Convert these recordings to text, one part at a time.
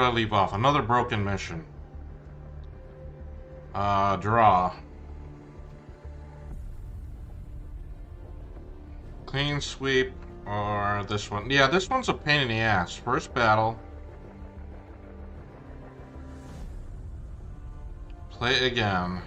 did I leave off? Another broken mission. Draw. Clean sweep or this one. Yeah, this one's a pain in the ass. First battle. Play again.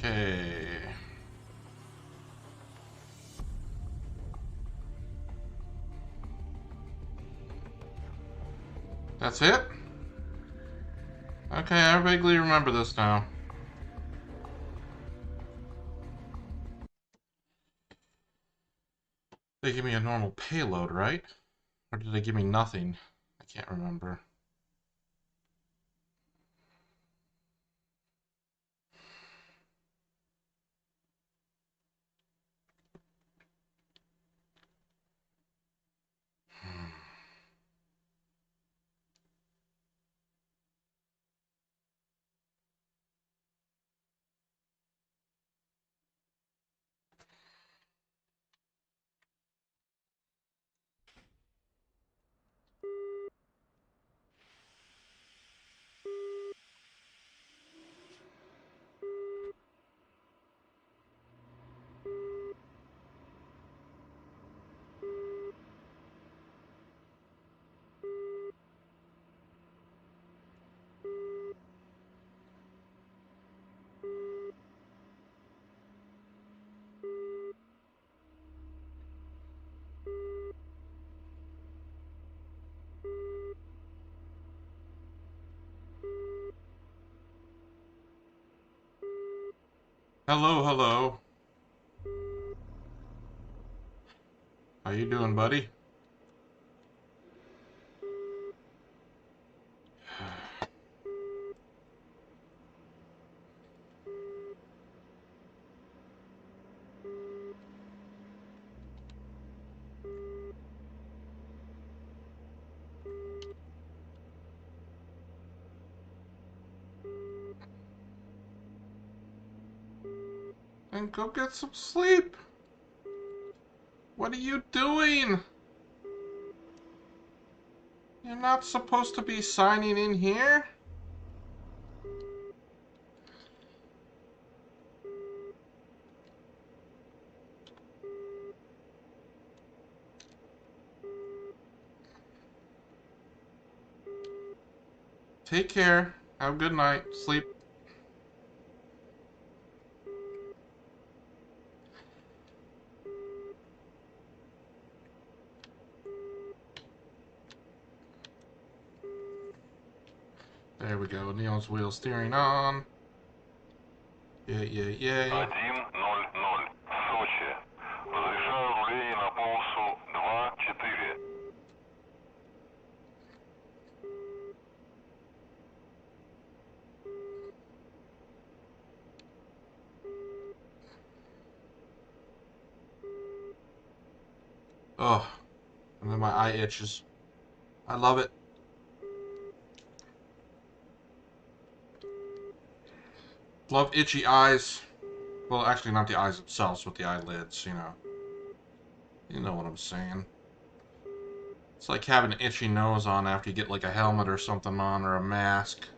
Okay. That's it? Okay, I vaguely remember this now. They give me a normal payload, right? Or did they give me nothing? I can't remember. Hello, hello. How you doing, buddy? And go get some sleep. What are you doing? You're not supposed to be signing in here? Take care. Have a good night. Sleep. There we go. Neil's wheel steering on. Yeah, yeah, yeah. 1:00. Сочи. Разрешаю руление на полосу 2-4. Oh, and then my eye itches. I love it. Love itchy eyes. Well, actually, not the eyes themselves, but the eyelids, you know. You know what I'm saying. It's like having an itchy nose on after you get like a helmet or something on, or a mask.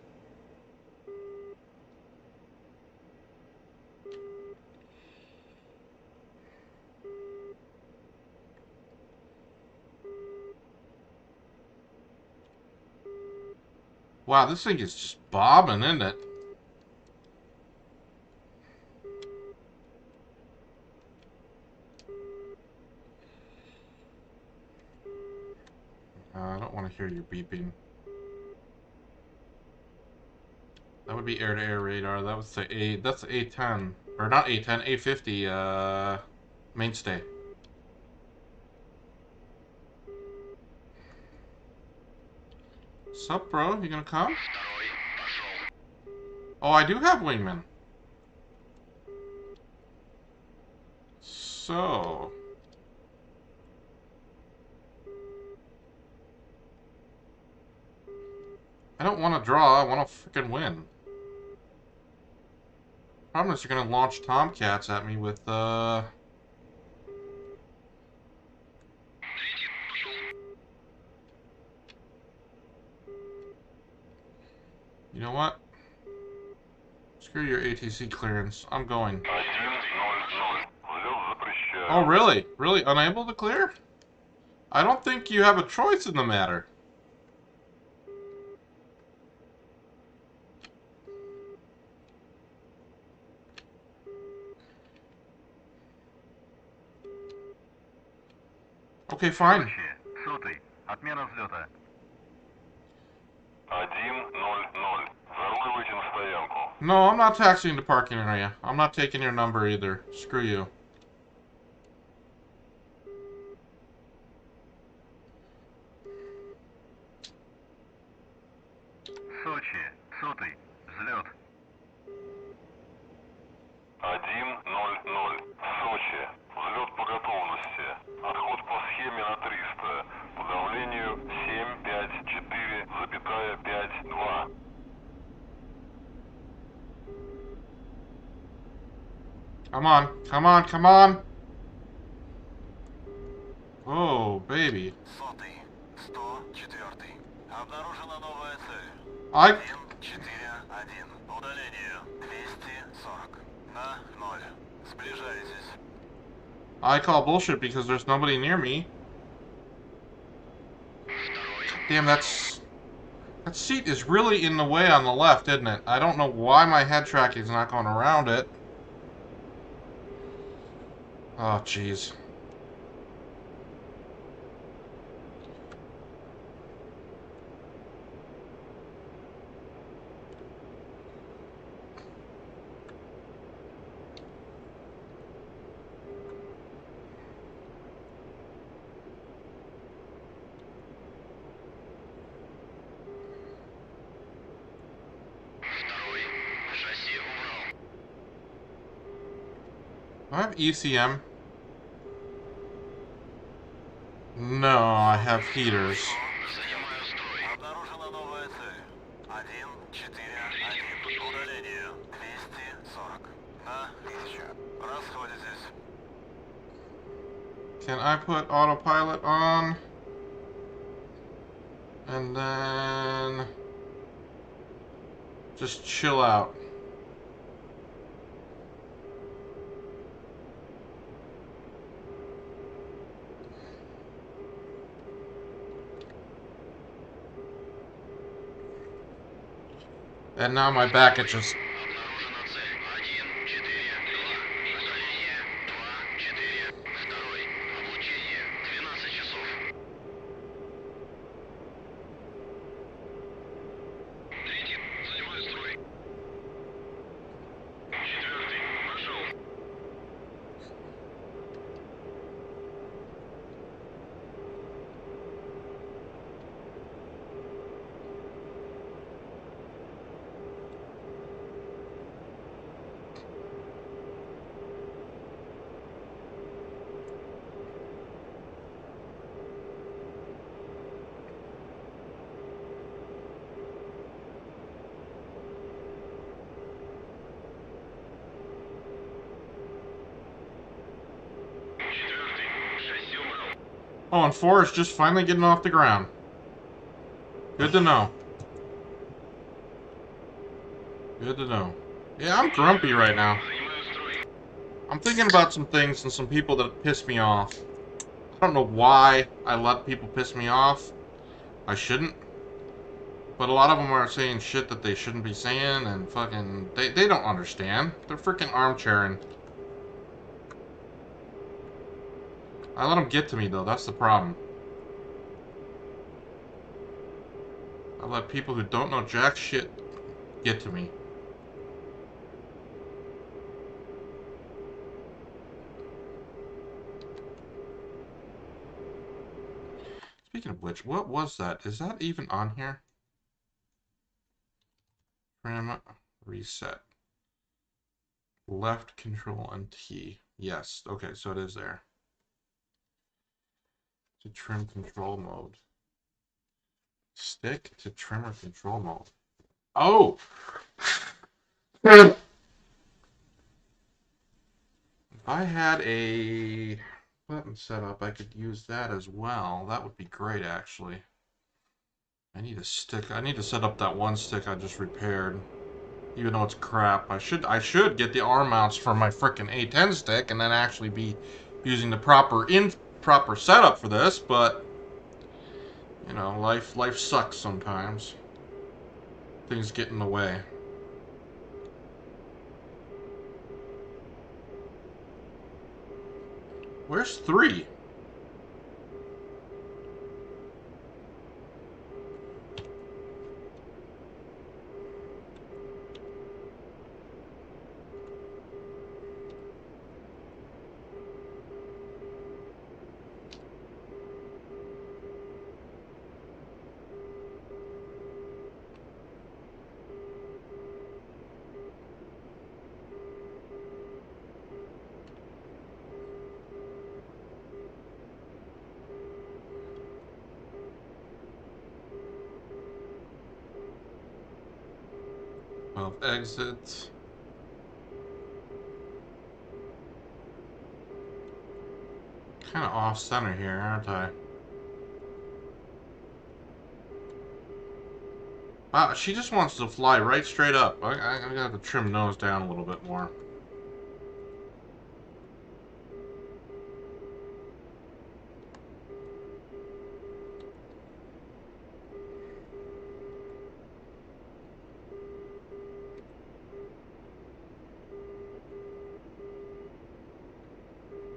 Wow, this thing is just bobbing, isn't it? I don't want to hear you beeping. That would be air-to-air radar. That was the A. That's the A10, or not A10, A50. Mainstay. Sup, bro? You gonna come? Oh, I do have wingman. So... I don't want to draw, I want to freaking win. Problem is you're gonna launch Tomcats at me with, You know what? Screw your ATC clearance. I'm going. 1-0. Взлет запрещаю. Oh, really? Really? Unable to clear? I don't think you have a choice in the matter. Okay, fine. Сотый. Отмена взлета. 1-0. Заруливайте на стоянку. No, I'm not taxiing the parking area. I'm not taking your number either. Screw you. Сочи. Сотый. Взлет. 1-0. Сочи. Взлет по готовности. Отход по схеме на 300. По давлению 754,52. Come on. Come on. Come on. Oh, baby. Сотый. 104. Обнаружена новая цель. I... 141. По удалению 240. На 0. Сближайтесь. I call bullshit because there's nobody near me. Damn, that's... That seat is really in the way on the left, isn't it? I don't know why my head tracking's not going around it. Oh, jeez. Do I have ECM? No, I have heaters. Занимаю строй. Обнаружена новая цель. 141. По удалению 240. На 1000. Расходитесь. Can I put autopilot on? And then... Just chill out. And now my back itches. Обнаружена цель. 142. Удаление 242. Второй. Облучение 12 часов. Третий. Занимаю строй. Четвертый. Пошел. Oh, and 4 is just finally getting off the ground. Good to know. Good to know. Yeah, I'm grumpy right now. I'm thinking about some things and some people that piss me off. I don't know why I let people piss me off. I shouldn't. But a lot of them are saying shit that they shouldn't be saying, and fucking... They don't understand. They're freaking armchairing. I let them get to me, though. That's the problem. I let people who don't know jack shit get to me. Speaking of which, what was that? Is that even on here? Trim Reset. Left control and T. Yes. Okay, so it is there. To trim control mode. Stick to trimmer control mode. Oh! If I had a button set up, I could use that as well. That would be great, actually. I need a stick. I need to set up that one stick I just repaired. Even though it's crap. I should get the arm mounts for my frickin' A10 stick and then actually be using the proper setup for this, but you know, life sucks sometimes. Things get in the way. Where's 3? Of exit. Kind of off center here, aren't I? She just wants to fly right straight up. I gotta have to trim nose down a little bit more.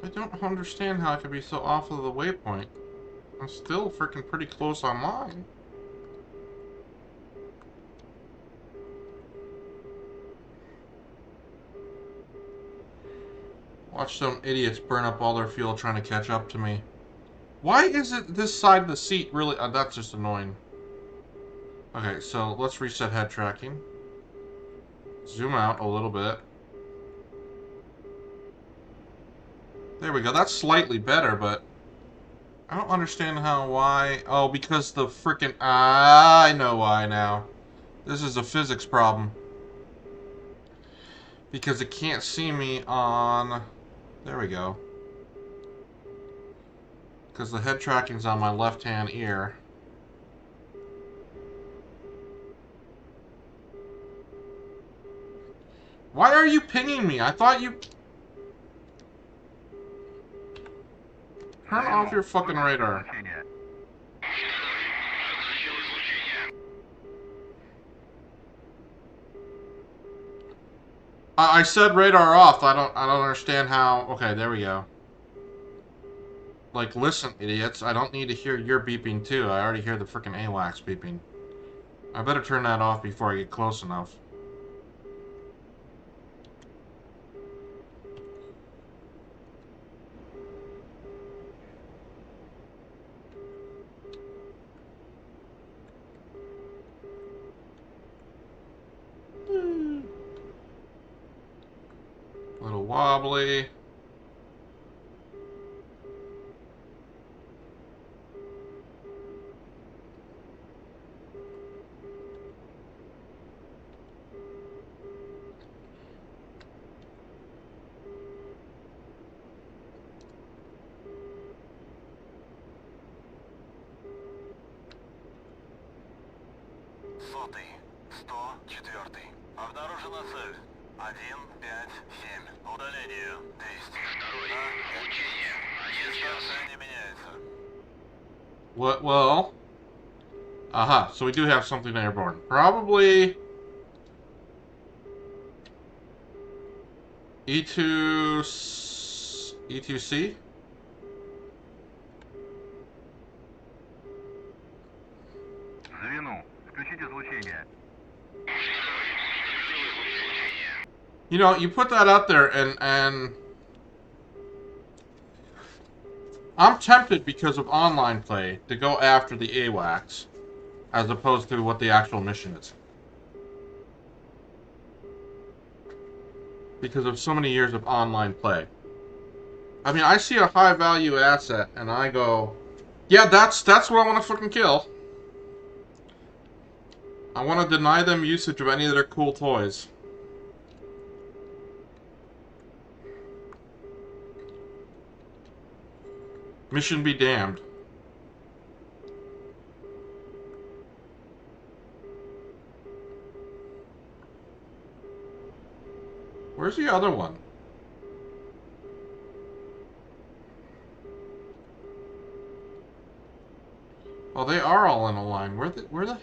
I don't understand how I could be so off of the waypoint. I'm still freaking pretty close on mine. Watch some idiots burn up all their fuel trying to catch up to me. Why is it this side of the seat really... that's just annoying. Okay, so let's reset head tracking. Zoom out a little bit. There we go. That's slightly better, but... I don't understand why... Oh, because the frickin'... I know why now. This is a physics problem. Because it can't see me on... There we go. Because the head tracking's on my left-hand ear. Why are you pinging me? I thought you... Turn off your fucking radar. I said radar off. I don't understand how... Okay, there we go. Like, listen, idiots. I don't need to hear your beeping, too. I already hear the frickin' AWACS beeping. I better turn that off before I get close enough. A little wobbly. Сотый, 104. Обнаружена цель. 157. Удаление. Действие. Второй. Получение. 1 час. Не меняется. What? Well... Aha, so we do have something airborne. Probably... E2C? Звену. Включить излучение. You know, you put that out there and I'm tempted because of online play to go after the AWACS as opposed to what the actual mission is. because of so many years of online play. I mean, I see a high value asset and I go, yeah, that's what I want to fucking kill. I want to deny them usage of any of their cool toys. Mission be damned. Where's the other one? Oh, they are all in a line. Where the?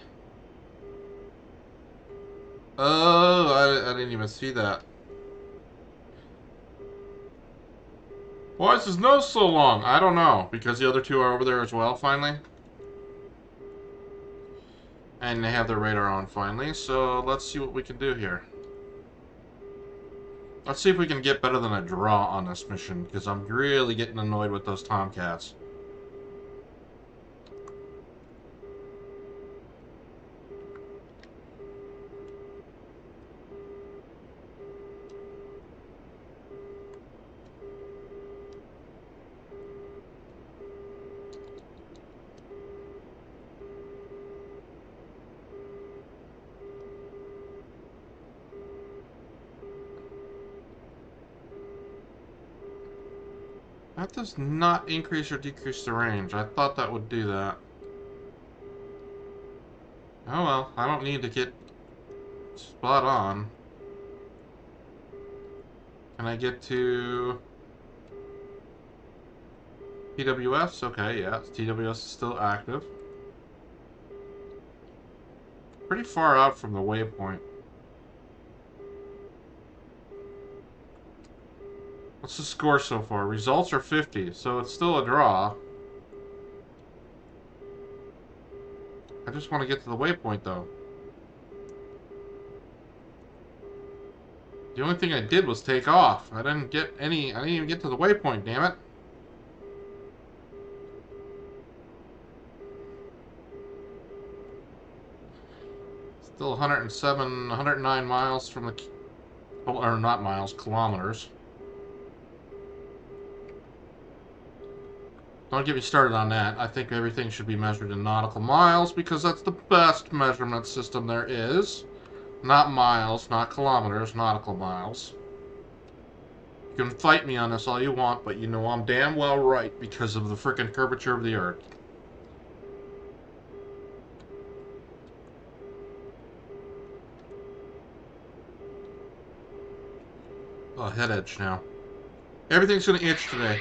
Oh, I didn't even see that. Why is his nose so long? I don't know. Because the other two are over there as well, finally. And they have their radar on, finally. So, let's see what we can do here. Let's see if we can get better than a draw on this mission. Because I'm really getting annoyed with those Tomcats. That does not increase or decrease the range. I thought that would do that. Oh well, I don't need to get spot on. Can I get to TWS? Okay, yeah, TWS is still active. Pretty far out from the waypoint. What's the score so far? Results are 50, so it's still a draw. I just want to get to the waypoint, though. The only thing I did was take off. I didn't even get to the waypoint, damn it. Still 107, 109 miles from the... Or not miles, kilometers. Don't get me started on that. I think everything should be measured in nautical miles because that's the best measurement system there is. Not miles, not kilometers, nautical miles. You can fight me on this all you want, but you know I'm damn well right because of the frickin' curvature of the Earth. Oh, head edge now. Everything's gonna itch today.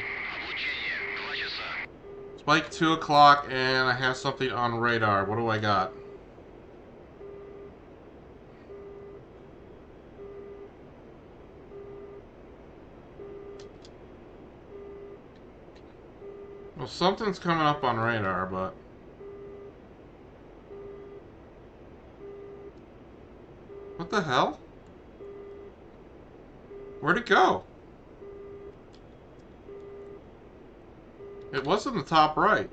Spike 2 o'clock, and I have something on radar. What do I got? Well, something's coming up on radar, but... What the hell? Where'd it go? It was in the top right.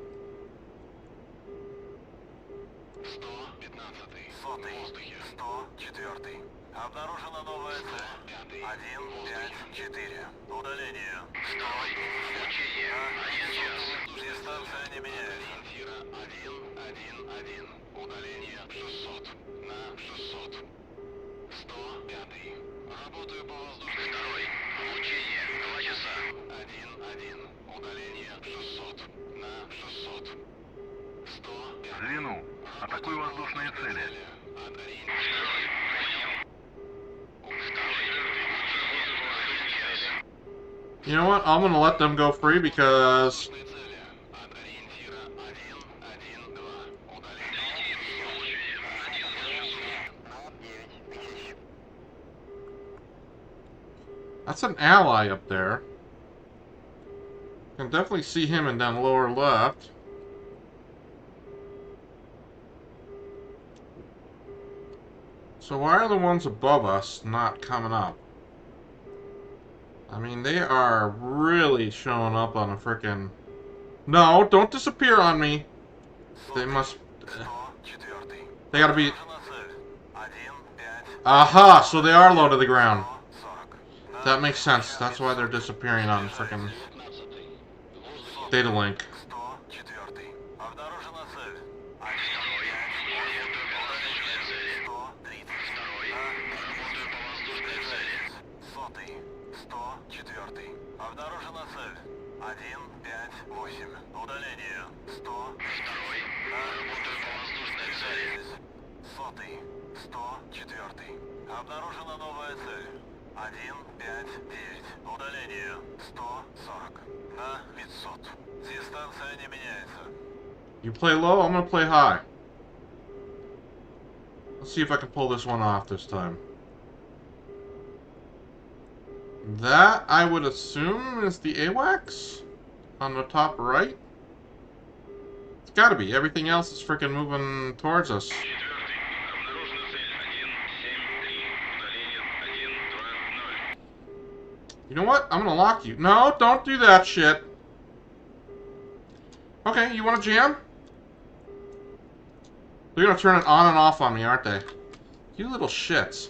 Обнаружена новая цель. 154. Удаление. Дистанция не меняется. 111. Удаление 600. На 600. 105. Работаю по воздушной. Второй. Обучение. 2 часа. 1-1. Удаление 600. На 600. 105. Звену. Атакуй воздушные цели. You know what? I'm gonna let them go free because... That's an ally up there. Can definitely see him in down lower left. So why are the ones above us not coming up? I mean, they are really showing up on a frickin'... No, don't disappear on me. They must... They gotta be... Aha! So they are low to the ground. That makes sense. That's why they're disappearing on frickin' data link. 104. Обнаружена цель. 104. Обнаружена цель. 158. Удаление. 100. Работаю по воздушной цели. 104. Обнаружена новая цель. 159. Удаление. 140. На 500. Дистанция не меняется. You play low, I'm gonna play high. Let's see if I can pull this one off this time. That, I would assume, is the AWACS on the top right. It's gotta be. Everything else is freaking moving towards us. You know what? I'm gonna lock you. No, don't do that shit. Okay, you wanna jam? They're gonna turn it on and off on me, aren't they? You little shits.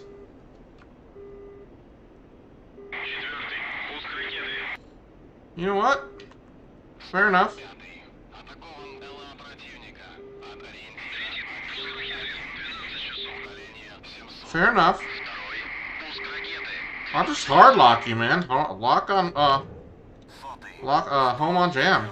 You know what? Fair enough. Fair enough. I'll just hard lock you, man. Lock on, home on jam.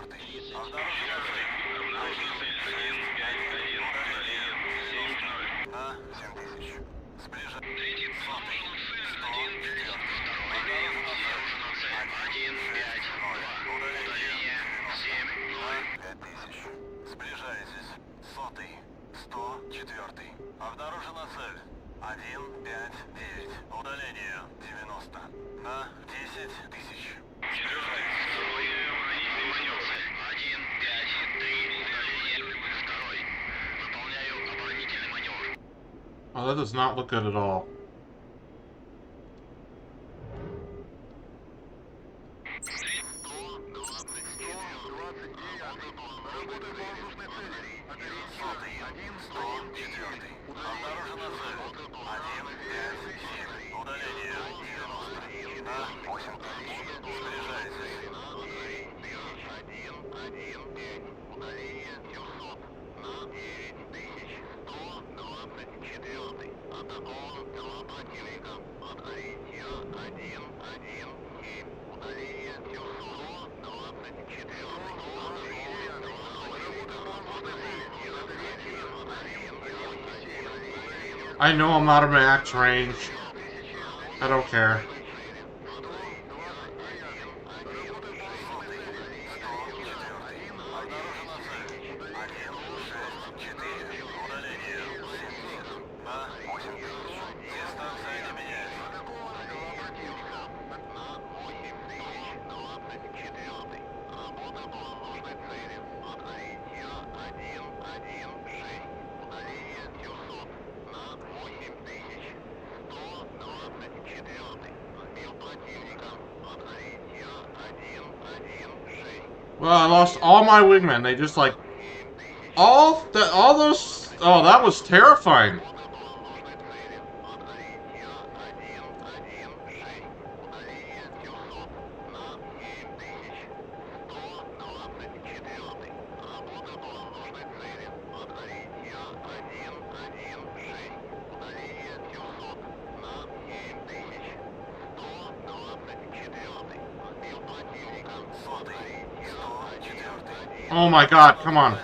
Сближаетесь. 104. Обнаружена цель. 159. Удаление. 90. На 10 тысяч. Oh, that does not look good at all. I know I'm out of max range. I don't care. Well, I lost all my wingmen. They just like all those. Oh, that was terrifying. Oh my God! Come on.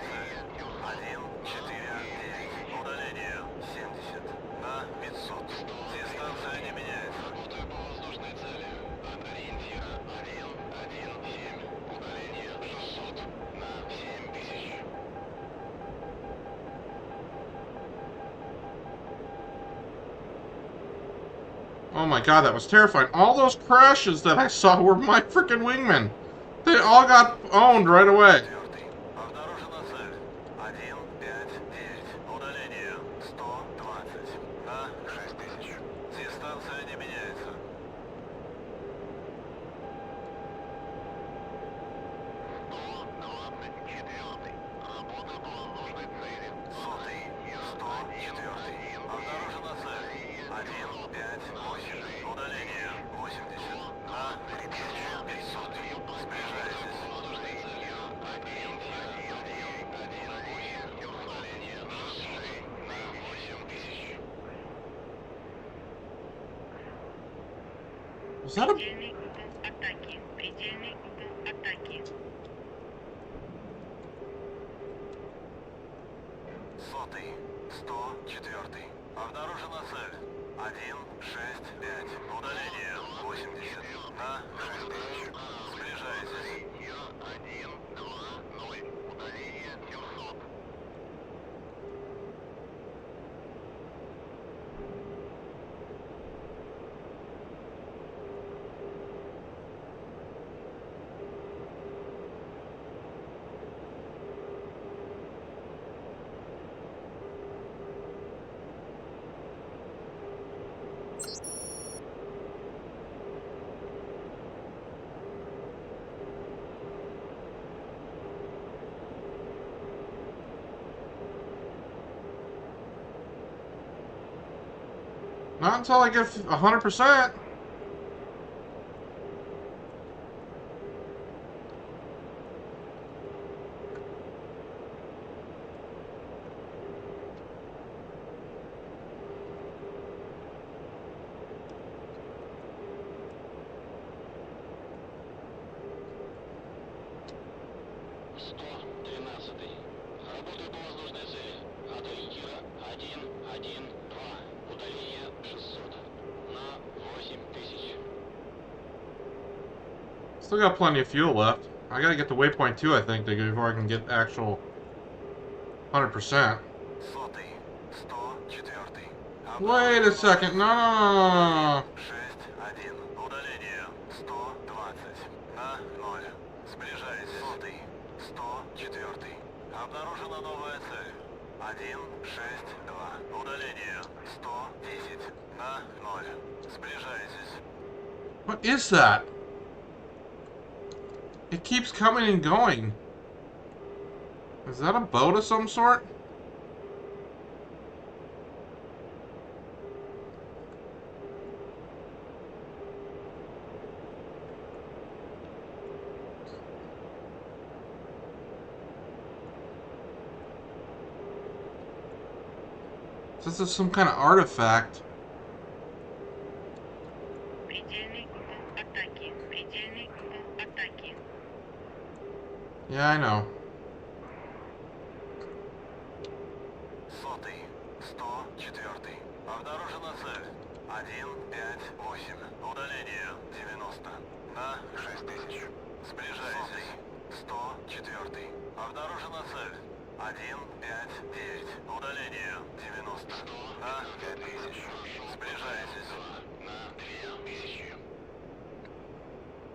Oh my God, that was terrifying. All those crashes that I saw were my freaking wingmen. They all got owned right away. Сближайтесь. Ориентир 1-1-1-1-8. Удаление 6 на 8000. Was that a... Предельный угол атаки. Предельный угол атаки. Сотый. 104. Обнаружена цель. 1-6-5. Удаление 80 на 6000. Сближайтесь. 1-2-0. Удаление 700. Not until I get 100%. Работаю по воздушной цели. От ориентира 1-1-2. Удаление 600 на 8000. Still got plenty of fuel left. I gotta get to waypoint 2, I think, before I can get actual 100%. Сотый. 104. Wait a second. No, no, no, no, no. 6-1. Удаление 120 на 0. Сближайтесь. Сотый. 104. Обнаружена новая цель. 1-6-2. Удаление 110 на 0. Сближайтесь. What is that? It keeps coming and going. Is that a boat of some sort? This is some kind of artifact. Предельный угол атаки. Предельный угол атаки. Yeah, I know. Сотый. 104. Обнаружена цель. 1-5-8. Удаление 90 на 6000. Сближайтесь. 104. Обнаружена цель. 1-5-9. Удаление 90 на 5000. Сближайтесь. На 2000.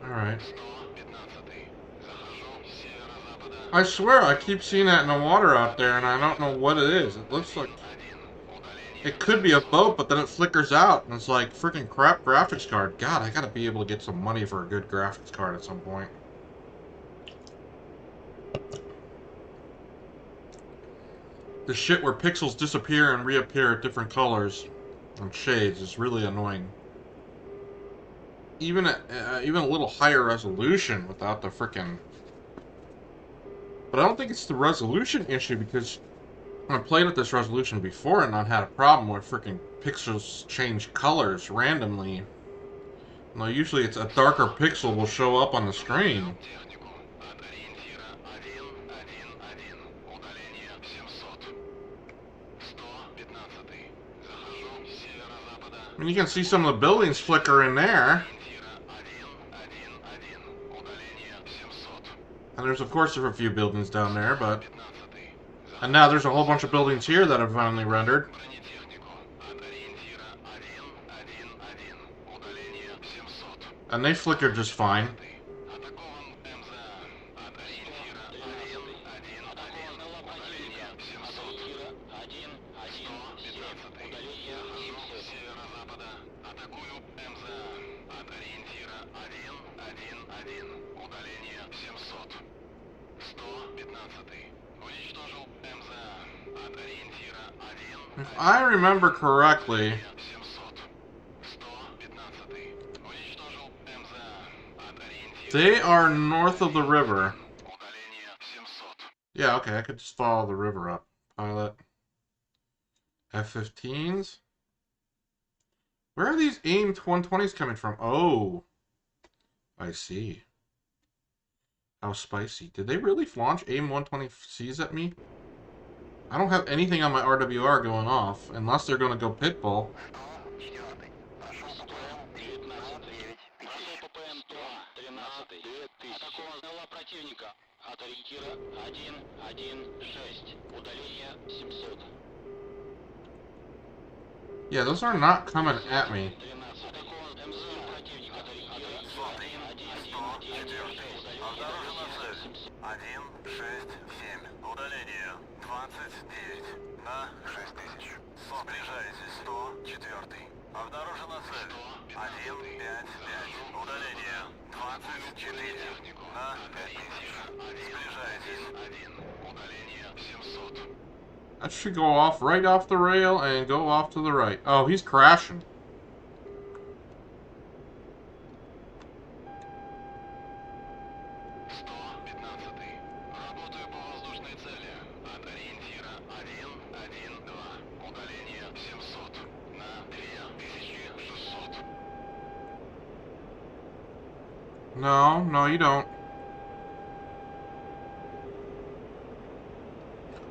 Alright. 115. Захожу с северо-запада. I swear I keep seeing that in the water out there and I don't know what it is. It looks like... It could be a boat, but then it flickers out and it's like freaking crap graphics card. God, I gotta be able to get some money for a good graphics card at some point. The shit where pixels disappear and reappear at different colors and shades is really annoying. Even a little higher resolution without the frickin'... But I don't think it's the resolution issue because I played at this resolution before and I had a problem where frickin' pixels change colors randomly. Now usually it's a darker pixel will show up on the screen. От ориентира 1-1-1. Удаление 700. 115. Захожу с северо-запада. I mean, you can see some of the buildings flicker in there. Ориентира 1-1-1. Удаление 700. And there's of course a few buildings down there, but... 15. And now there's a whole bunch of buildings here that have finally rendered. Бронетехнику. От ориентира 1-1-1. Удаление 700. And they flickered just fine. Атакован МЗА. От ориентира 1-1-1. Удаление 700. 1-1-15. Захожу с северо-запада. Атакую МЗА. От ориентира 1-1-1. Удаление 700. 115. Уничтожил МЗА. От ориентира 1. If I remember correctly, 700. 115. Уничтожил МЗА. От ориентира They are north of the river. Удаление 700. Yeah, okay, I could just follow the river up. Pilot. F-15s. Where are these AIM 120s coming from? Oh, I see. How spicy. Did they really launch AIM 120Cs at me? I don't have anything on my RWR going off, unless they're going to go pitbull. Прошел ППМ 19. Прошел ППМ 13. Атаковал противника. От ориентира 116. Удаление 700. Yeah, those are not coming at me. 13. Атакован МЗ противника. От ориентира 116. Обнаружена цель. 167. Удаление 29 на 6000. Приближайтесь. 104. Обнаружена цель. 155. Удаление 24 на 5000. Приближайтесь. 1. Удаление 700. That should go off right off the rail and go off to the right. Oh, he's crashing. Работаю по воздушной цели. От ориентира 112. Удаление 700 на 2600. No, no, you don't.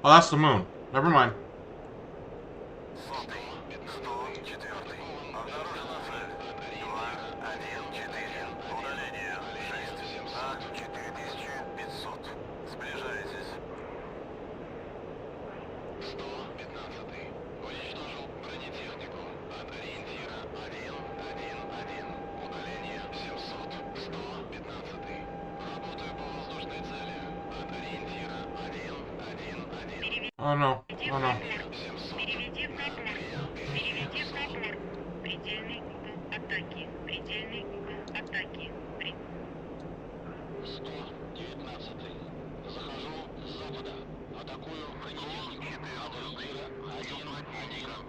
Oh, that's the moon. Never mind. 104. Обнаружена цель. 214. Удаление 6 на 4500. Сближайтесь. 115. Уничтожил бронетехнику. От ориентира 111. Удаление 700. 115. Работаю по воздушной цели. От ориентира 111. Oh no. Oh no. Переведи в упор. Переведи в упор. Предельный угол атаки. Предельный угол атаки. 119. Захожу с запада. Атакую бронетехнику. От ориентира 111.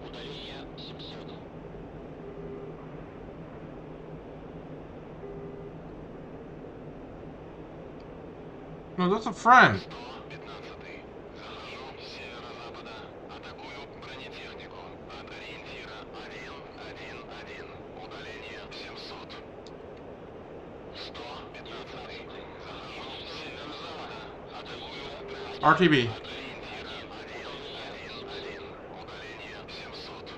Удаление 700. No, that's a friend. 115. Захожу с северо-запада. Атакую бронетехнику. От ориентира 111. Удаление 700. 115. Захожу с северо-запада. Атакую бронетехнику. RTB. От ориентира 111. Удаление 700.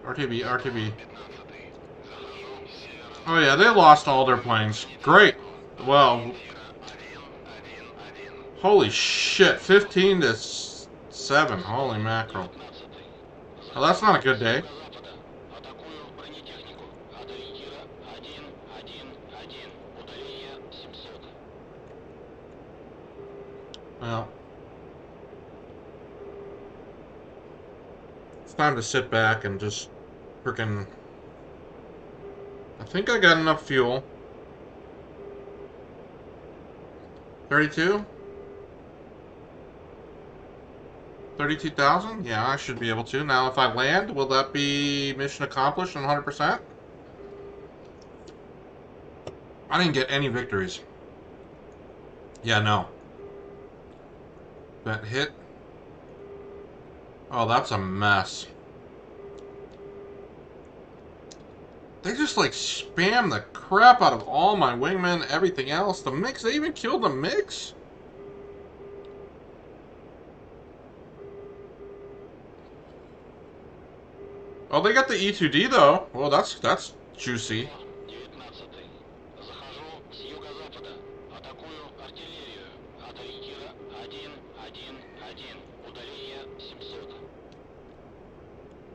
RTB, RTB. 15. Захожу с северо-запада. Oh yeah, they lost all their planes. Great. Well, holy shit. 15 to 7. Holy mackerel. Well, that's not a good day. Атакую бронетехнику. От ориентира 111. Удаление 700. Well, it's time to sit back and just freaking... I think I got enough fuel. 32? 32,000? Yeah, I should be able to. Now, if I land, will that be mission accomplished 100%? I didn't get any victories. Yeah, no. That hit. Oh, that's a mess. They just like spam the crap out of all my wingmen, everything else. The mix, they even killed the mix? Oh, they got the E2D though. Well, that's juicy. 19. Захожу с юго-запада. Атакую артиллерию. От ориентира 111. Удаление 700.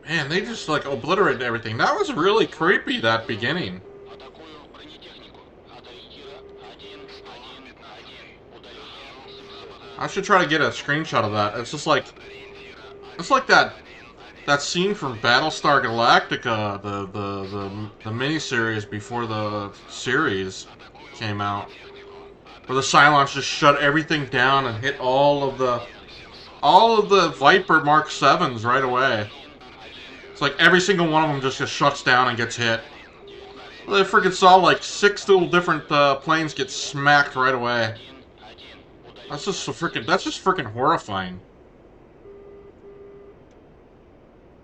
Man, they just like obliterated everything. That was really creepy, that beginning. Атакую бронетехнику. От ориентира 111. Удаление 700. I should try to get a screenshot of that. It's just like, it's like that scene from Battlestar Galactica, the miniseries before the series came out. where the Cylons just shut everything down and hit all of the Viper Mark 7s right away. It's like every single one of them just shuts down and gets hit. Well, I freaking saw like 6 little different planes get smacked right away. That's just so freaking horrifying.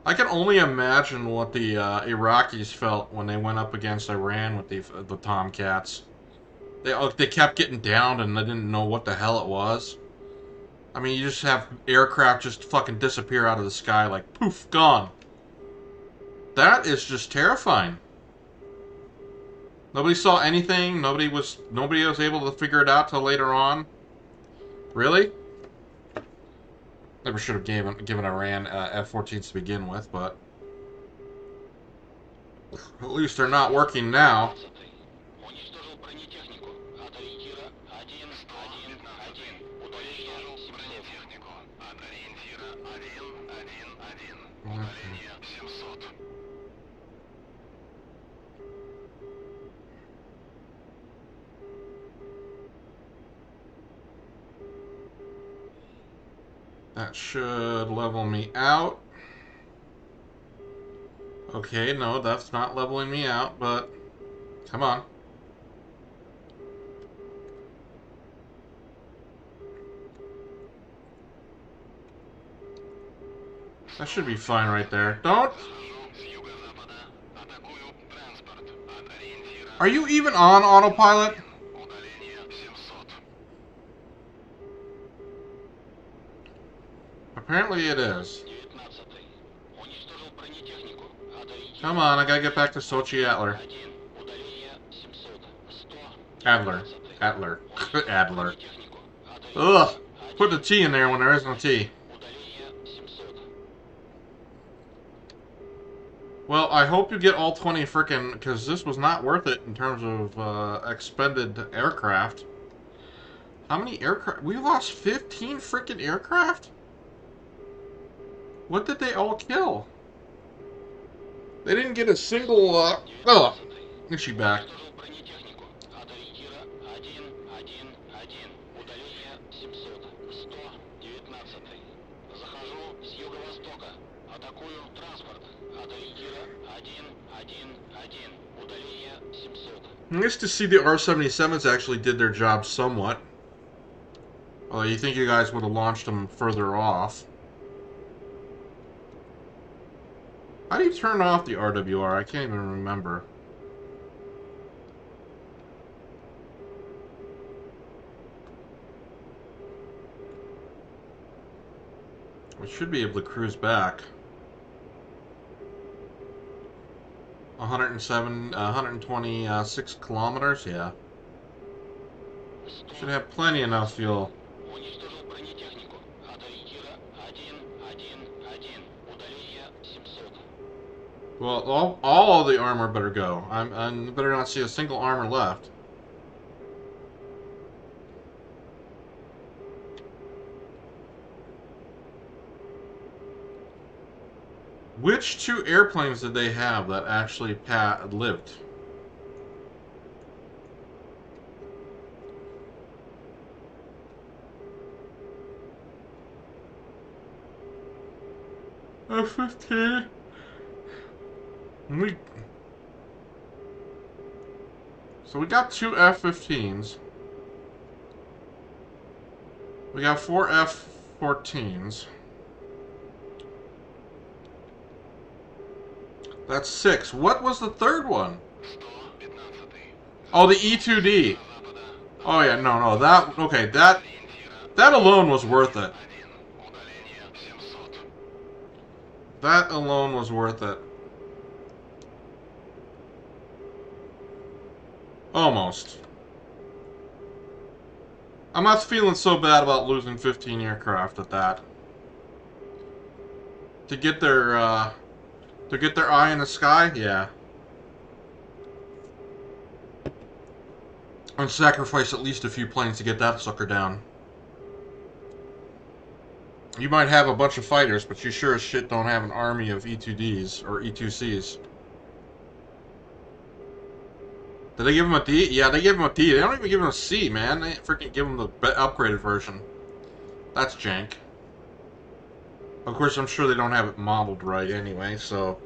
I can only imagine what the Iraqis felt when they went up against Iran with the Tomcats. They kept getting downed and they didn't know what the hell it was. I mean, you just have aircraft just fucking disappear out of the sky like poof, gone. That is just terrifying. Nobody saw anything. Nobody was able to figure it out till later on. Really? Never should have given Iran F-14s to begin with, but at least they're not working now. That should level me out. Okay, no, that's not leveling me out, but come on. That should be fine right there. Don't! Are you even on autopilot? Apparently it is. Come on, I gotta get back to Sochi Adler. Adler. Adler. Ugh! Put a T in there when there isn't a T. Well, I hope you get all 20 frickin', because this was not worth it in terms of expended aircraft. How many aircraft? We lost 15 frickin' aircraft? What did they all kill? They didn't get a single, oh, is she back? Nice to see the R-77s actually did their job somewhat. Although you think you guys would have launched them further off. How do you turn off the RWR? I can't even remember. We should be able to cruise back. 126 kilometers, yeah. Should have plenty enough fuel. Well, all of the armor better go. I better not see a single armor left. Which 2 airplanes did they have that actually lived? F-15. So we got 2 F-15s. We got 4 F-14s. That's 6. What was the third one? Oh, the E-2D. Oh yeah, no, that, okay, that alone was worth it. That alone was worth it. Almost. I'm not feeling so bad about losing 15 aircraft at that. To get their eye in the sky, yeah. And sacrifice at least a few planes to get that sucker down. You might have a bunch of fighters, but you sure as shit don't have an army of E-2Ds or E-2Cs. Did they give him a D? Yeah, they gave him a D. They don't even give him a C, man. They freaking give him the upgraded version. That's jank. Of course, I'm sure they don't have it modeled right anyway, so...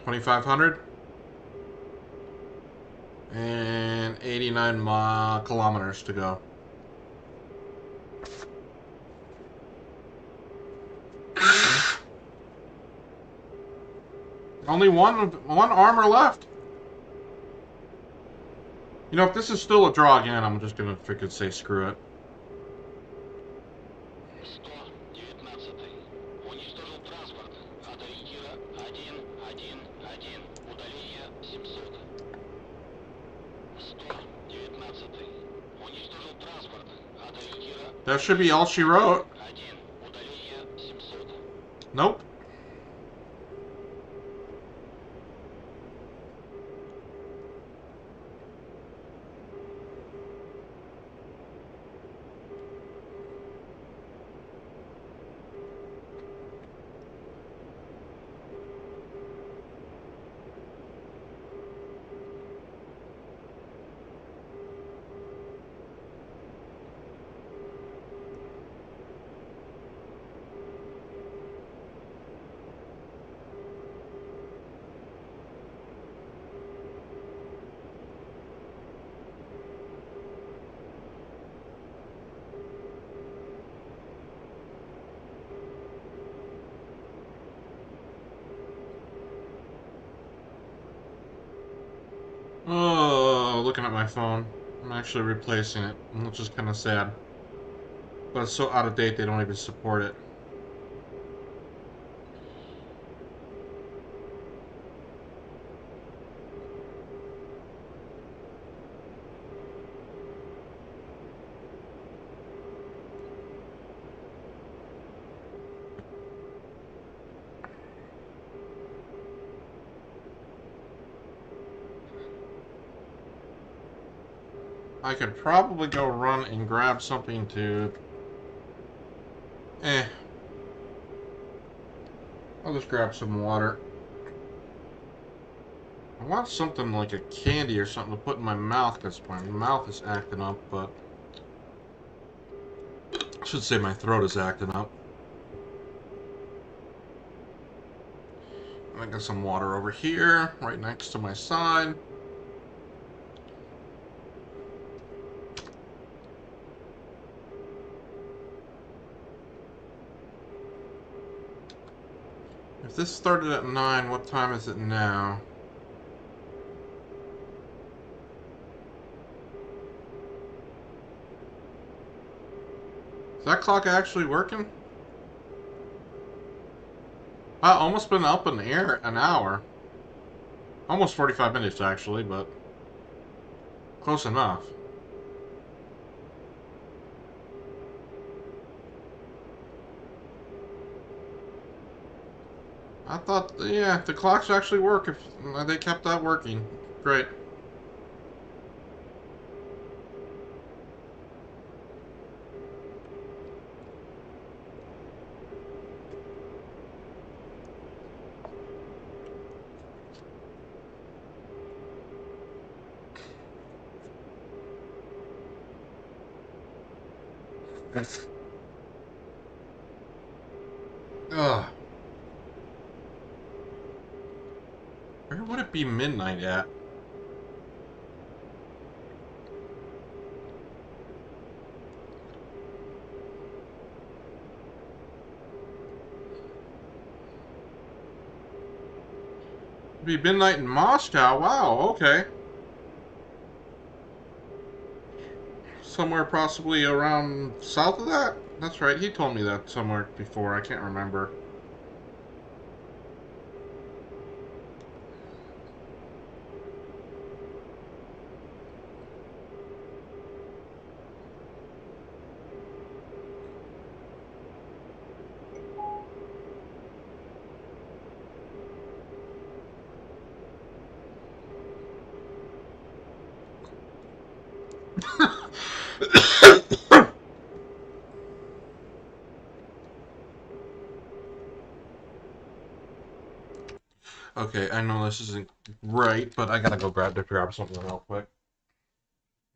$2,500? And 89 kilometers to go. Only one armor left. You know, if this is still a draw again, I'm just gonna freaking say screw it. 119. Уничтожил транспорт. От ориентира 111. Удаление 700. 119. Уничтожил транспорт. От ориентира That should be all she wrote. 1. Удаление 700. Nope. Oh, looking at my phone. I'm actually replacing it, which is kind of sad. But it's so out of date they don't even support it. I could probably go run and grab something to... I'll just grab some water. I want something like a candy or something to put in my mouth because my mouth is acting up, but... I should say my throat is acting up. I got some water over here, right next to my side. If this started at 9, what time is it now? Is that clock actually working? Wow, almost been up in the air an hour. Almost 45 minutes actually, but close enough. I thought, yeah, the clocks actually work if they kept that working. Great. Ugh. Where would it be midnight at? It'd be midnight in Moscow. Wow, okay. Somewhere possibly around south of that? That's right, he told me that somewhere before. I can't remember. Okay, I know this isn't right, but I gotta go grab something real quick.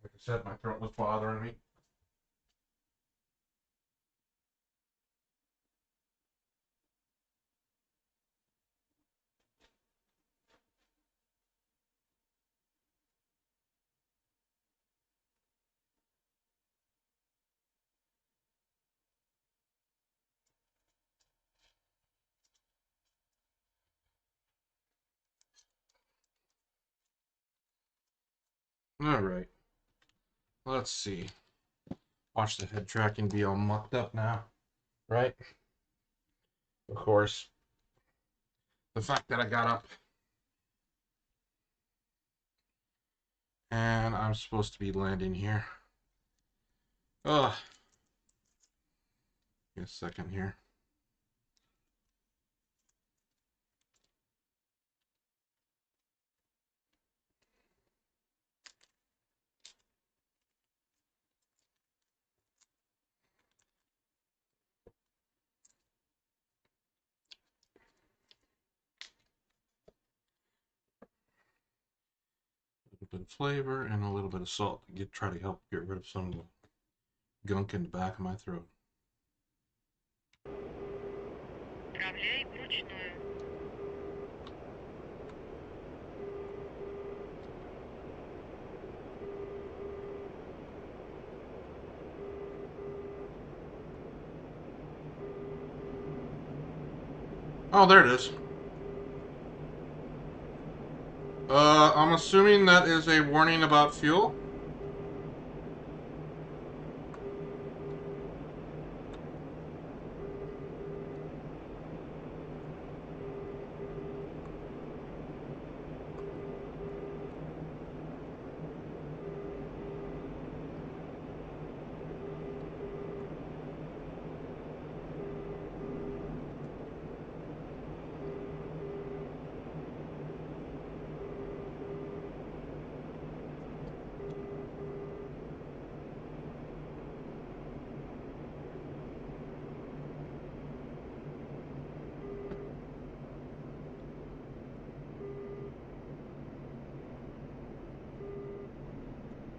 Like I said, my throat was bothering me. Alright. Let's see. Watch the head tracking be all mucked up now. Right? Of course. The fact that I got up and I'm supposed to be landing here. Ugh. Give me a second here. A little bit of flavor and a little bit of salt to try to help get rid of some of the gunk in the back of my throat. Управляй вручную. Oh, there it is. I'm assuming that is a warning about fuel.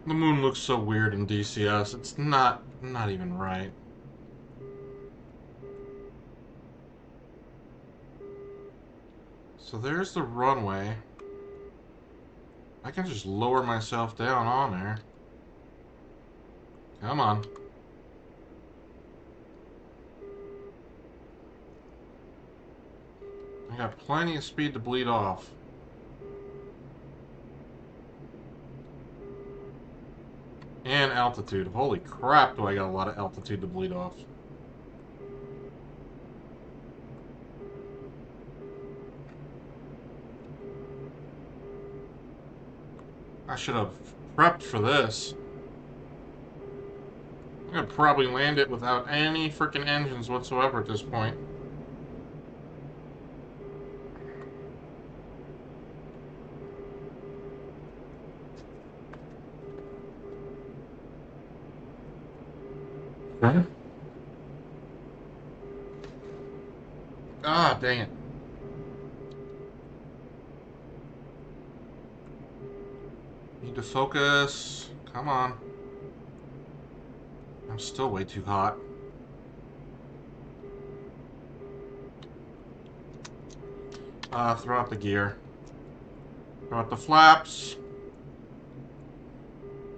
The moon looks so weird in DCS. It's not even right. So there's the runway. I can just lower myself down on there. Come on. I got plenty of speed to bleed off. And altitude. Holy crap, do I got a lot of altitude to bleed off. I should have prepped for this. I'm gonna probably land it without any freaking engines whatsoever at this point. Okay. Ah, dang it. Need to focus. Come on. I'm still way too hot. Throw out the gear. Throw out the flaps.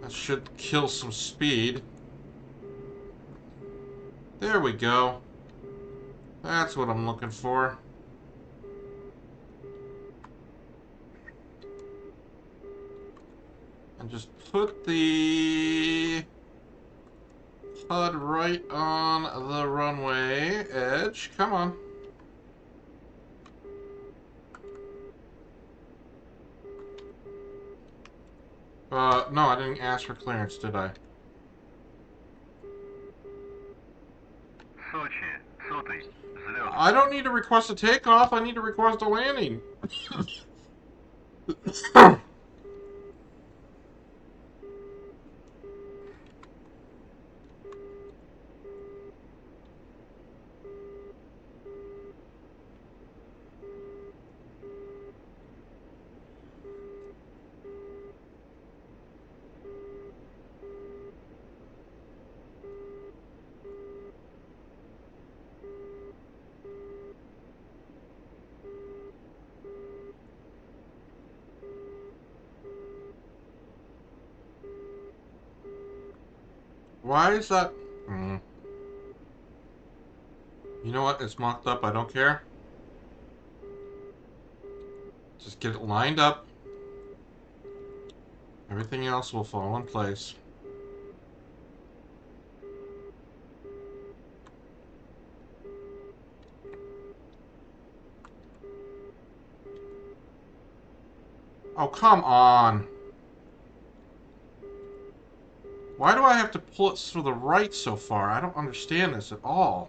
That should kill some speed. There we go. That's what I'm looking for. And just put the HUD right on the runway edge. Come on. No, I didn't ask for clearance, did I? Сочи, сотый, взлет. I don't need to request a takeoff, I need to request a landing. Why is that? You know what? It's mocked up. I don't care. Just get it lined up. Everything else will fall in place. Oh, come on. Why do I have to pull it to the right so far? I don't understand this at all.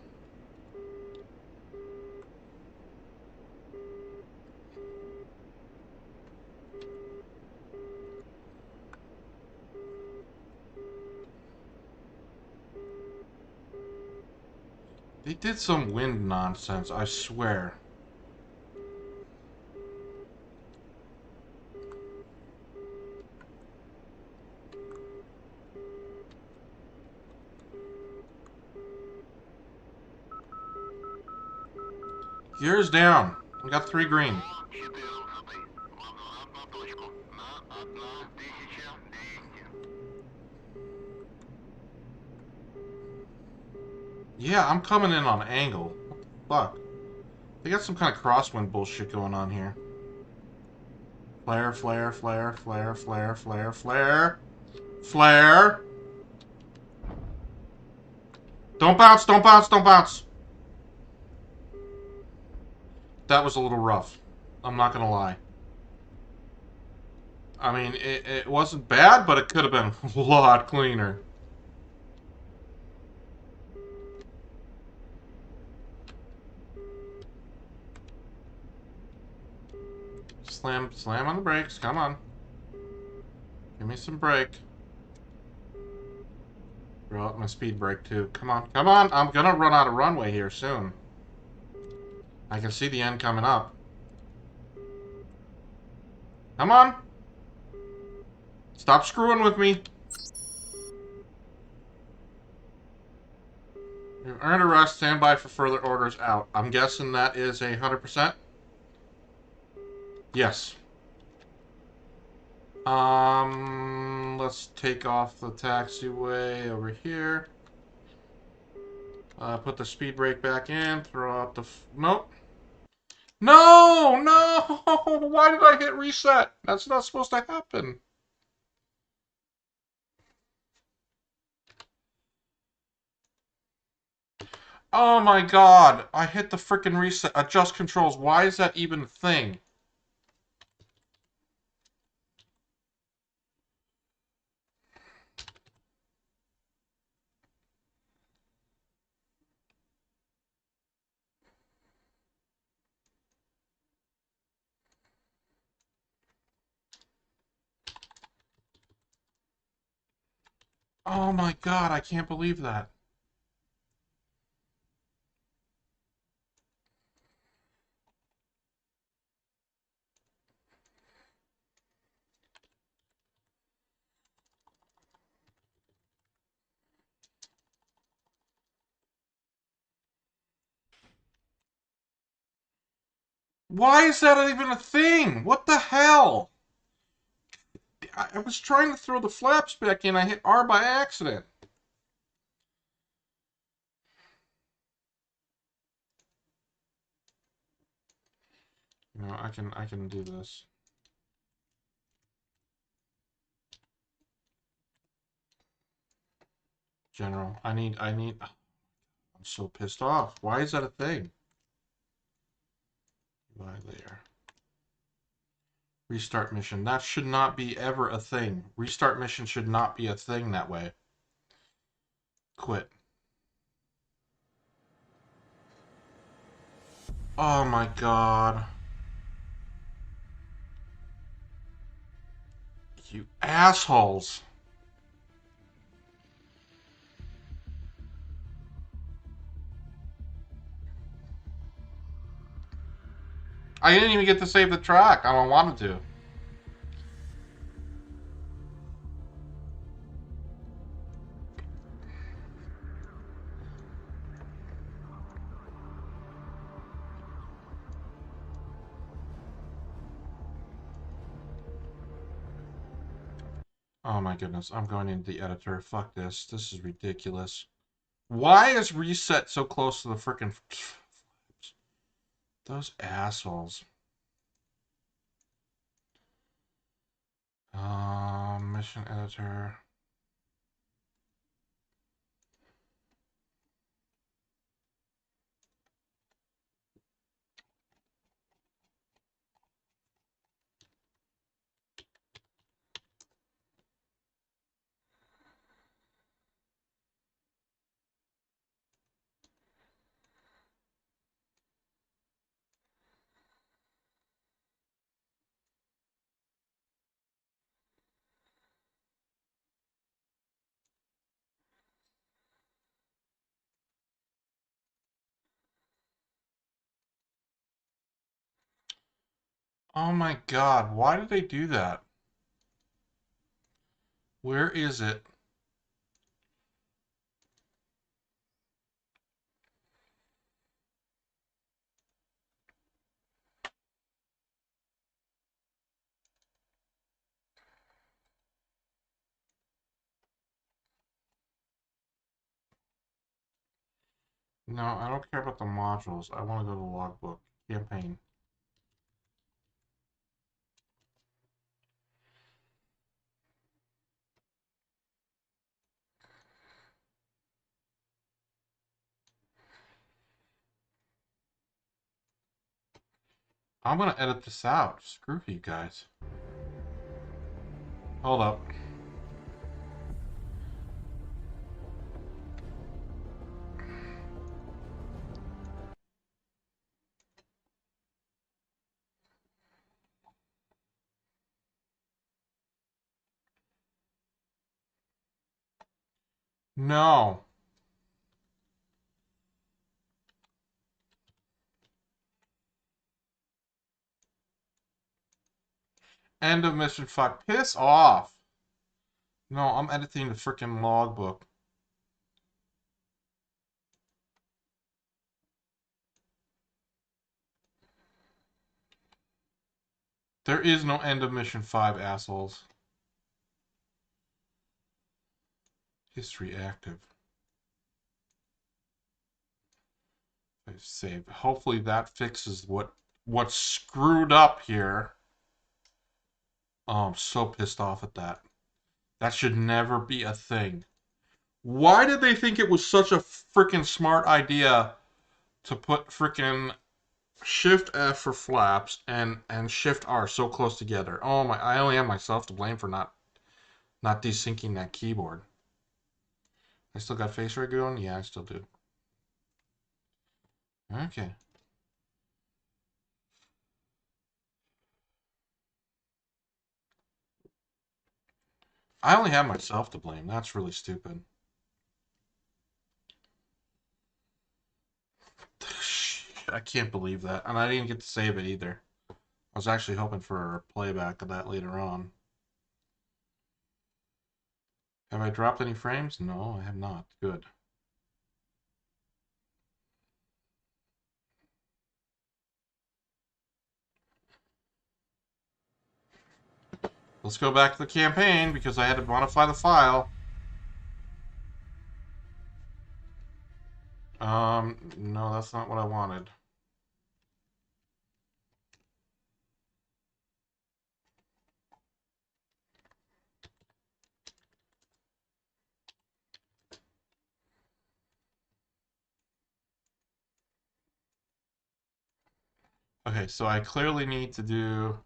They did some wind nonsense, I swear. Gears down. We got 3 green. 14-й. Возврат на точку. На 1200. Yeah, I'm coming in on angle. What the fuck? They got some kind of crosswind bullshit going on here. Flare, flare, flare, flare, flare, flare, flare. Flare. Don't bounce, don't bounce, don't bounce. That was a little rough. I'm not gonna lie. I mean, it wasn't bad, but it could have been a lot cleaner. Slam on the brakes. Come on. Give me some brake. Throw out my speed brake, too. Come on. Come on. I'm gonna run out of runway here soon. I can see the end coming up. Come on. Stop screwing with me. You've earned a rest. Stand by for further orders out. I'm guessing that is 100%? Yes. Let's take off the taxiway over here. Put the speed brake back in. Throw out the... Nope. No! No! Why did I hit reset? That's not supposed to happen. Oh my god. I hit the freaking reset. Adjust controls. Why is that even a thing? Oh my god, I can't believe that. Why is that even a thing? What the hell? I was trying to throw the flaps back in. I hit R by accident. You know, I can do this. General, I need I'm so pissed off. Why is that a thing? UI layer. Restart mission. That should not be ever a thing. Restart mission should not be a thing that way. Quit. Oh my god. You assholes. I didn't even get to save the track. I don't want to. Oh my goodness, I'm going into the editor. Fuck this. This is ridiculous. Why is reset so close to the frickin' those assholes? Mission editor. Oh my god, why did they do that? Where is it? No, I don't care about the modules. I want to go to the logbook. Campaign. I'm gonna edit this out. Screw you guys. Hold up. No. End of mission 5. Piss off. No, I'm editing the freaking logbook. There is no end of mission 5, assholes. History active. Save. Hopefully that fixes what's screwed up here. Oh, I'm so pissed off at that. That should never be a thing. Why did they think it was such a freaking smart idea to put freaking Shift F for flaps and Shift R so close together? Oh my! I only have myself to blame for not desyncing that keyboard. I still got face rig going? Yeah, I still do. Okay. I only have myself to blame. That's really stupid. I can't believe that. And I didn't get to save it either. I was actually hoping for a playback of that later on. Have I dropped any frames? No, I have not. Good. Let's go back to the campaign because I had to modify the file. No, that's not what I wanted. Okay, so I clearly need to do...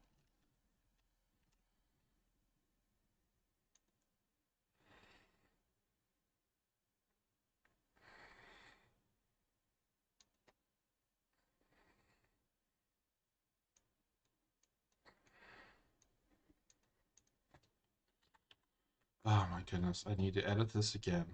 Oh my goodness, I need to edit this again.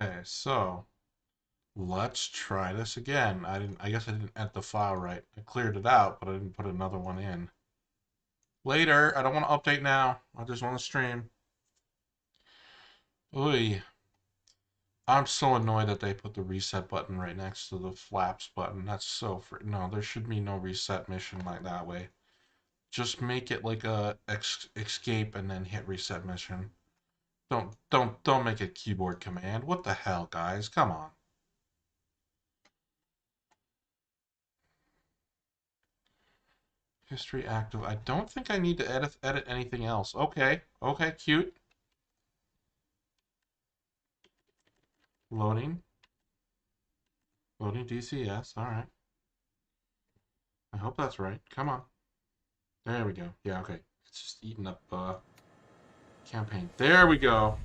Okay, so let's try this again. I guess I didn't edit the file right. I cleared it out, but I didn't put another one in. Later, I don't want to update now. I just want to stream. Oy. I'm so annoyed that they put the reset button right next to the flaps button. That's so no, there should be no reset mission like that way. Just make it like a escape and then hit reset mission. Don't make a keyboard command. What the hell, guys? Come on. History active. I don't think I need to edit anything else. Okay. Okay, cute. Loading. Loading DCS. Alright. I hope that's right. Come on. There we go. Yeah, okay. It's just eating up campaign. There we go.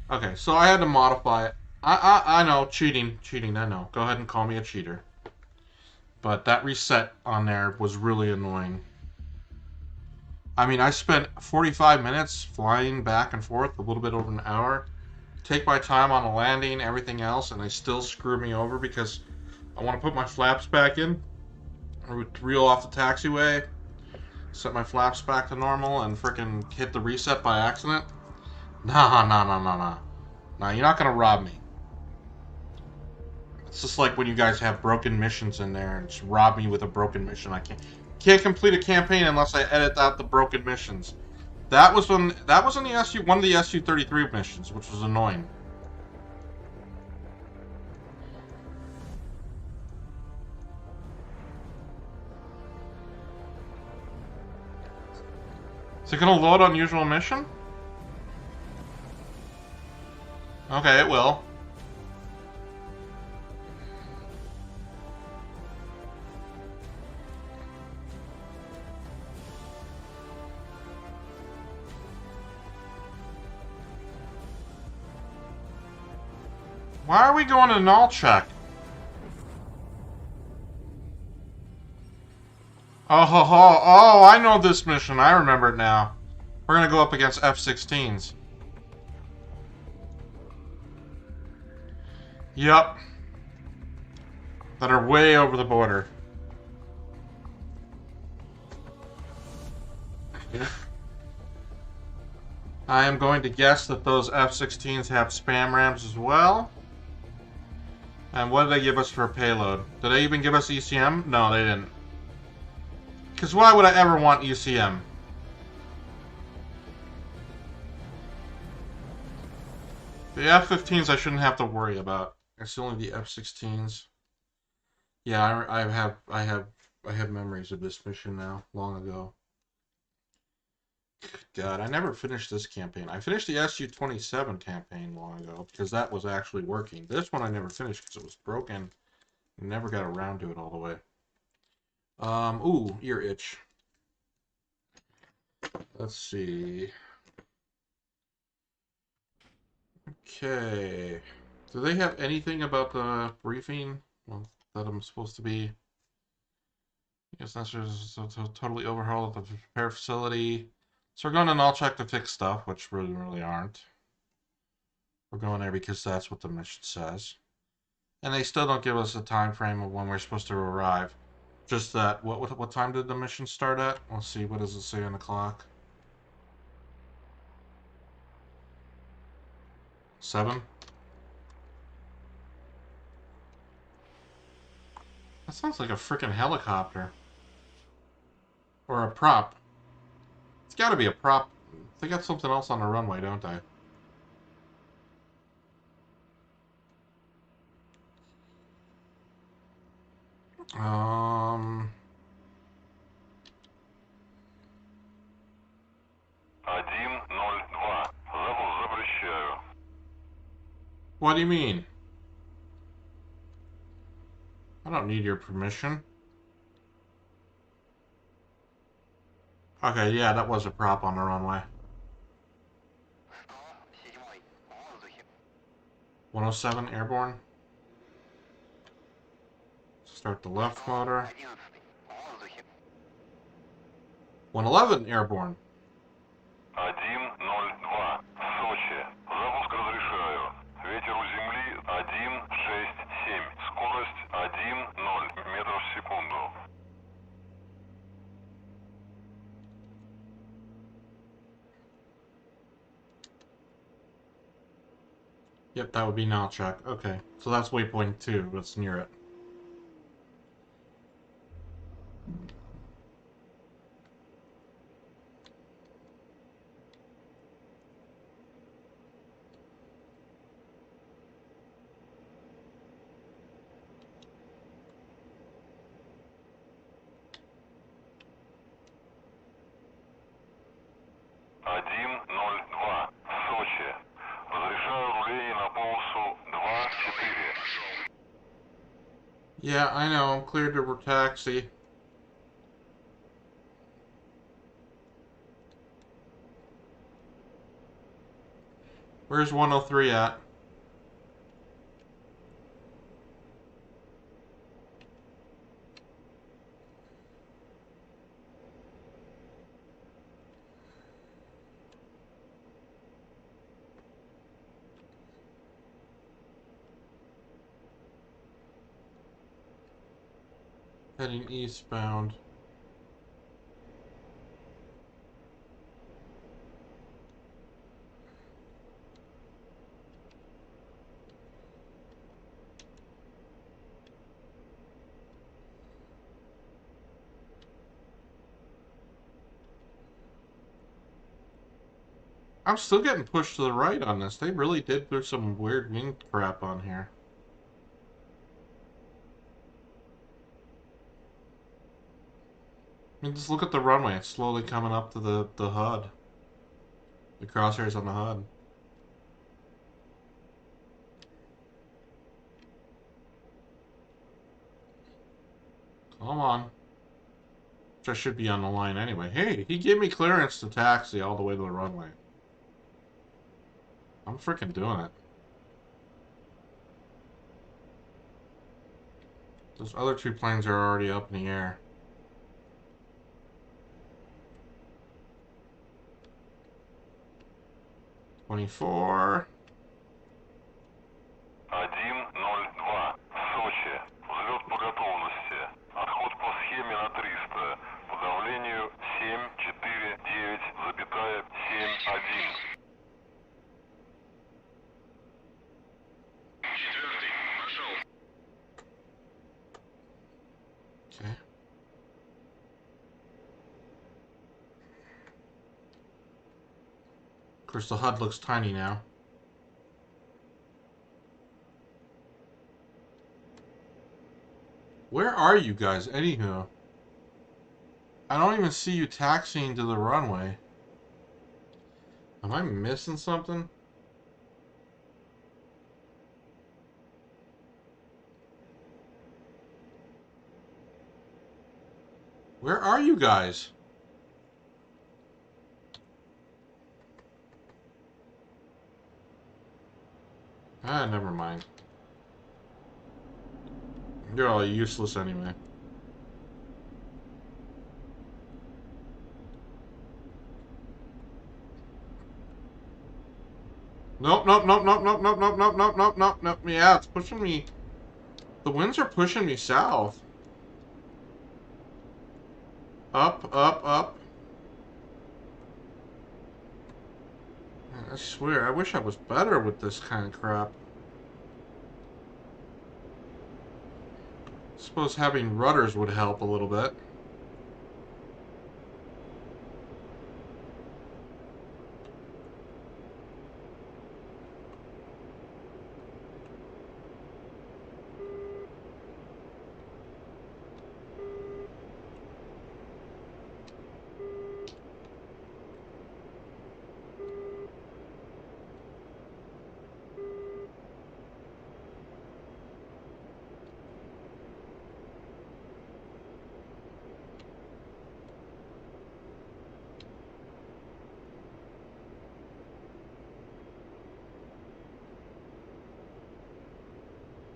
Okay, so I had to modify it. I know, cheating, I know. Go ahead and call me a cheater. But that reset on there was really annoying. I mean, I spent 45 minutes flying back and forth, a little bit over an hour. Take my time on the landing, everything else, and they still screw me over because I want to put my flaps back in, reel off the taxiway, set my flaps back to normal, and freaking hit the reset by accident. Nah. Nah, you're not gonna rob me. It's just like when you guys have broken missions in there and just rob me with a broken mission. I can't complete a campaign unless I edit out the broken missions. That was in the one of the SU-33 missions, which was annoying. Is it gonna load unusual mission? Okay, it will. Why are we going to null check? Oh, I know this mission. I remember it now. We're gonna go up against F-16s. Yup. That are way over the border. I am going to guess that those F-16s have spam rams as well. And what did they give us for a payload? Did they even give us ECM? No, they didn't. Because why would I ever want ECM? The F-15s I shouldn't have to worry about. It's only the F-16s. Yeah, I have memories of this mission now, long ago. God, I never finished this campaign. I finished the SU-27 campaign long ago because that was actually working. This one I never finished because it was broken. I never got around to it all the way. Ooh, ear itch. Let's see. Okay. Do they have anything about the briefing? Well, that I'm supposed to be. I guess that's just totally overhaul the repair facility. So we're going to null check to fix stuff, which really aren't. We're going there because that's what the mission says. And they still don't give us a time frame of when we're supposed to arrive. Just that, what time did the mission start at? Let's see, what does it say on the clock? 7? That sounds like a freaking helicopter. Or a prop. It's gotta be a prop. They got something else on the runway, don't they? What do you mean? I don't need your permission. Okay, yeah, that was a prop on the runway. 107 airborne. Start the left motor. 111 airborne. 102. Сочи. Запуск разрешаю. Ветер у земли Yep, that would be now check. Okay, so that's waypoint 2. It's near it. Один ноль два. Сочи. Разрешаю руление на полосу 2-4. Yeah, I know. I'm cleared to taxi. Where's 103 at? Heading eastbound. I'm still getting pushed to the right on this. They really did put some weird wind crap on here. I mean, just look at the runway. It's slowly coming up to the HUD. The crosshairs on the HUD. Come on. Which I should be on the line anyway. Hey, he gave me clearance to taxi all the way to the runway. I'm freaking doing it. Those other 2 planes are already up in the air. $24. 102. Сочи. Взлет по готовности. Отход по схеме на 300. По давлению 749,71. Четвертый, пошел. Okay. Of course, the HUD looks tiny now. Where are you guys, anywho? I don't even see you taxiing to the runway. Am I missing something? Where are you guys? Ah, never mind. You're all useless anyway. Nope, nope, nope, nope, nope, nope, nope, nope, nope, nope, nope, nope. Yeah, it's pushing me. The winds are pushing me south. Up, up, up. I swear, I wish I was better with this kind of crap. I suppose having rudders would help a little bit.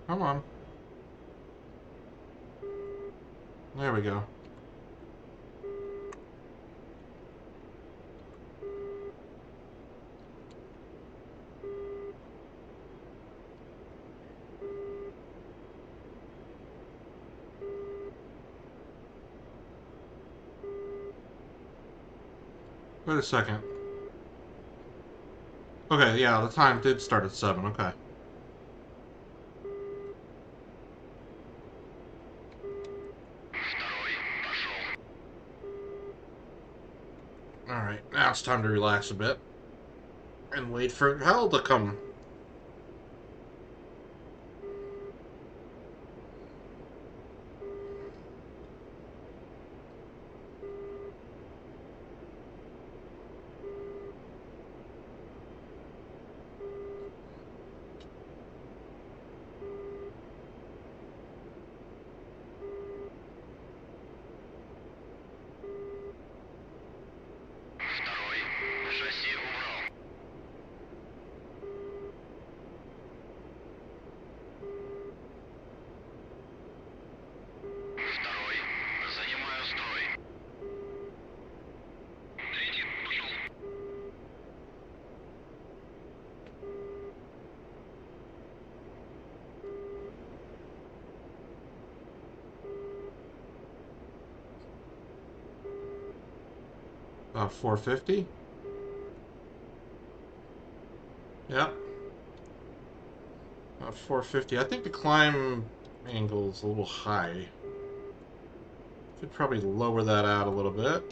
Come on. There we go. Wait a second. Okay, yeah, the time did start at 7. Okay. it's time to relax a bit and wait for hell to come. Второй. Шасси убрал. Второй. Занимаю строй. Третий. Пошел. About 450. Yep. About 450. I think the climb angle is a little high. Should probably lower that out a little bit.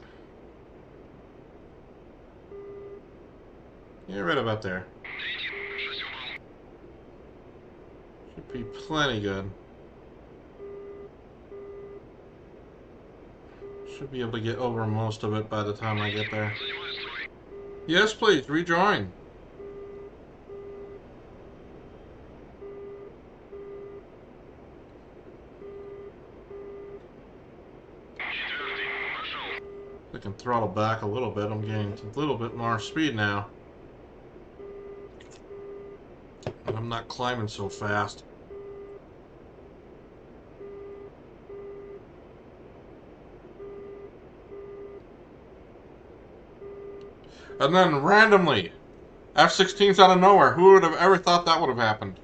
Yeah, right about there. Третий. Шасси убрал. Should be plenty good. Should be able to get over most of it by the time I get there. Занимаю строй. Yes, please, rejoin. Четвертый. Пошел. I can throttle back a little bit. I'm getting a little bit more speed now. And I'm not climbing so fast. And then randomly, F-16's out of nowhere. Who would have ever thought that would have happened?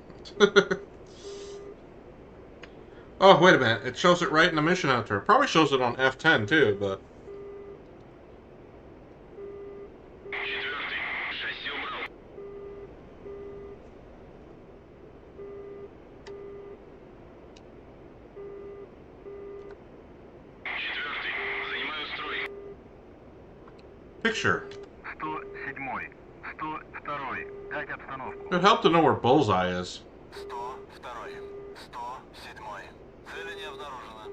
Oh, wait a minute. It shows it right in the mission editor. It probably shows it on F10 too, but... Четвертый. Шасси убрал. Четвертый. Занимаю строй. Picture. 107-й. 102-й. Дать обстановку. It'd help to know where Bullseye is. 102-й. 107-й. Цели не обнаружено.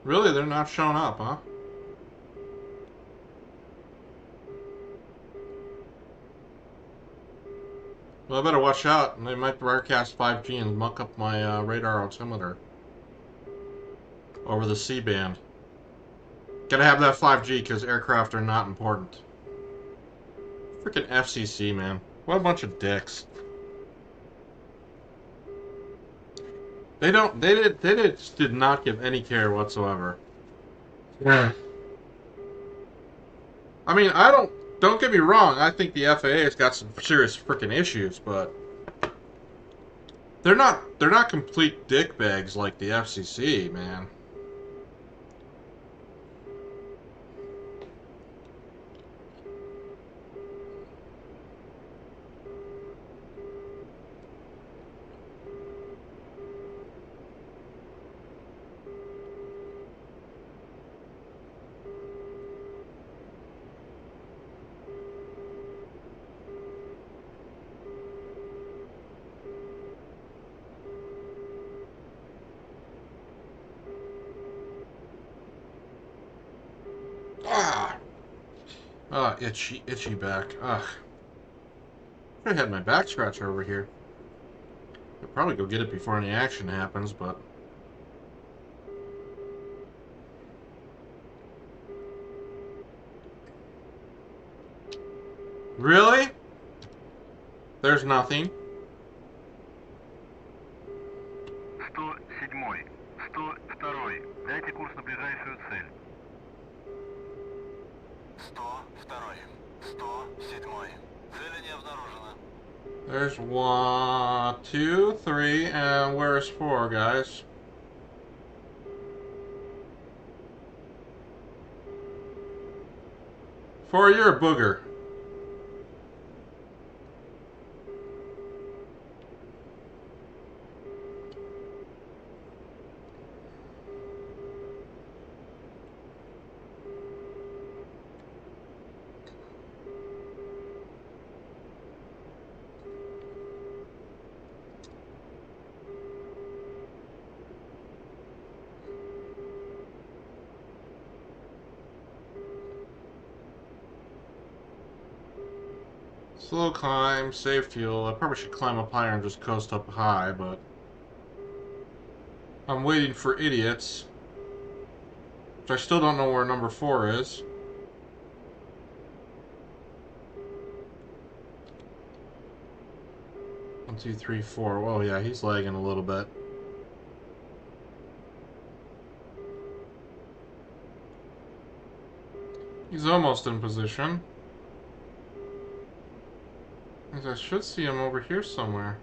Really? They're not showing up, huh? Well, I better watch out. They might broadcast 5G and muck up my radar altimeter over the C-band. Gotta have that 5G because aircraft are not important. Freaking FCC, man. What a bunch of dicks. They did not give any care whatsoever. Yeah. I mean, don't get me wrong, I think the FAA has got some serious freaking issues, but they're not complete dickbags like the FCC, man. Itchy back. Ugh. I had my back scratcher over here. I'll probably go get it before any action happens, but... Really? There's nothing. 107-й. 102-й. Дайте курс на ближайшую цель. 102-й. 107-й. Цели не обнаружено. There's 1, 2, 3, and where's 4, guys? For you're a booger. Slow climb, save fuel. I probably should climb up higher and just coast up high, but I'm waiting for idiots. Which I still don't know where number 4 is. One, two, three, four. Oh yeah, he's lagging a little bit. He's almost in position. I should see him over here somewhere.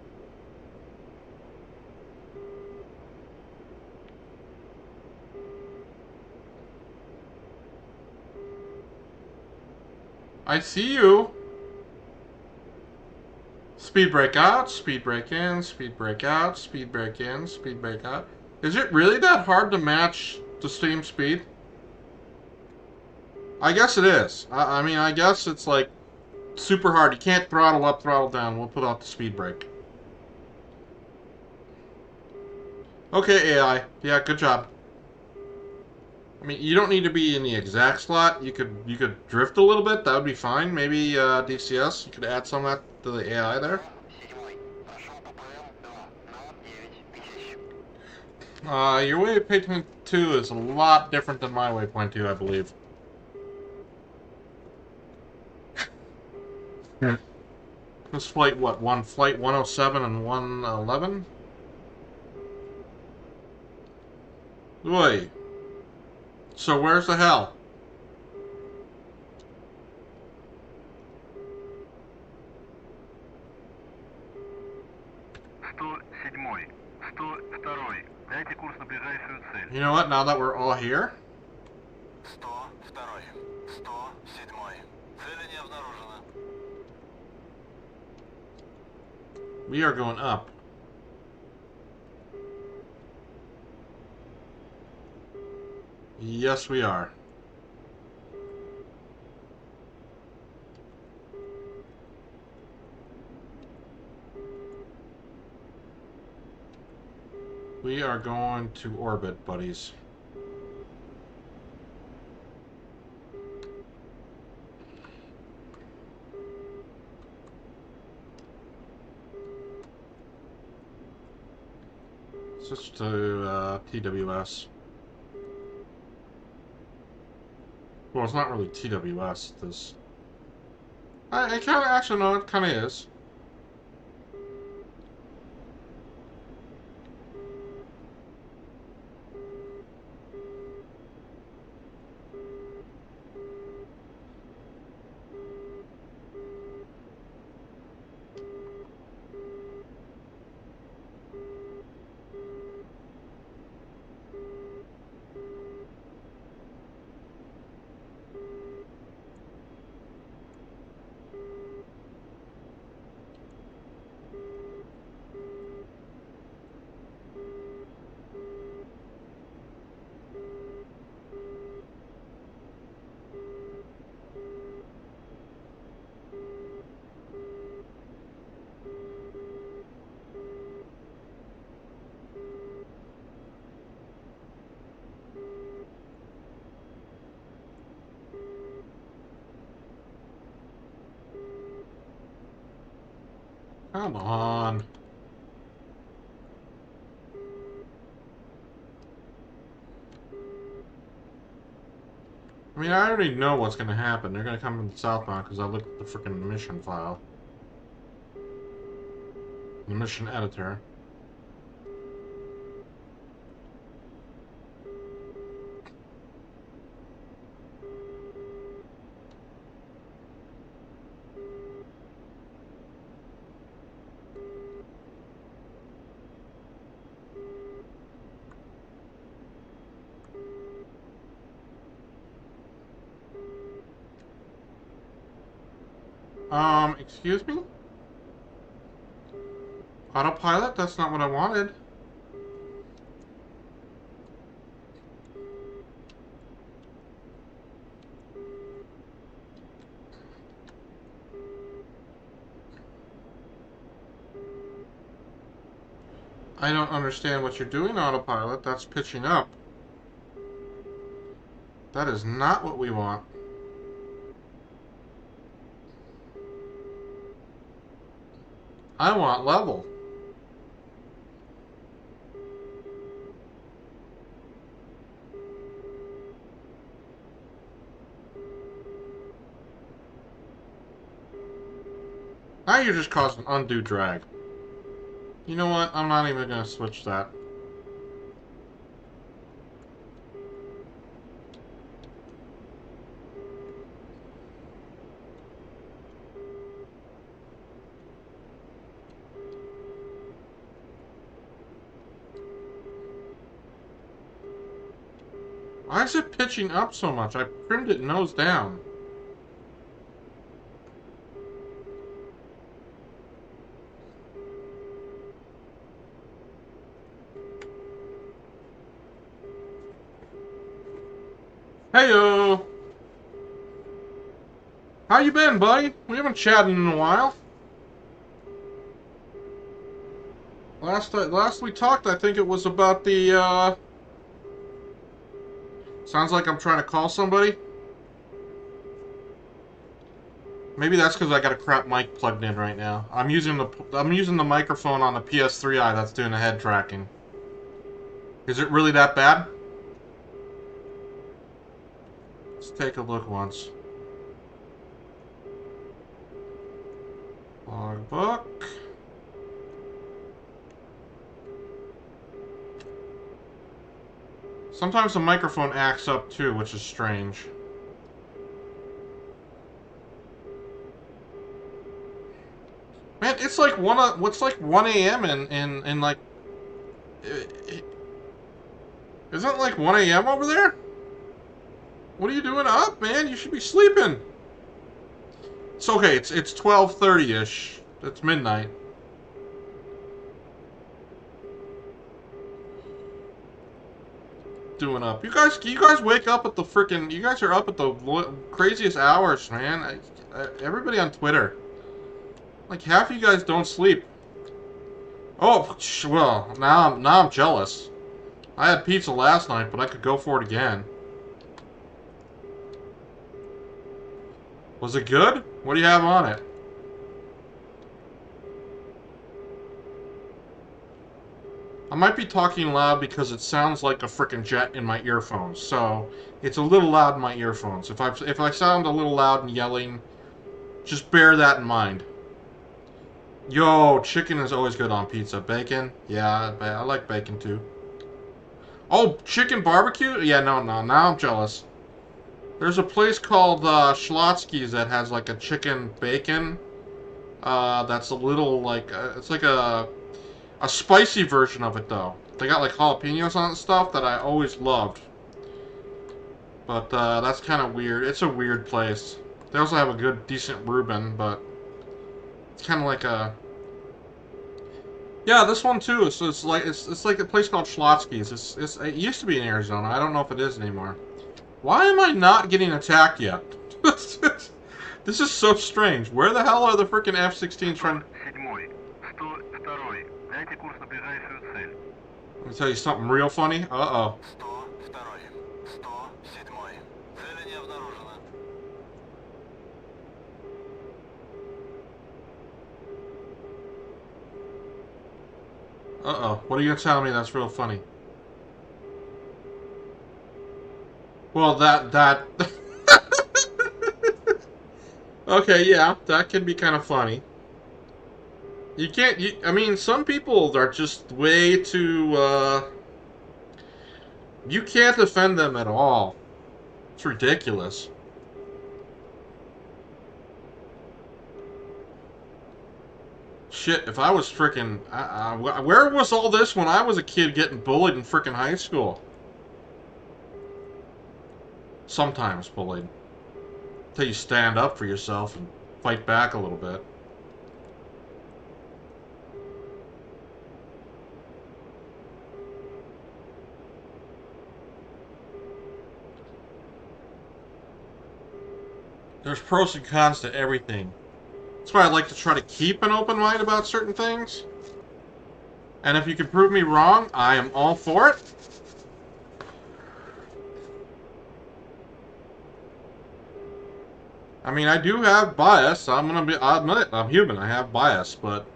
I see you. Speed brake out, speed brake in, speed brake out, speed brake in, speed brake out. Is it really that hard to match the steam speed? I guess it is. I mean, I guess it's like super hard. You can't throttle up, throttle down. We'll put out the speed brake. Okay, AI. Yeah, good job. I mean, you don't need to be in the exact slot. You could drift a little bit. That would be fine. Maybe DCS. You could add some of that to the AI there. Your waypoint 2 is a lot different than my waypoint 2, I believe. Yeah. This flight, what? Flight 107 and 111? Oi. So where's the hell? You know what? Now that we're all here, 102. 107. Цели не обнаружено. we are going up. Yes, we are. We are going to orbit, buddies. Switch to TWS. Well, it's not really TWS. This. I kind of actually know it kind of is. Come on. I mean, I already know what's going to happen. They're going to come in southbound because I looked at the freaking mission file. The mission editor. Excuse me? Autopilot? That's not what I wanted. I don't understand what you're doing, autopilot. That's pitching up. That is not what we want. I want level. Now you're just causing undue drag. You know what? I'm not even gonna switch that. Why is it pitching up so much? I trimmed it nose down. Heyo! How you been, buddy? We haven't chatted in a while. Last we talked, I think it was about the, Sounds like I'm trying to call somebody. Maybe that's because I got a crap mic plugged in right now. I'm using the microphone on the PS3i that's doing the head tracking. Is it really that bad? Let's take a look once. Logbook. Sometimes the microphone acts up too, which is strange. Man, it's like what's like 1 a.m. in like isn't it like 1 a.m. over there? What are you doing up, man? You should be sleeping. It's okay, it's 12:30-ish. It's midnight. Doing up. You guys wake up at the frickin'. You guys are up at the craziest hours, man. Everybody on Twitter. Like half of you guys don't sleep. Oh, well, now I'm jealous. I had pizza last night, but I could go for it again. Was it good? What do you have on it? I might be talking loud because it sounds like a frickin' jet in my earphones, so it's a little loud in my earphones. If I sound a little loud and yelling, just bear that in mind. Yo, chicken is always good on pizza. Bacon? Yeah, I like bacon too. Oh, chicken barbecue? Yeah, no, now I'm jealous. There's a place called Schlotsky's that has like a chicken bacon. That's a little like, it's like a spicy version of it though. They got like jalapenos on it and stuff that I always loved. But that's kind of weird. It's a weird place. They also have a good, decent Reuben, but it's kind of like a... Yeah, this one too. So it's like a place called Schlotsky's. It used to be in Arizona. I don't know if it is anymore. Why am I not getting attacked yet? This is so strange. Where the hell are the freaking F-16s trying? Let me tell you something real funny. Uh-oh. Uh-oh. What are you gonna tell me that's real funny? Well, that... Okay, yeah, that can be kind of funny. You can't... I mean, some people are just way too, You can't defend them at all. It's ridiculous. Shit, if I was frickin'... where was all this when I was a kid getting bullied in frickin' high school? Sometimes bullied. Until you stand up for yourself and fight back a little bit. There's pros and cons to everything. That's why I like to try to keep an open mind about certain things. And if you can prove me wrong, I am all for it. I mean, I do have bias. I'll admit it. I'm human. I have bias, but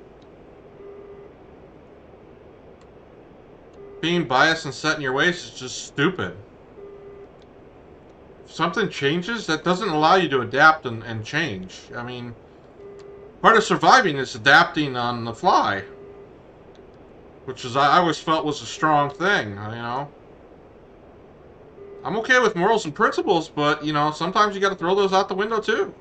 being biased and set in your ways is just stupid. If something changes, that doesn't allow you to adapt and change. I mean, part of surviving is adapting on the fly. Which is, I always felt was a strong thing, you know? I'm okay with morals and principles, but, you know, sometimes you gotta throw those out the window, too.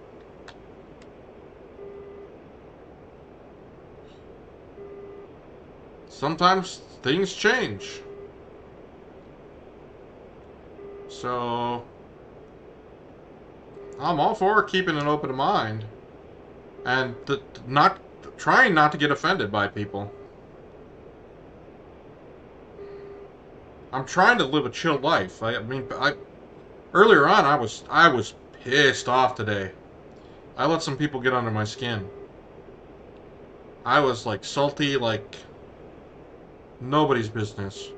Sometimes things change. So, I'm all for keeping an open mind. And trying not to get offended by people. I'm trying to live a chilled life. Earlier on, I was pissed off today. I let some people get under my skin. I was like salty, like nobody's business.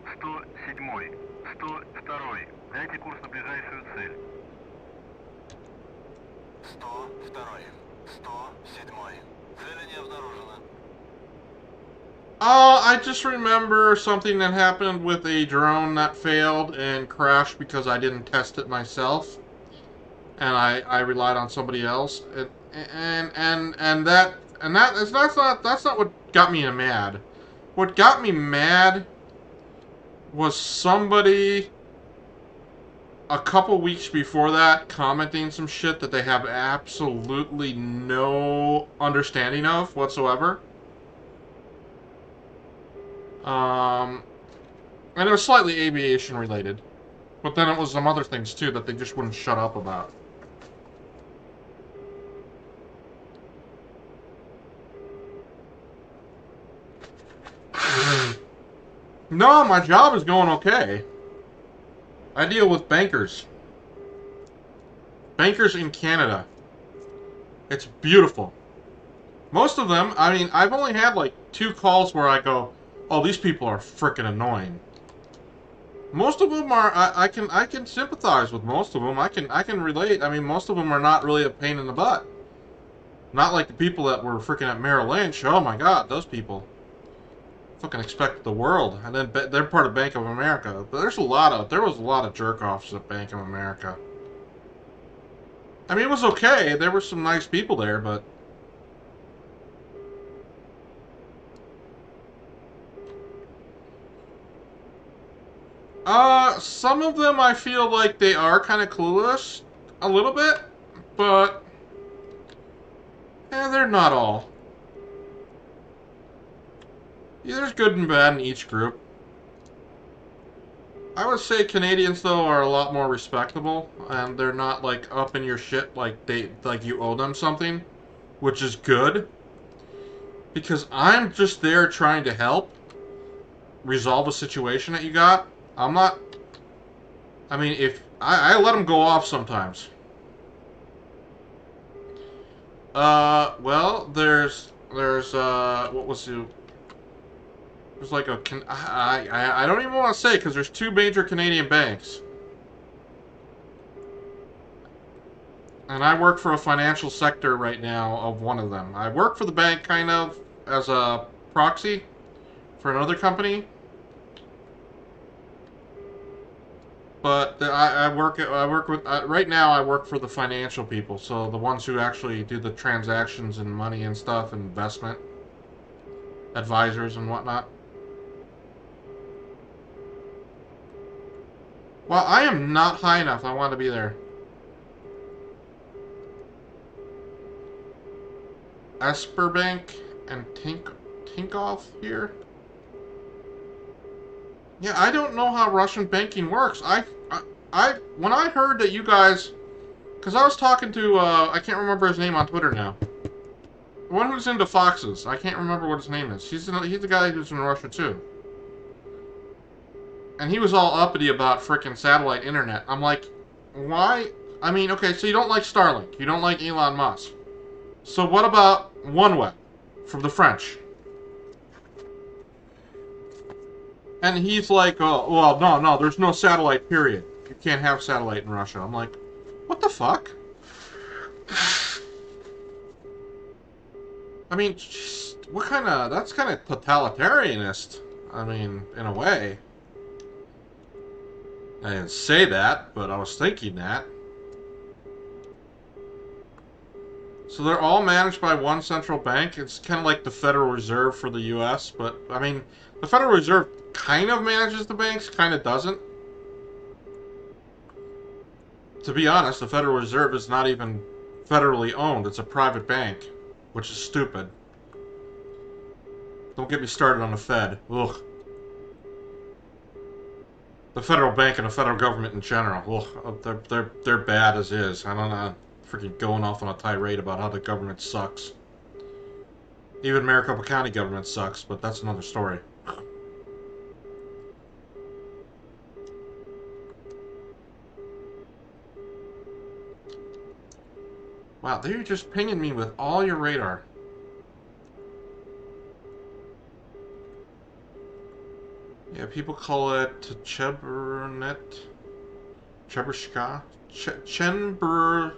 107, 102. Дайте курс на ближайшую цель. 102. 107. Цели не обнаружено. I just remember something that happened with a drone that failed and crashed because I didn't test it myself, and I relied on somebody else, that's not what got me mad. What got me mad was somebody a couple weeks before that commenting some shit that they have absolutely no understanding of whatsoever. And it was slightly aviation related. But then it was some other things too that they just wouldn't shut up about. No, my job is going okay. I deal with bankers. Bankers in Canada. It's beautiful. Most of them, I mean, I've only had like 2 calls where I go, oh, these people are frickin' annoying. Most of them are, I can sympathize with most of them. I can relate. I mean, most of them are not really a pain in the butt. Not like the people that were frickin' at Merrill Lynch. Oh my God, those people. Fucking expect the world. And then they're part of Bank of America. But there was a lot of jerk-offs at Bank of America. I mean, it was okay. There were some nice people there, but some of them I feel like they are kind of clueless, a little bit, but they're not all. Yeah, there's good and bad in each group. I would say Canadians though are a lot more respectable, and they're not like up in your shit like you owe them something, which is good. Because I'm just there trying to help resolve a situation that you got. I'm not. I mean, if I let them go off sometimes. Well, there's what was the? There's like a I don't even want to say because there's 2 major Canadian banks, and I work for a financial sector right now of one of them. I work for the bank kind of as a proxy for another company. But I work with right now. I work for the financial people, so the ones who actually do the transactions and money and stuff, investment advisors and whatnot. Well, I am not high enough. I want to be there. Esperbank and Tinkoff here. Yeah, I don't know how Russian banking works. When I heard that you guys, because I was talking to, I can't remember his name on Twitter now. The one who's into foxes. I can't remember what his name is. He's the guy who's in Russia too. And he was all uppity about frickin' satellite internet. I'm like, why? I mean, okay, so you don't like Starlink. You don't like Elon Musk. So what about OneWeb from the French? And he's like, oh, well, no, there's no satellite, period. You can't have satellite in Russia. I'm like, what the fuck? I mean, what kind of, that's kind of totalitarianist. I mean, in a way. I didn't say that, but I was thinking that. So they're all managed by one central bank. It's kind of like the Federal Reserve for the U.S., but, I mean, the Federal Reserve kind of manages the banks, kind of doesn't. To be honest, the Federal Reserve is not even federally owned. It's a private bank, which is stupid. Don't get me started on the Fed. Ugh. The federal bank and the federal government in general. Ugh, they're bad as is. I don't know. Freaking going off on a tirade about how the government sucks. Even Maricopa County government sucks, but that's another story. Wow, they're just pinging me with all your radar. Yeah, people call it Cheburnet. Cheburshka? Chebur.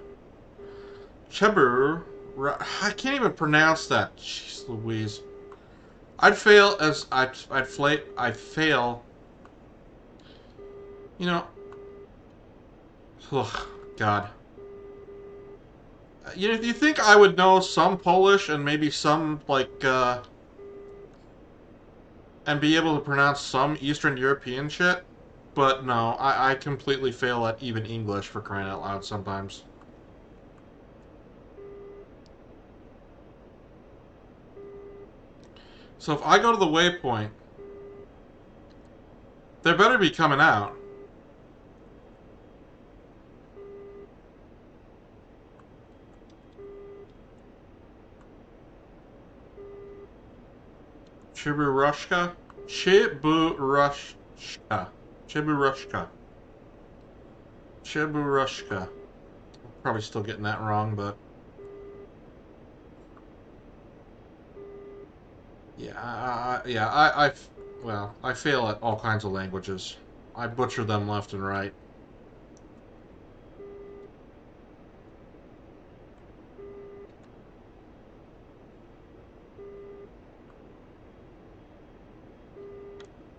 I can't even pronounce that. Jeez Louise. I'd fail. You know. Ugh, God. You think I would know some Polish and maybe some, like, and be able to pronounce some Eastern European shit? But no, I completely fail at even English, for crying out loud sometimes. So if I go to the waypoint, they better be coming out. Chiburushka? Chiburushka. Chiburushka. Chiburushka. Probably still getting that wrong, but... Yeah, well, I fail at all kinds of languages. I butcher them left and right.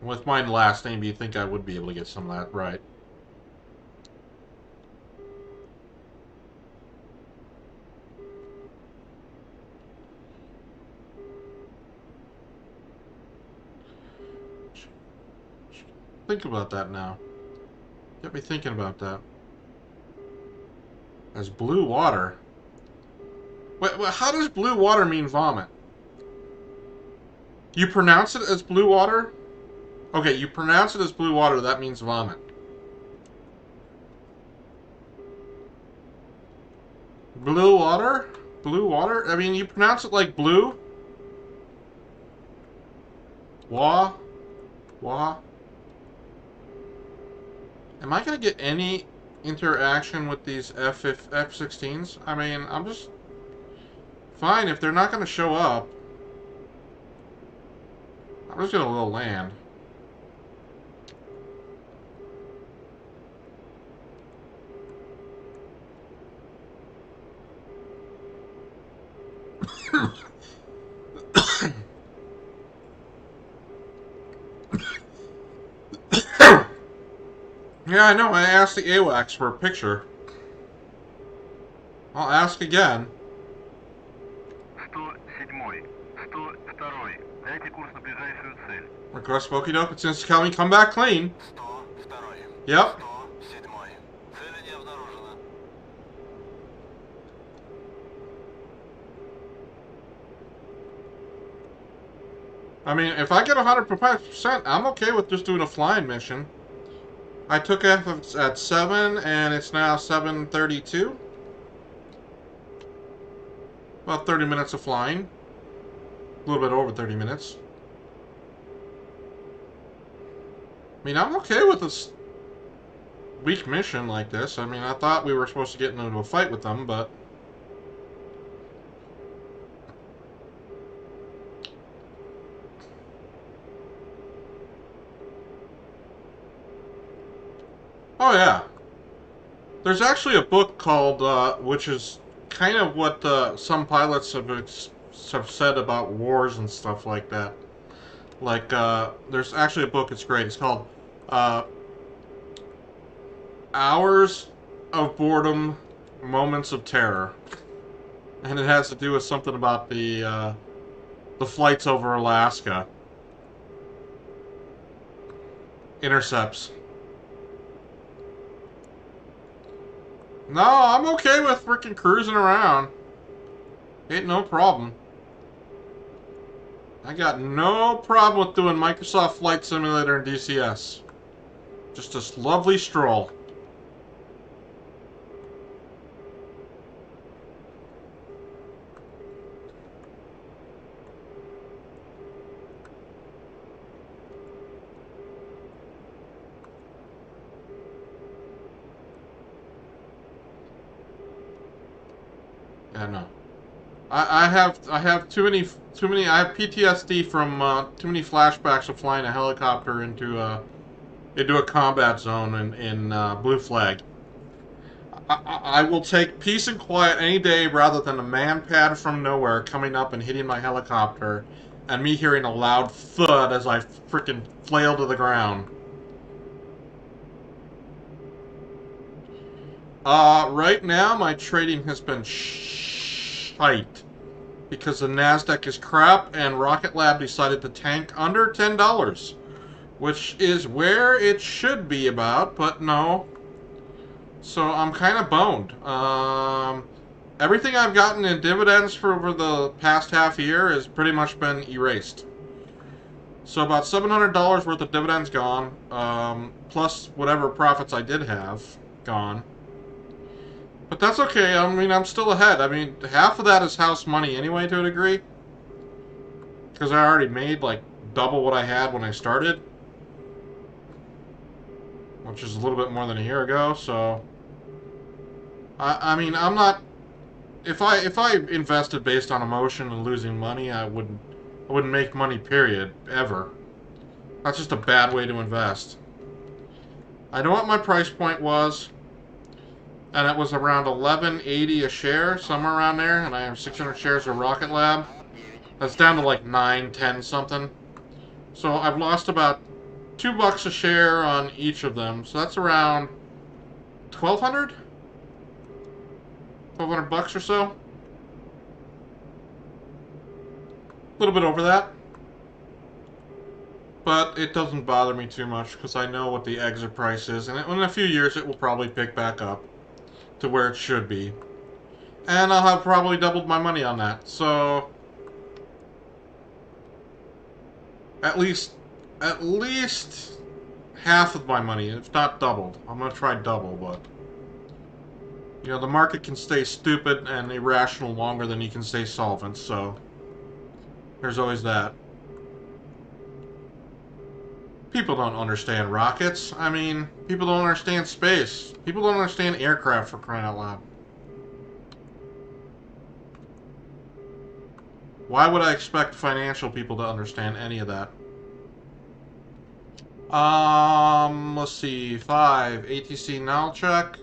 With my last name, you'd think I would be able to get some of that right. Think about that now. Get me thinking about that. As blue water. Wait, how does blue water mean vomit? You pronounce it as blue water? Okay, you pronounce it as blue water, that means vomit. Blue water? Blue water? I mean, you pronounce it like blue? Wah? Wah? Am I going to get any interaction with these F-16s? I mean, I'm just... Fine, if they're not going to show up, I'm just going to go land. Yeah, I know. I asked the AWACS for a picture. I'll ask again. 107, 102. Дайте курс на ближайшую цель. Request Spooky Doke. Since coming, come back clean. 102. Yep. 107. Цели не обнаружено. I mean, if I get 100%, I'm okay with just doing a flying mission. I took F at 7, and it's now 7:32. About 30 minutes of flying. A little bit over 30 minutes. I mean, I'm okay with this weak mission like this. I mean, I thought we were supposed to get into a fight with them, but... Oh, yeah. There's actually a book called, which is kind of what some pilots have said about wars and stuff like that. Like, there's actually a book, it's great. It's called uh, Hours of Boredom, Moments of Terror. And it has to do with something about the flights over Alaska. Intercepts. No, I'm okay with freaking cruising around. Ain't no problem. I got no problem with doing Microsoft Flight Simulator and DCS. Just this lovely stroll. Yeah, no. I have too many I have PTSD from too many flashbacks of flying a helicopter into a combat zone in Blue Flag. I will take peace and quiet any day rather than a man pad from nowhere coming up and hitting my helicopter and me hearing a loud thud as I frickin' flail to the ground. Right now my trading has been shite because the NASDAQ is crap and Rocket Lab decided to tank under $10, which is where it should be about, but no. So I'm kind of boned. Everything I've gotten in dividends for over the past half year has pretty much been erased. So about $700 worth of dividends gone, plus whatever profits I did have gone. But that's okay. I mean, I'm still ahead. I mean, half of that is house money anyway, to a degree. Because I already made, like, double what I had when I started. Which is a little bit more than a year ago, so... I mean, I'm not... If I invested based on emotion and losing money, I wouldn't make money, period, ever. That's just a bad way to invest. I know what my price point was. And it was around $11.80 a share, somewhere around there, and I have 600 shares of Rocket Lab. That's down to like 9, 10 something. So I've lost about $2 a share on each of them. So that's around 1,200? 1,200 bucks or so. A little bit over that. But it doesn't bother me too much because I know what the exit price is, and in a few years it will probably pick back up to where it should be. And I'll have probably doubled my money on that. So at least half of my money, if not doubled. I'm gonna try double, but you know, the market can stay stupid and irrational longer than you can stay solvent, so there's always that. People don't understand rockets. I mean, people don't understand space. People don't understand aircraft, for crying out loud. Why would I expect financial people to understand any of that? Let's see. 5. ATC null check.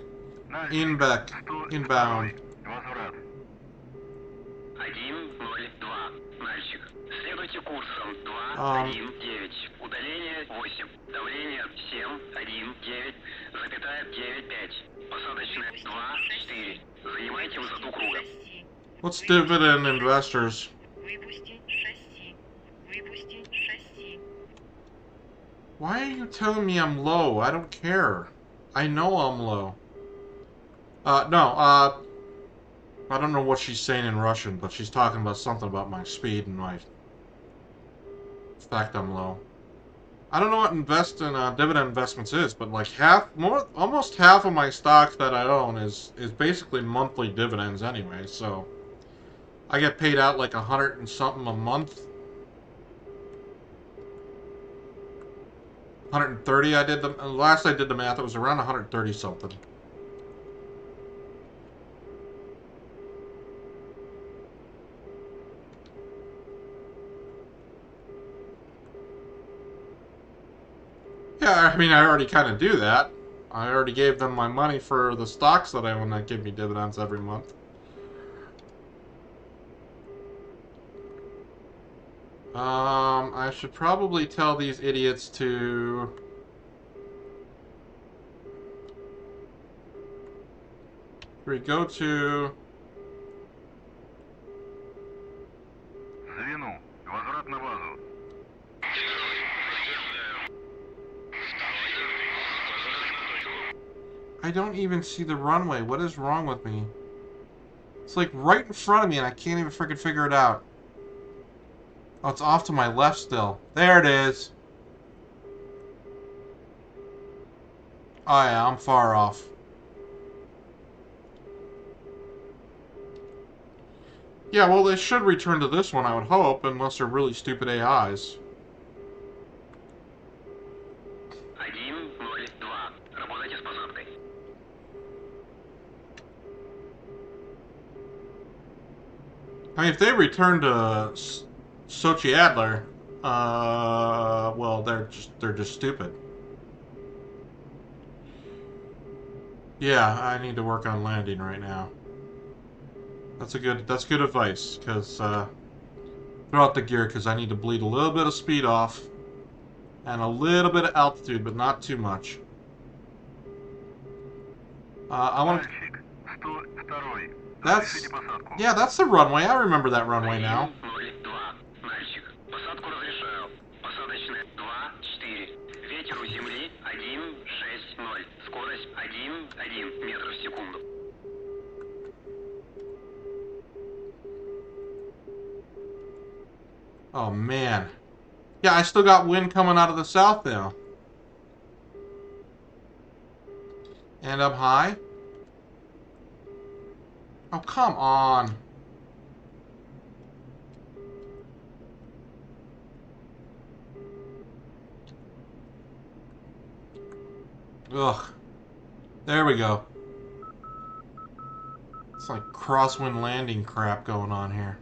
Inbound. Возврат. 102, мальчик. Следуйте курсом 219. Удаление 8. Давление 719,95. Посадочное 24. Занимайте высоту круга. What's dividend investors? Выпустить шасси. Выпустить шасси. Why are you telling me I'm low? I don't care. I know I'm low. I don't know what she's saying in Russian, but she's talking about something about my speed and my fact I'm low. I don't know what dividend investments is, but like almost half of my stocks that I own is basically monthly dividends anyway, so I get paid out like 100 and something a month. 130 last I did the math, it was around 130 something. Yeah, I mean, I already kind of do that. I already gave them my money for the stocks that I own that give me dividends every month. I should probably tell these idiots to... We go to... Звену. Возврат на базу. I don't even see the runway. What is wrong with me? It's like right in front of me and I can't even freaking figure it out. Oh, it's off to my left still. There it is. Oh yeah, I'm far off. Yeah, well, they should return to this one, I would hope, unless they're really stupid AIs. 102. Работайте с посадкой. I mean, if they return to Sochi Adler, well, they're just stupid. Yeah, I need to work on landing right now. That's good advice, because throw out the gear, because I need to bleed a little bit of speed off and a little bit of altitude, but not too much. I want to... Мальчик, 102. That's... Разрешите посадку. Yeah, that's the runway. I remember that runway now. 102. Мальчик, посадку разрешаю. Посадочная 2-4. Ветер у земли 1-6-0. Скорость 1-1 метров в секунду. Oh, man. Yeah, I still got wind coming out of the south now. And up high. Oh, come on. Ugh. There we go. It's like crosswind landing crap going on here.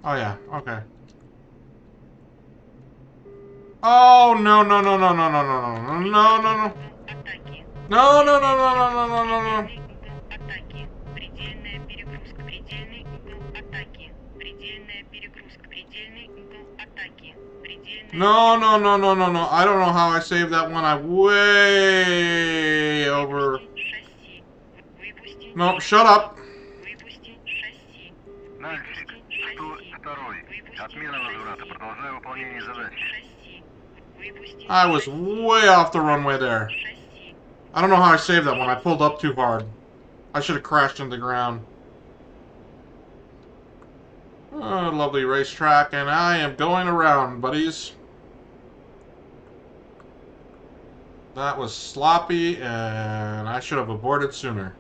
Oh yeah, okay. Oh no no no no no no no no no no no no. Атаки. No no no no no no no no no. Предельный угол атаки. Предельная перегрузка. Предельный угол атаки. Предельная No no no no no no. I don't know how I saved that one. I way over. шасси. Выпусти. No, shut up. Выпусти шасси. Мальчик, 102. Отмена возврата. Продолжаю выполнение задачи. Шасси. Выпусти. I was way off the runway there. Шасси. I don't know how I saved that one. I pulled up too hard. I should have crashed into the ground. Oh, lovely racetrack, and I am going around, buddies. That was sloppy, and I should have aborted sooner.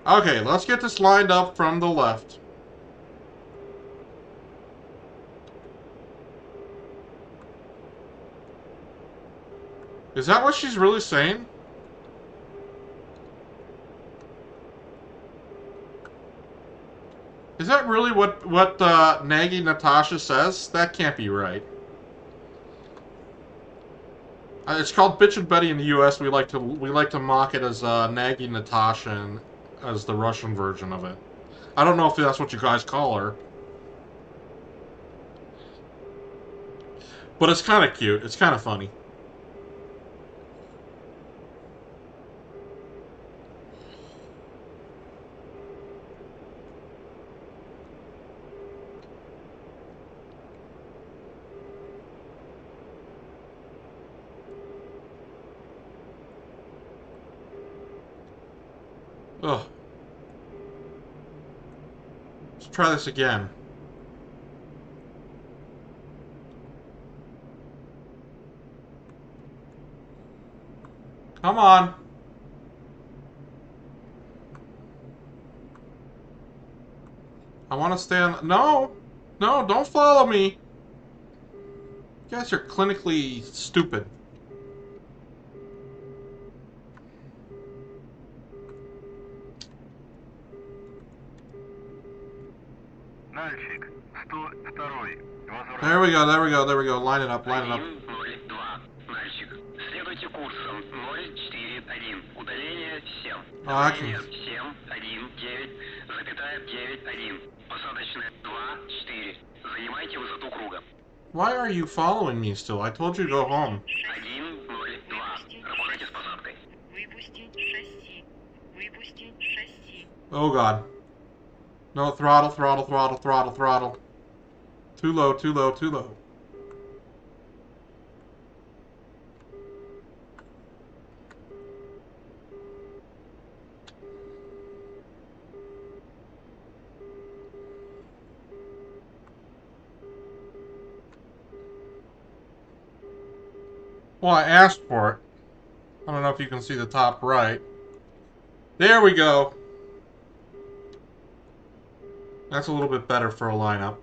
Okay, let's get this lined up from the left. Is that what she's really saying? Is that really what Naggy Natasha says? That can't be right. It's called Bitchin' Betty in the U.S. We like to mock it as Naggy Natasha and as the Russian version of it. I don't know if that's what you guys call her. But it's kind of cute. It's kind of funny. Ugh. Let's try this again. Come on. I want to stay on... No! No, don't follow me! You guys are clinically stupid. Нальчик, 102-й. There we go, there we go, there we go. Line it up, line it up. 102. Мальчик. Следуйте курсом 041. Удаление 7. А, Удаление 719,91. Посадочная 24. Занимайте высоту круга. Why are you following me still? I told you to go home. 102. Работайте с посадкой. Выпустить шасси. Выпустить шасси. Oh god. No, throttle, throttle, throttle, throttle, throttle. Too low, too low, too low. Well, I asked for it. I don't know if you can see the top right. There we go. That's a little bit better for a lineup.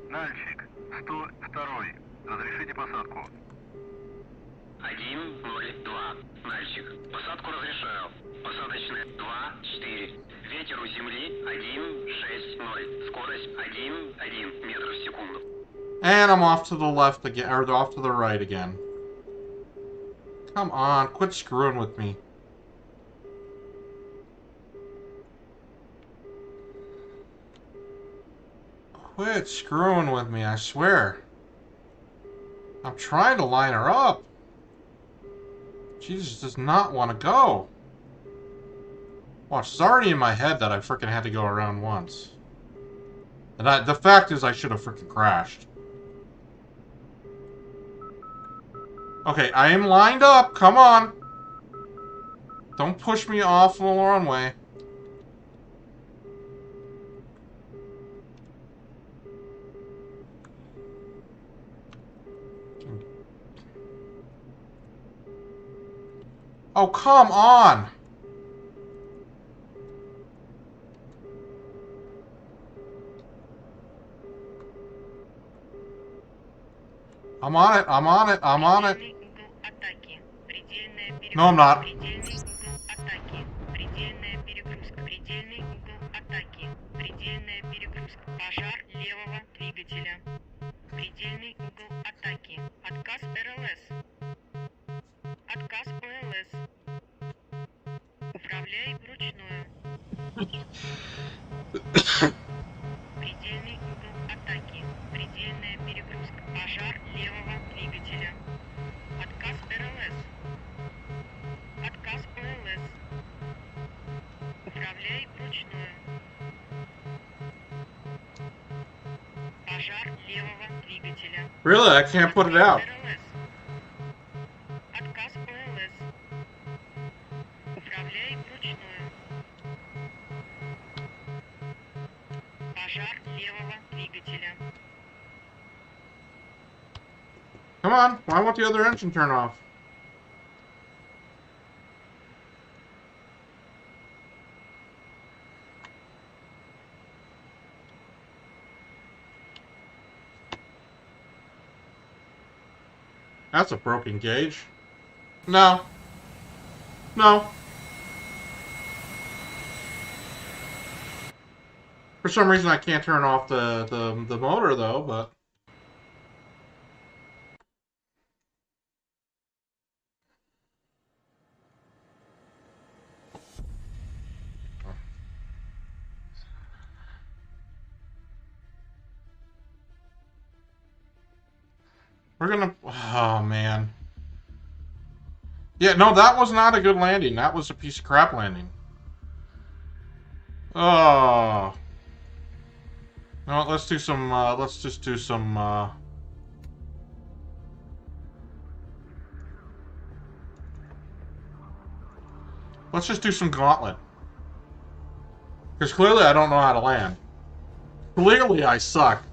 Нальчик, 102-й. Разрешите посадку. 102. Мальчик. Посадку разрешаю. Посадочная 2-4. Ветер у земли 160. Скорость 1,1 метра в секунду. And I'm off to the left again, or off to the right again. Come on, quit screwing with me. Quit screwing with me, I swear. I'm trying to line her up. Jesus does not want to go. Watch, it's already in my head that I freaking had to go around once. And the fact is I should have freaking crashed. Okay, I am lined up. Come on. Don't push me off the runway. Oh, come on. I'm on it. I'm on it. I'm on it. No, I'm not. Предельный угол атаки. Предельная перегрузка. Предельный угол атаки. Предельная перегрузка. Пожар левого двигателя. Предельный угол атаки. Отказ РЛС. Отказ ОЛС. Управляй вручную. Предельный угол атаки. Предельная перегрузка. Пожар левого двигателя. Отказ РЛС. Отказ ОЛС. Управляй вручную. Пожар левого двигателя. Really? I can't put it out. РЛС. Отказ ОЛС. Управляй вручную. Пожар левого двигателя. Come on. Why won't the other engine turn off? That's a broken gauge. No. No. For some reason I can't turn off the motor though, but... We're gonna... Oh, man. Yeah, no, that was not a good landing. That was a piece of crap landing. Oh. No, let's do some, let's just do some, let's just do some gauntlet. Because clearly I don't know how to land. Clearly I suck.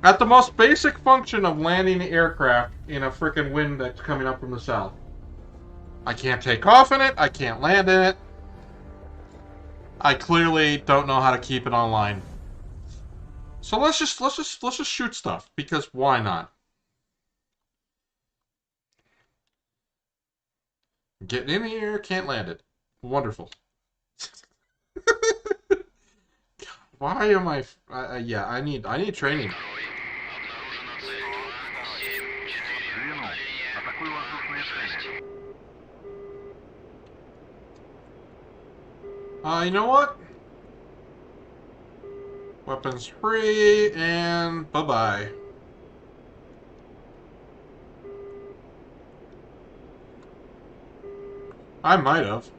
At the most basic function of landing the aircraft in a frickin' wind that's coming up from the south. I can't take off in it. I can't land in it. I clearly don't know how to keep it online. So let's just shoot stuff, because why not? Getting in the air, can't land it. Wonderful. Why am I... yeah, I need training. Звено, атакуй воздушные цели. You know what? Weapons free, and bye-bye. I might have.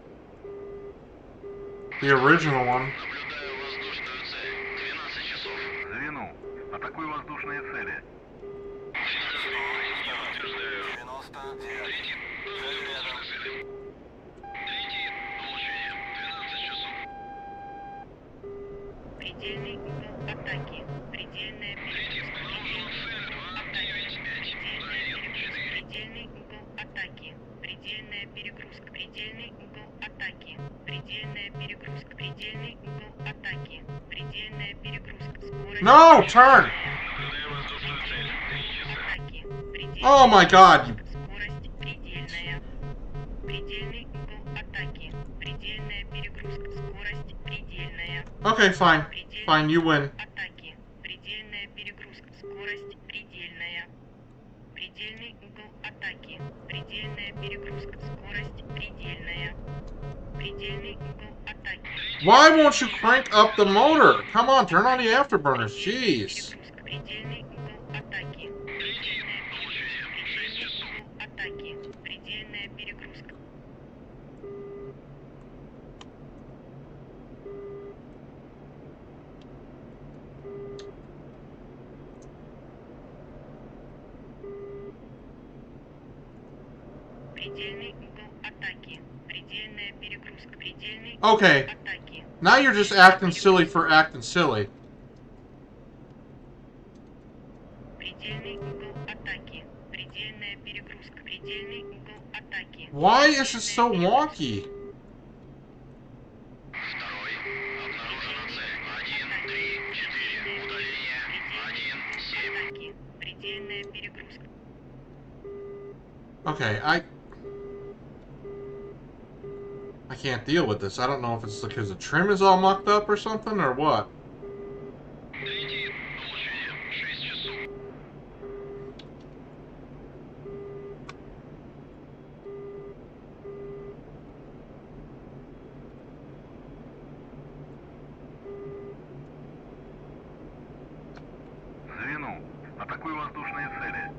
The original one. Звено, атакуй воздушные цели. Предельный угол атаки. Предельная перегрузка. Предельный угол атаки. Предельная перегрузка. Предельный угол атаки. Предельная перегрузка. Предельный угол атаки. Предельная перегрузка. Скорость. No! Turn! Атаки. Oh my god! Скорость предельная. Предельный угол атаки. Предельная перегрузка. Скорость предельная. Okay, fine. Fine, you win. Атаки. Предельная перегрузка. Скорость предельная. Предельный угол атаки. Предельная перегрузка. Скорость предельная. Предельный угол атаки. Why won't you crank up the motor? Come on, turn on the afterburners. Jeez. Перегрузка. Предельный угол атаки. Предельная перегрузка. Предельный угол атаки. Предельная перегрузка. Предельный угол атаки. Предельная перегрузка. Предельный угол Okay, атаки. now you're just acting silly for acting silly. Предельный угол атаки. Предельная перегрузка. Предельный угол атаки. Why is it so wonky? Второй. Обнаружена цель. 1, 3, 4. Удаление. 1, 7. Атаки. Предельная перегрузка. Okay, I can't deal with this. I don't know if it's because the trim is all mucked up or something, or what. Третий. Получение. 6 часов. Звено, атакуй воздушные цели.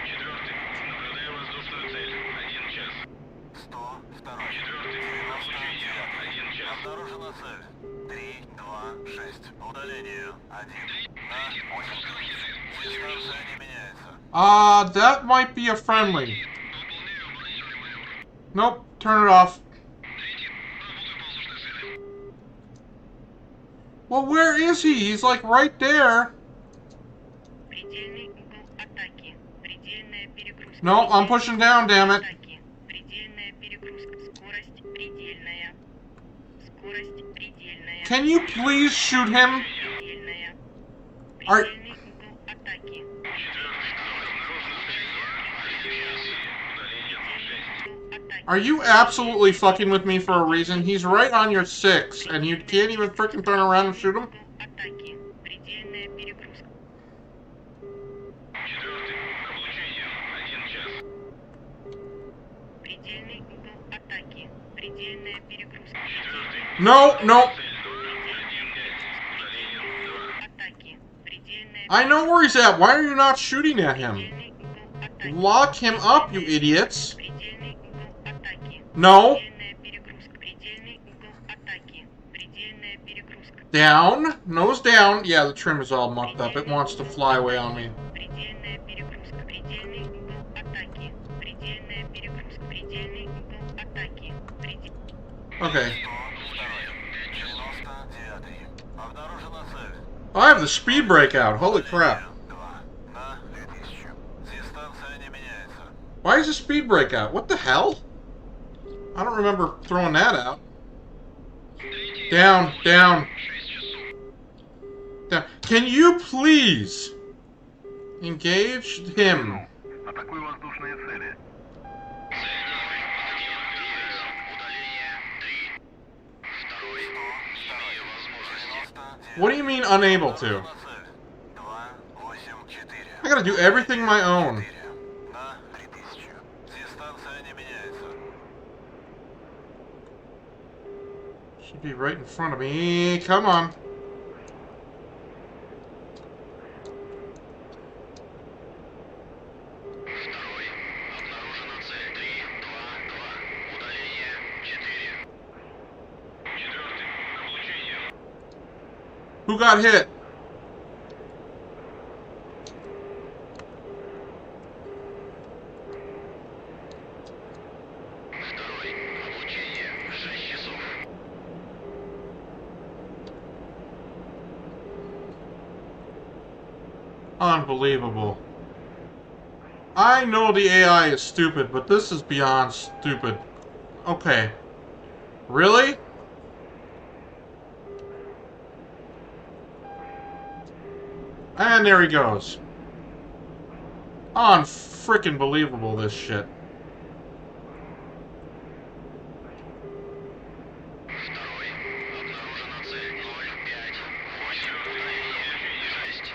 Четвертый. Наблюдаю воздушную цель. 1 час. 102. Четвертый. Получение. 1 час. Обнаружена цель. 3, 2, 6. Удаление. 1. На 8. Дистанция не меняется. That might be a friendly. Nope, turn it off. Well, where is he? He's like right there. Предельный угол атаки. Предельная перегрузка. No, I'm pushing down, damn it. Атаки. Предельная перегрузка. Скорость предельная. Скорость предельная. Can you please shoot him? Предельная. Are- Предельный угол атаки. Are you absolutely fucking with me for a reason? He's right on your 6, and you can't even freaking turn around and shoot him? Угол атаки. Предельная перегрузка. Четвертый. Получение. 1 час. Предельный угол атаки. Предельная перегрузка. No, no. Атаки. Предельная I know where he's at. Why are you not shooting at him? Предельный угол атаки. Lock him up, you idiots. Предельный угол атаки. No. Предельная перегрузка. Предельный угол атаки. Предельная перегрузка. Down. Nose down. Yeah, the trim is all mucked up. It wants to fly away on me. Предельная перегрузка. Предельный угол атаки. Предельная перегрузка. Предельный угол атаки. Okay. 99. Обнаружена цель. I have the speed breakout. Holy crap. 2. На 2000. Дистанция не меняется. Why is the speed breakout? What the hell? I don't remember throwing that out. Down, down, 6 часов. down. Can you please engage him? Атакуй воздушные цели. Цель 0. Активно двигаюсь. Удаление 3. Второй. Не имею возможности. What do you mean unable to? На цель. 2, 8, 4. I gotta do everything my own. 4. На 3000. Дистанция не меняется. Should be right in front of me. Come on. Второй. Обнаружена цель 3, 2, 2. Удаление 4. Четвертый. Облучение. Who got hit? Второй. Облучение 6 часов. Unbelievable. I know the AI is stupid, but this is beyond stupid. Okay. Really? And there he goes. Unfrickin' believable, this shit. Второй. Обнаружена цель 0, 5, 8. Удаление 6.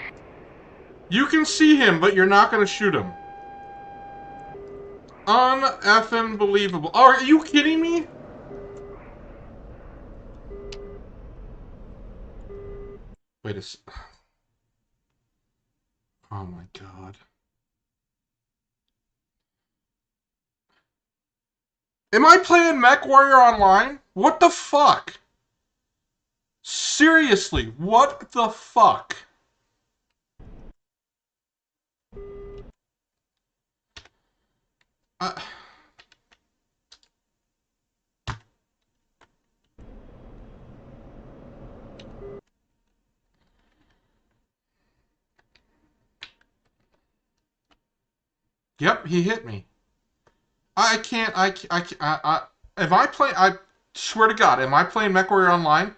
You can see him, but you're not gonna shoot him. Un-effing believable. Are you kidding me? Wait a s- Oh my god. Am I playing MechWarrior Online? What the fuck? Seriously, what the fuck? Yep, he hit me. I can't, if I play, I swear to God, am I playing MechWarrior Online?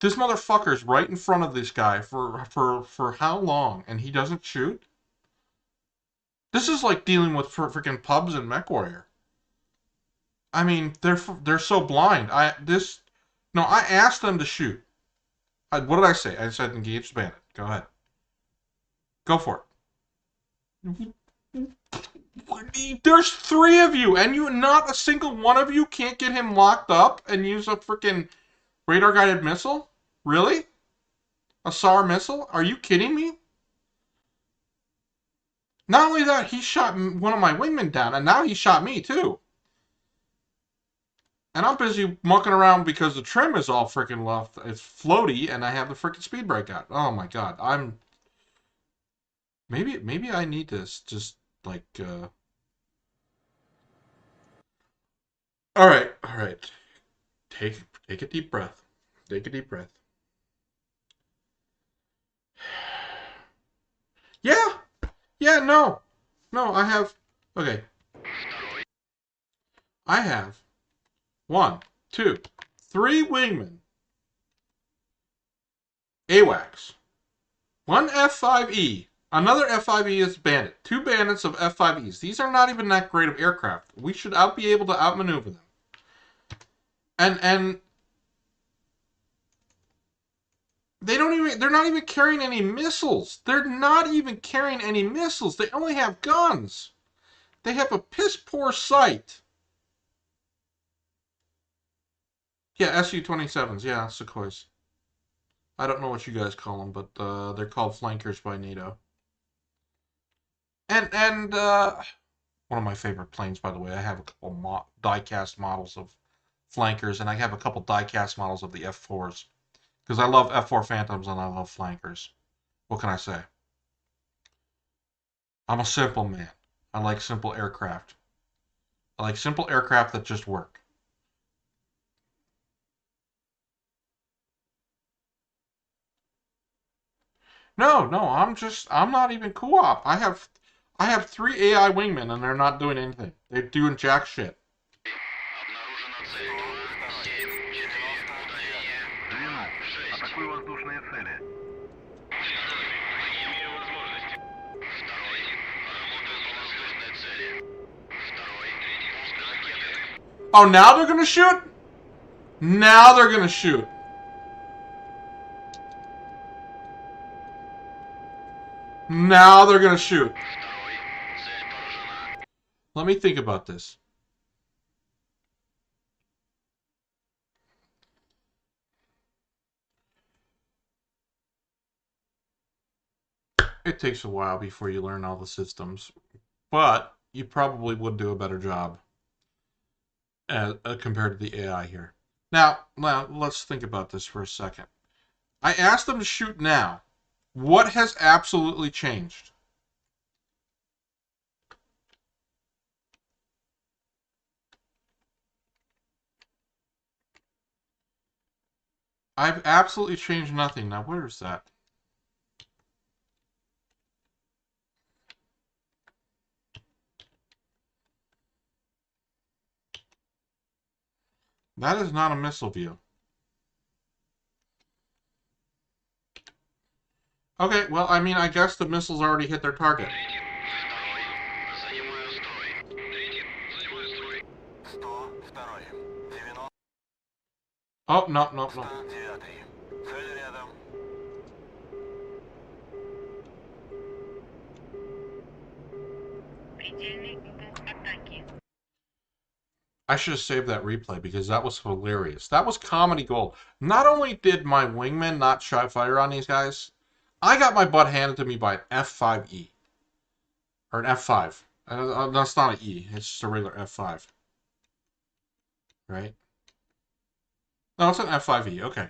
This motherfucker's right in front of this guy for how long, and he doesn't shoot? This is like dealing with freaking pubs and MechWarrior. I mean, they're so blind. I asked them to shoot. What did I say? I said engage the bandit. Go ahead. Go for it. There's 3 of you, and not a single one of you can't get him locked up and use a freaking radar-guided missile? Really? A SAR missile? Are you kidding me? Not only that, he shot one of my wingmen down, and now he shot me, too. And I'm busy mucking around because the trim is all freaking left. It's floaty, and I have the freaking speed brake out. Oh my god, Maybe I need to just, like, Alright. Take a deep breath. Take a deep breath. Yeah, no, I have, okay. I have 1, 2, 3 wingmen. AWACS. 1 F5E. Another F5E is bandit. 2 bandits of F5Es. These are not even that great of aircraft. We should be able to outmaneuver them. And they're not even carrying any missiles. They're not even carrying any missiles. They only have guns. They have a piss poor sight. Yeah, Su-27s. Yeah, Sukhoi. I don't know what you guys call them, but they're called flankers by NATO. And one of my favorite planes, by the way. I have a couple die-cast models of flankers, and I have a couple die-cast models of the F4s. Because I love F4 Phantoms and I love flankers. What can I say? I'm a simple man. I like simple aircraft. I like simple aircraft that just work. No, I'm not even co-op. I have 3 AI wingmen and they're not doing anything. They're doing jack shit. воздушные цели. Имею возможность. Второй. Работаю по воздушной цели. Второй. Пуск ракеты. Oh, now they're gonna shoot? Now they're gonna shoot. Now they're gonna shoot. Второй. Цель поражена. Let me think about this. It takes a while before you learn all the systems, but you probably would do a better job compared to the AI here. Now, let's think about this for a second. I asked them to shoot now. What has absolutely changed? I've absolutely changed nothing. Now, where is that? That is not a missile view. Okay, well, I mean, I guess the missiles already hit their target. Второй. Занимаю строй. Третий. Занимаю строй. 102. 90. Oh, no. 109. Цель рядом. Предельный угол атаки. I should have saved that replay because that was hilarious. That was comedy gold. Not only did my wingman not shot fire on these guys, I got my butt handed to me by an F5E. Or an F5. That's not an E. It's just a regular F5. Right? No, it's an F5E. Okay.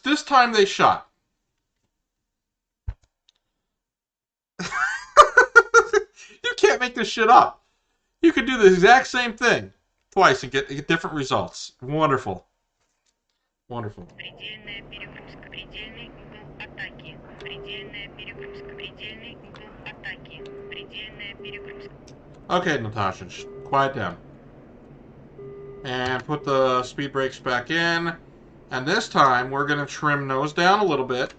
This time they shot. You can't make this shit up. You could do the exact same thing twice and get different results. Wonderful. Wonderful. Предельная перегрузка. Предельный угол атаки. Предельная перегрузка. Предельный угол атаки. Предельная перегрузка. Okay, Natasha, just quiet down. And put the speed brakes back in. And this time, we're going to trim nose down a little bit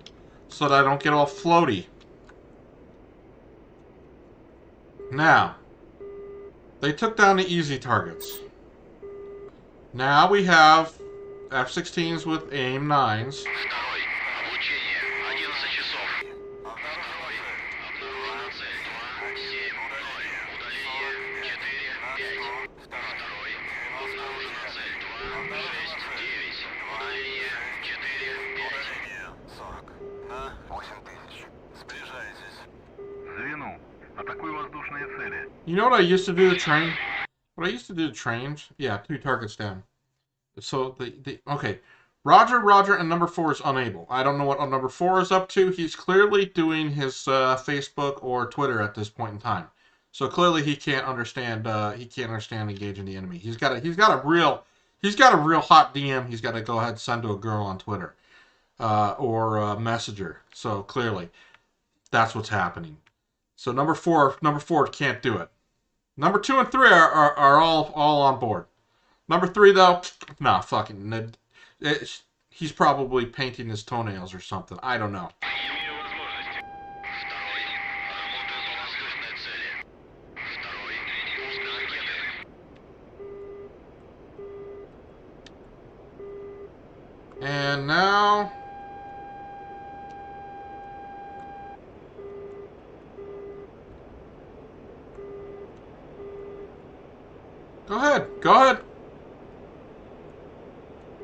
so that I don't get all floaty. Now, they took down the easy targets. Now we have F-16s with AIM 9s. Второй. Обучение. 11 часов. Второй. Обнаружена цель. 2, 7, 0. Удаление. 4, 5. Второй. Обнаружена цель. 2, 6, 9. Удаление. 4, 5. Удаление 40. На 8000. Сближайтесь. Звену. Атакуй воздушные цели. You know what I used to do to train? What I used to do to trains? Yeah, 2 targets down. So, okay. Roger, and number 4 is unable. I don't know what number 4 is up to. He's clearly doing his Facebook or Twitter at this point in time. So clearly he can't understand. Engaging the enemy. He's got a real hot DM. He's got to go ahead and send to a girl on Twitter, or Messenger. So clearly, that's what's happening. So number four can't do it. Number 2 and 3 are all on board. Number 3 though, nah, fucking. He's probably painting his toenails or something. I don't know. Имею возможность. Второй. Работаю по воздушной цели. Второй. Пуск ракеты. And now.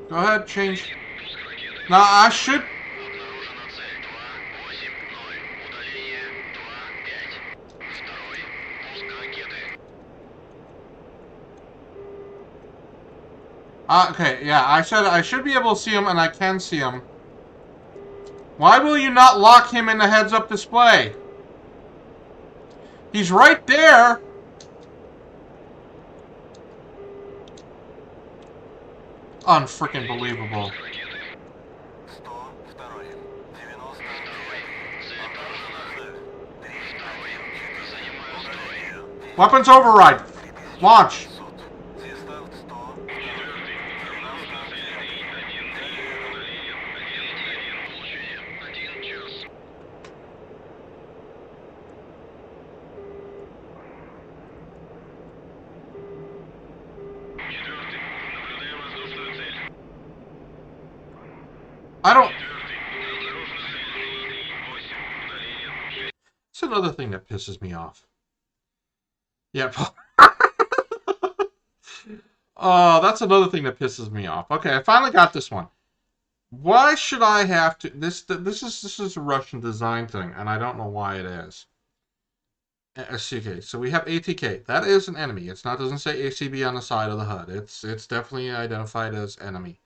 Go ahead, change. Пуск ракеты. Now I should. Обнаружена цель. 2, 8, 0. Удаление. 2, 5. Второй. Пуск ракеты. Okay, yeah, I said I should be able to see him, and I can see him. Why will you not lock him in the heads-up display? He's right there. Unfreaking believable. 102. 90. Цель поражена. 3, 1, 4. Занимаю строй. Weapons override. Launch. 500. Дистант 100. I don't... It's another thing that pisses me off. Yeah. Oh, that's another thing that pisses me off. Okay, I finally got this one. Why should I have to... This is a Russian design thing, and I don't know why it is. Okay, so we have ATK. That is an enemy. It's not, doesn't say ACB on the side of the HUD. It's definitely identified as enemy.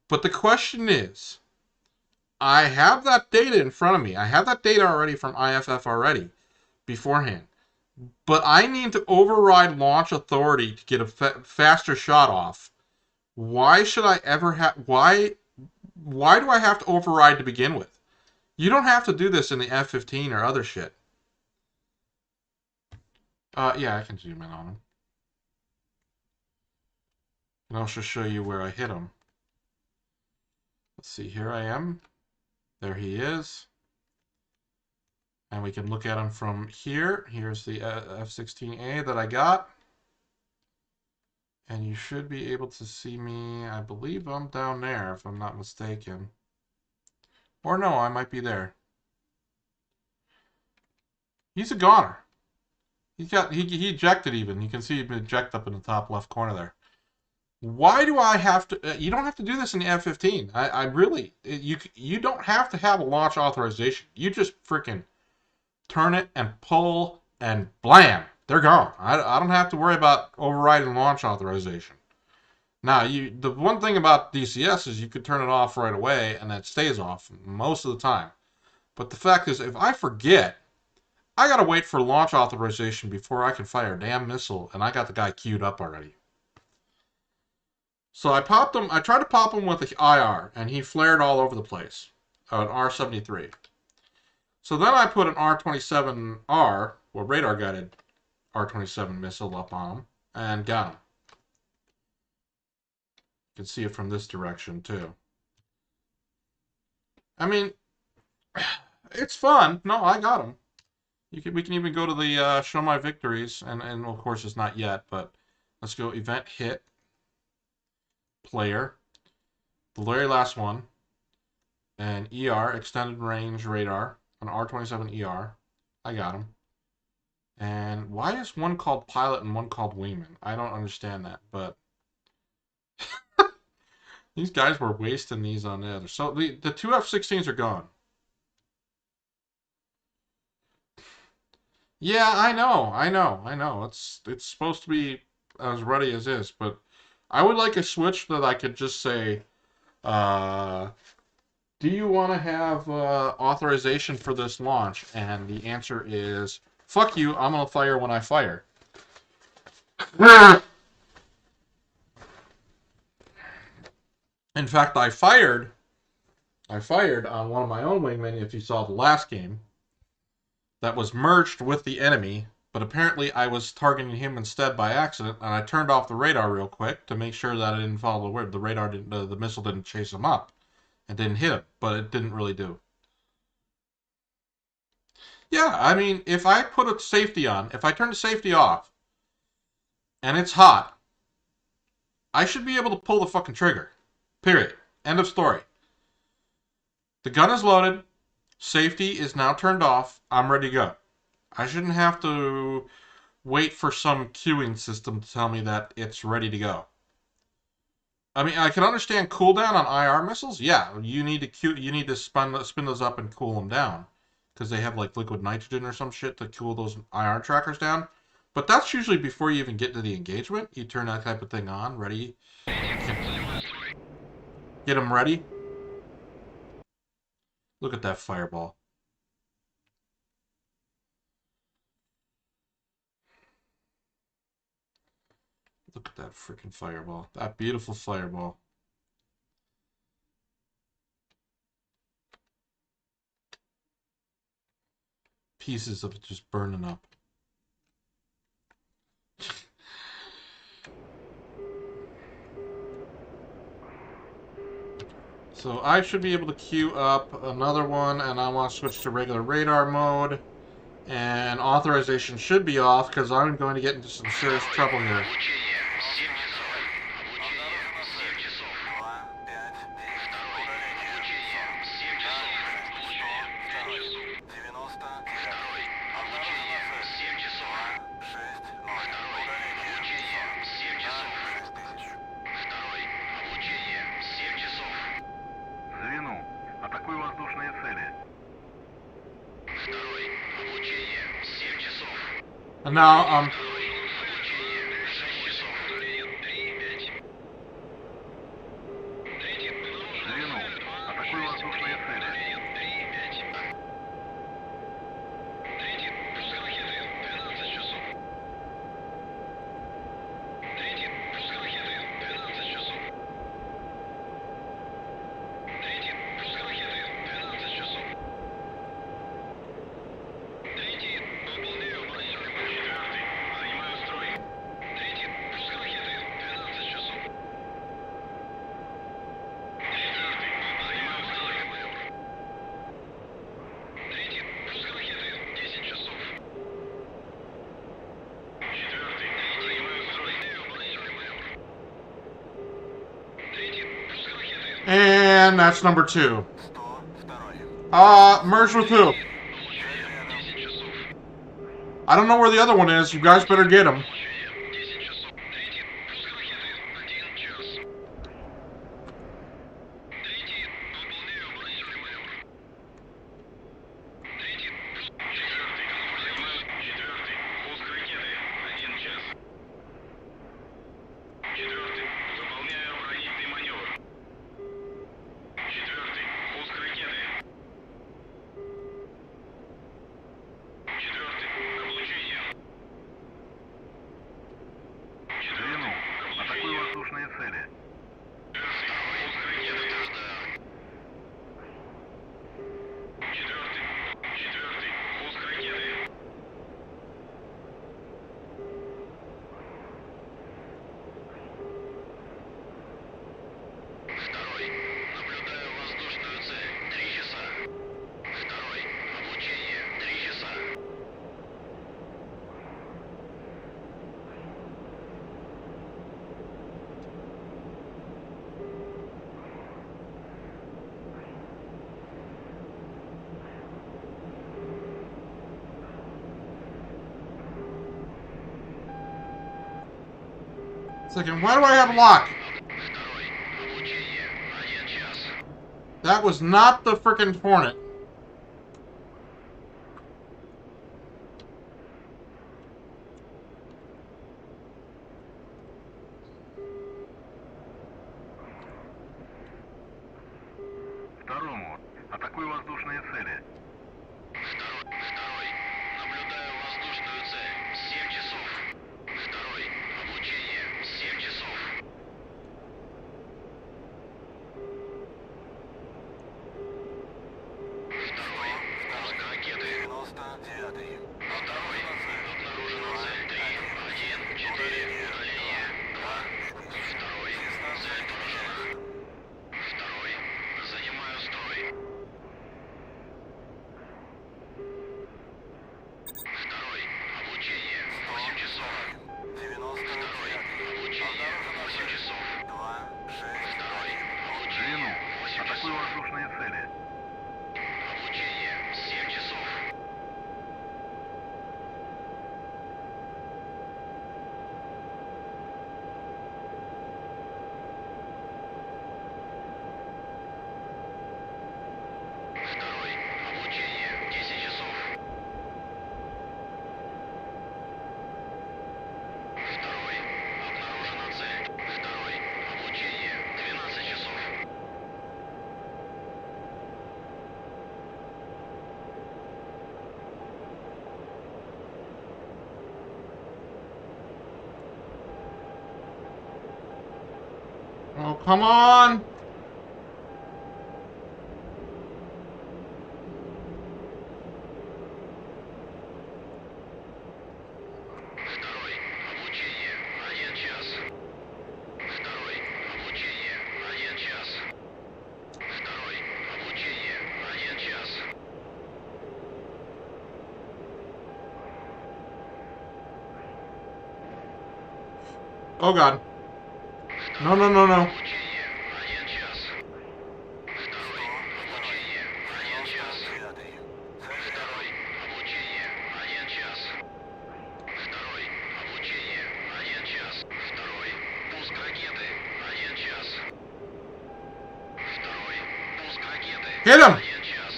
But the question is, I have that data in front of me. I have that data already from IFF already, beforehand. But I need to override launch authority to get a faster shot off. Why should I ever have... Why do I have to override to begin with? You don't have to do this in the F-15 or other shit. Yeah, I can zoom in on him. And I'll just show you where I hit him. Let's see, here I am. There he is. And we can look at him from here. Here's the F-16A that I got. And you should be able to see me. I believe I'm down there, if I'm not mistaken. Or no, I might be there. He's a goner. He ejected even. You can see him eject up in the top left corner there. Why do I have to... you don't have to do this in the F-15. I really... You don't have to have a launch authorization. You just freaking turn it and pull and blam. They're gone. I don't have to worry about overriding launch authorization. Now, the one thing about DCS is you could turn it off right away and that stays off most of the time. But the fact is, if I forget, I gotta wait for launch authorization before I can fire a damn missile, and I got the guy queued up already. So I popped him. I tried to pop him with the IR, and he flared all over the place. An R-73. So then I put an R-27R, or radar-guided R-27 missile up on him, and got him. You can see it from this direction, too. I mean, it's fun. No, I got him. We can even go to the show my victories, and of course it's not yet, but let's go event hit. Player, the very last one, and ER, extended range radar, an R-27 ER. I got him. And why is one called pilot and one called wingman? I don't understand that, but these guys were wasting these on the other. So the two F-16s are gone. Yeah, I know. It's supposed to be as ready as is, but I would like a switch that I could just say, do you want to have authorization for this launch? And the answer is, fuck you, I'm going to fire when I fire. In fact, I fired on one of my own wingmen, if you saw the last game, that was merged with the enemy. But apparently I was targeting him instead by accident, and I turned off the radar real quick to make sure that I didn't follow the word. The radar didn't, the missile didn't chase him up, and didn't hit him, but it didn't really do. Yeah, I mean, if I put a safety on, if I turn the safety off, and it's hot, I should be able to pull the fucking trigger. Period. End of story. The gun is loaded. Safety is now turned off. I'm ready to go. I shouldn't have to wait for some queuing system to tell me that it's ready to go. I mean, I can understand cooldown on IR missiles. Yeah, you need to spin those up and cool them down, because they have like liquid nitrogen or some shit to cool those IR trackers down. But that's usually before you even get to the engagement. You turn that type of thing on, ready. Get them ready. Look at that fireball. Look at that freaking fireball. That beautiful fireball. Pieces of it just burning up. So I should be able to queue up another one, and I want to switch to regular radar mode. And authorization should be off, because I'm going to get into some serious trouble here. And now, Получение 6 часов. 3-5. Третий обнаружено. Звено. Атакуй воздушные цели. 3-5. Третий. Пуск ракеты. 12 часов. Третий. Пуск ракеты. 12 часов. Третий. Пуск ракеты. 12 часов. Третий. Выполняю оборонительный марш. Четвертый. Занимаю строй. Третий. Пуск ракеты. 12 часов. Четвертый. Занимаю строй, майор. Третий. Пуск ракеты. 10 часов. Четвертый. Занимаю строй. Оборонительный майор. Третий. Пуск ракеты. and that's number 2. 102. Merge with who? Получение 10 часов. I don't know where the other one is. You guys better get him. Получение 10 часов. Третий. Пуск ракеты. 1 час. Третий. Выполняю оборонительный майор. Третий. Четвертый. Занимаю. Четвертый. Пуск ракеты. 1 час. Четвертый. Выполняю оборонительный маневр. Четвертый. Пуск ракеты. Четвертый. К облучению. Звено. Атакуй воздушные цели. Четвертый. Пуск ракеты. Второй. Наблюдаю воздушную цель. 3 часа. Второй. Облучение. 3 часа. Second, why do I have lock? Второй. Облучение. 1 час. That was not the frickin' Hornet. Второму. Атакуй воздушные цели. Второй. Наблюдаю воздушную цель. 7 часов. Второй. Облучение. 7 часов. Второй. Пуск ракеты. 99. Второй. Обнаружена цель 3. 1. 4. Удаление. 2. Второй. Цель поражена. Второй. Занимаю строй. Второй. Облучение. 8 часов. 99. Облучение. 8 часов. 2, 6. Второй. Звено. Облучение. 8 Атакуй часов. воздушные цели. Облучение. 7 часов. Второй. Облучение. 10 часов. Второй. Обнаружена цель. Второй. Облучение. 12 часов. Oh, come on! Второй. Облучение. 1 час. Второй. Облучение. 1 час. Второй. Облучение. 1 час. Oh god. No, no, no, no. Облучение. 1 час. Второй. Облучение. 1 час. 99. Второй. Облучение. 1 час. Второй. Облучение. 1 час. Второй. Пуск ракеты. 1 час. Второй. Пуск ракеты. Hit him! 1 час.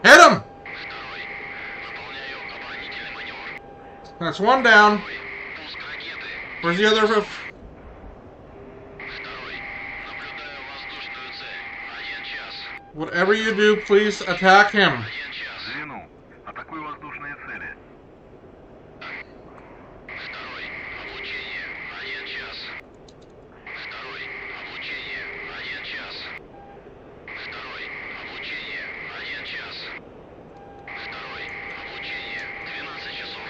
Hit him! Второй. Выполняю оборонительный маневр. Gonna That's one down. Пуск ракеты. Where's the other? Второй. Наблюдаю воздушную цель. 1 час. Whatever you do, please attack him. 1 час. Звену. Атакуй воздушные цели. Второй. Облучение. 1 час. Второй. Облучение. 1 час. Второй. Облучение. 1 час. Второй. Облучение. 12 часов.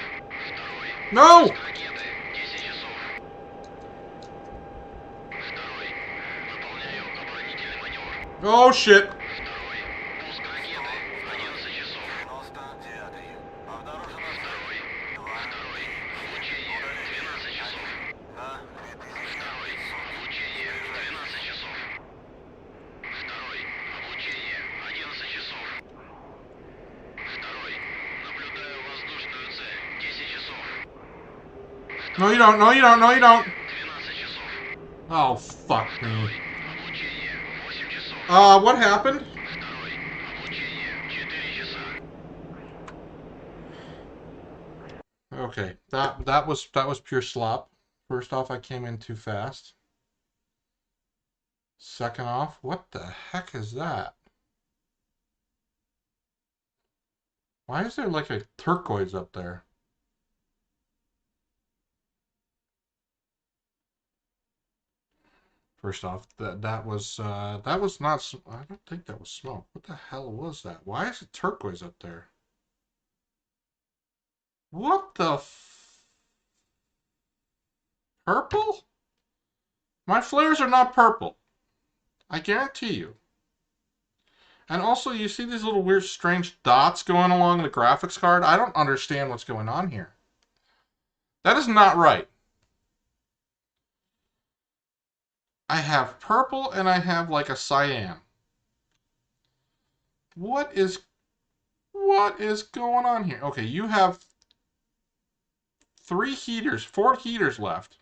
Второй. No! Пуск ракеты. 10 часов. Второй. Выполняю оборонительный маневр. Oh shit. Второй. Пуск ракеты. 11 часов. 99. Обнаружено Второй. Второй. Облучение. 12 часов. на 2000. Второй. Облучение. 12 часов. Второй. Облучение. 11 часов. Второй. Наблюдаю воздушную цель. 10 часов. No, you don't. No, you don't. No, you don't. 12 часов. Oh, fuck me. Облучение. 8 часов. What happened? Второй. Облучение. 4 часа. Okay, that was pure slop. First off, I came in too fast. Second off, what the heck is that? Why is there like a turquoise up there? First off, that was not. I don't think that was smoke. What the hell was that? Why is it turquoise up there? What the purple? My flares are not purple. I guarantee you. And also, you see these little weird, strange dots going along the graphics card? I don't understand what's going on here. That is not right. I have purple and I have like a cyan. What is going on here? Okay, you have 4 heaters left.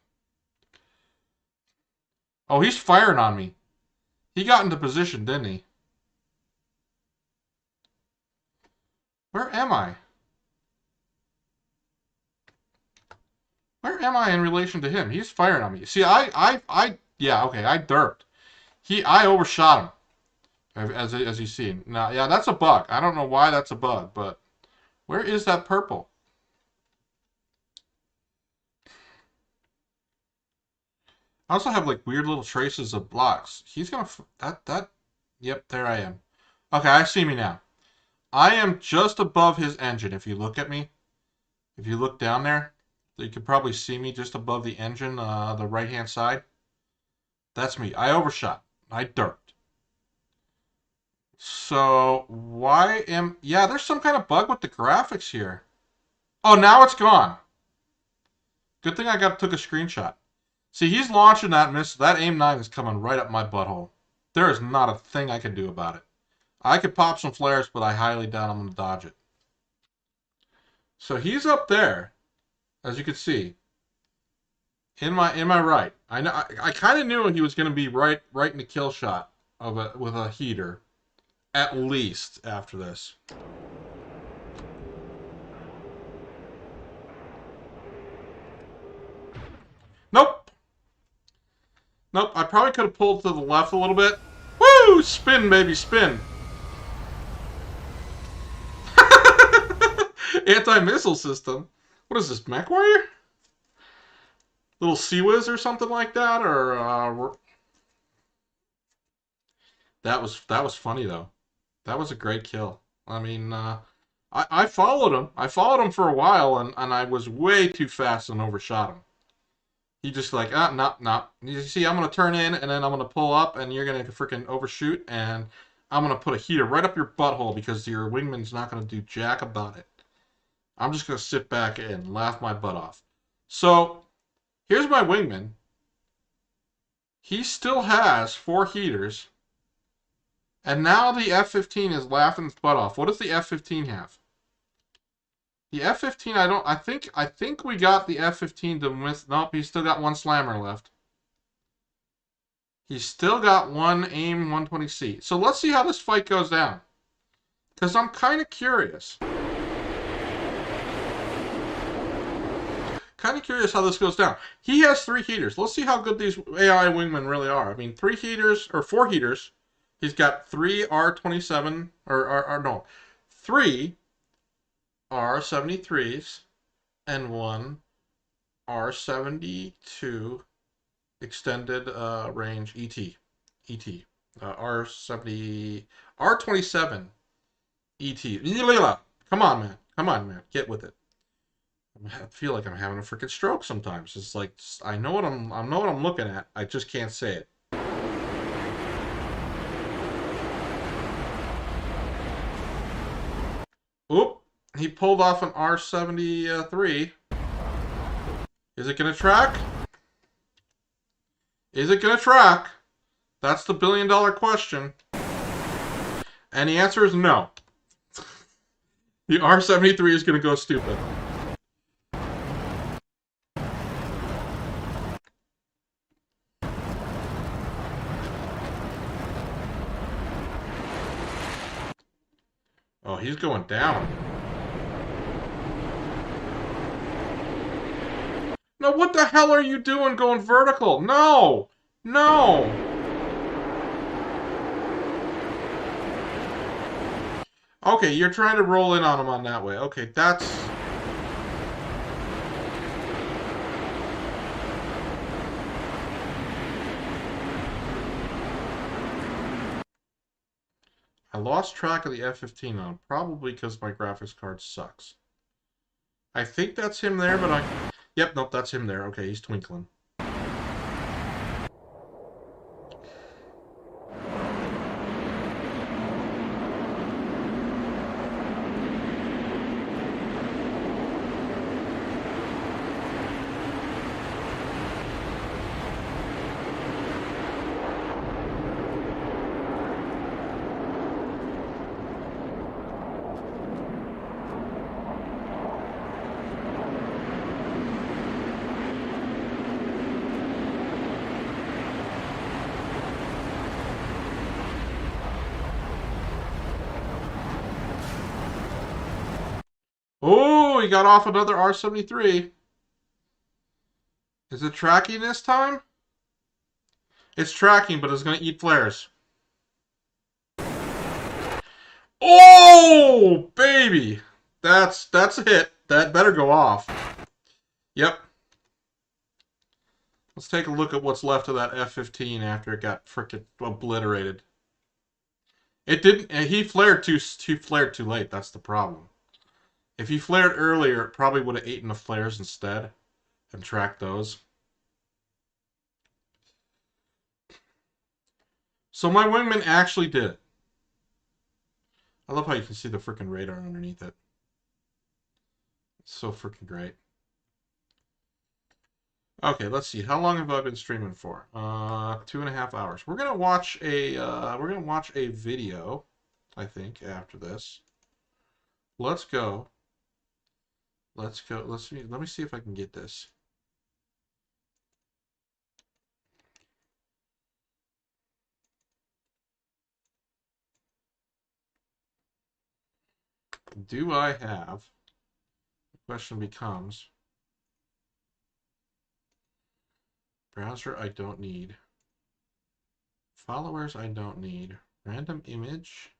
Oh, he's firing on me. He got into position, didn't he? Where am I? Where am I in relation to him? He's firing on me. See, yeah, okay, I derped. I overshot him, as you see. Now, yeah, that's a bug. I don't know why that's a bug, but where is that purple? I also have like weird little traces of blocks. He's gonna yep, there I am. Okay, I see me now. I am just above his engine. If you look at me, if you look down there, you can probably see me just above the engine, the right-hand side. That's me. I overshot. I derped. So yeah, there's some kind of bug with the graphics here. Oh, now it's gone. Good thing I took a screenshot. See, he's launching that missile. That AIM-9 is coming right up my butthole. There is not a thing I can do about it. I could pop some flares, but I highly doubt I'm going to dodge it. So he's up there, as you can see, in my right. I kind of knew he was going to be right in the kill shot with a heater, at least after this. Nope. Nope, I probably could have pulled to the left a little bit. Woo! Spin, baby, spin. Anti-missile system. What is this, Mech Warrior? Little Sea-Wiz or something like that? Or, That was funny, though. That was a great kill. I mean, I followed him. I followed him for a while, and I was way too fast and overshot him. He just like, no. You see, I'm going to turn in, and then I'm going to pull up, and you're going to freaking overshoot, and I'm going to put a heater right up your butthole because your wingman's not going to do jack about it. I'm just going to sit back and laugh my butt off. So, here's my wingman. He still has 4 heaters, and now the F-15 is laughing its butt off. What does the F-15 have? The F-15, I think we got the F-15 to miss. Nope, he's still got 1 slammer left. He's still got 1 AIM 120C. So let's see how this fight goes down. Because I'm kind of curious. Kind of curious how this goes down. He has 3 heaters. Let's see how good these AI wingmen really are. I mean, 3 heaters, or 4 heaters. He's got 3 R27, or no, 3 R73s and 1 R72 extended range ET. R70, R27 ET. Come on, man. Come on, man. Get with it. I feel like I'm having a freaking stroke sometimes. It's like I know what I'm looking at. I just can't say it. Oop! He pulled off an R73. Is it gonna track? Is it gonna track? That's the billion-dollar question. And the answer is no. The R73 is gonna go stupid. Oh, he's going down. No, what the hell are you doing going vertical? No! No! Okay, you're trying to roll in on him on that way. Okay, that's... I lost track of the F-15 on him, probably because my graphics card sucks. I think that's him there, but I... Yep, nope, that's him there. Okay, he's twinkling. Oh, he got off another R73. Is it tracking this time? It's tracking, but it's going to eat flares. Oh, baby! That's a hit. That better go off. Yep. Let's take a look at what's left of that F-15 after it got frickin' obliterated. It didn't. He flared too late. That's the problem. If he flared earlier, it probably would have eaten the flares instead and tracked those. So my wingman actually did it. I love how you can see the freaking radar underneath it. It's so freaking great. Okay, let's see. How long have I been streaming for? 2.5 hours. We're gonna watch a video, I think, after this. Let's go. Let's go. Let me see if I can get this. Do I have? The question becomes, browser I don't need. Followers I don't need. Random image.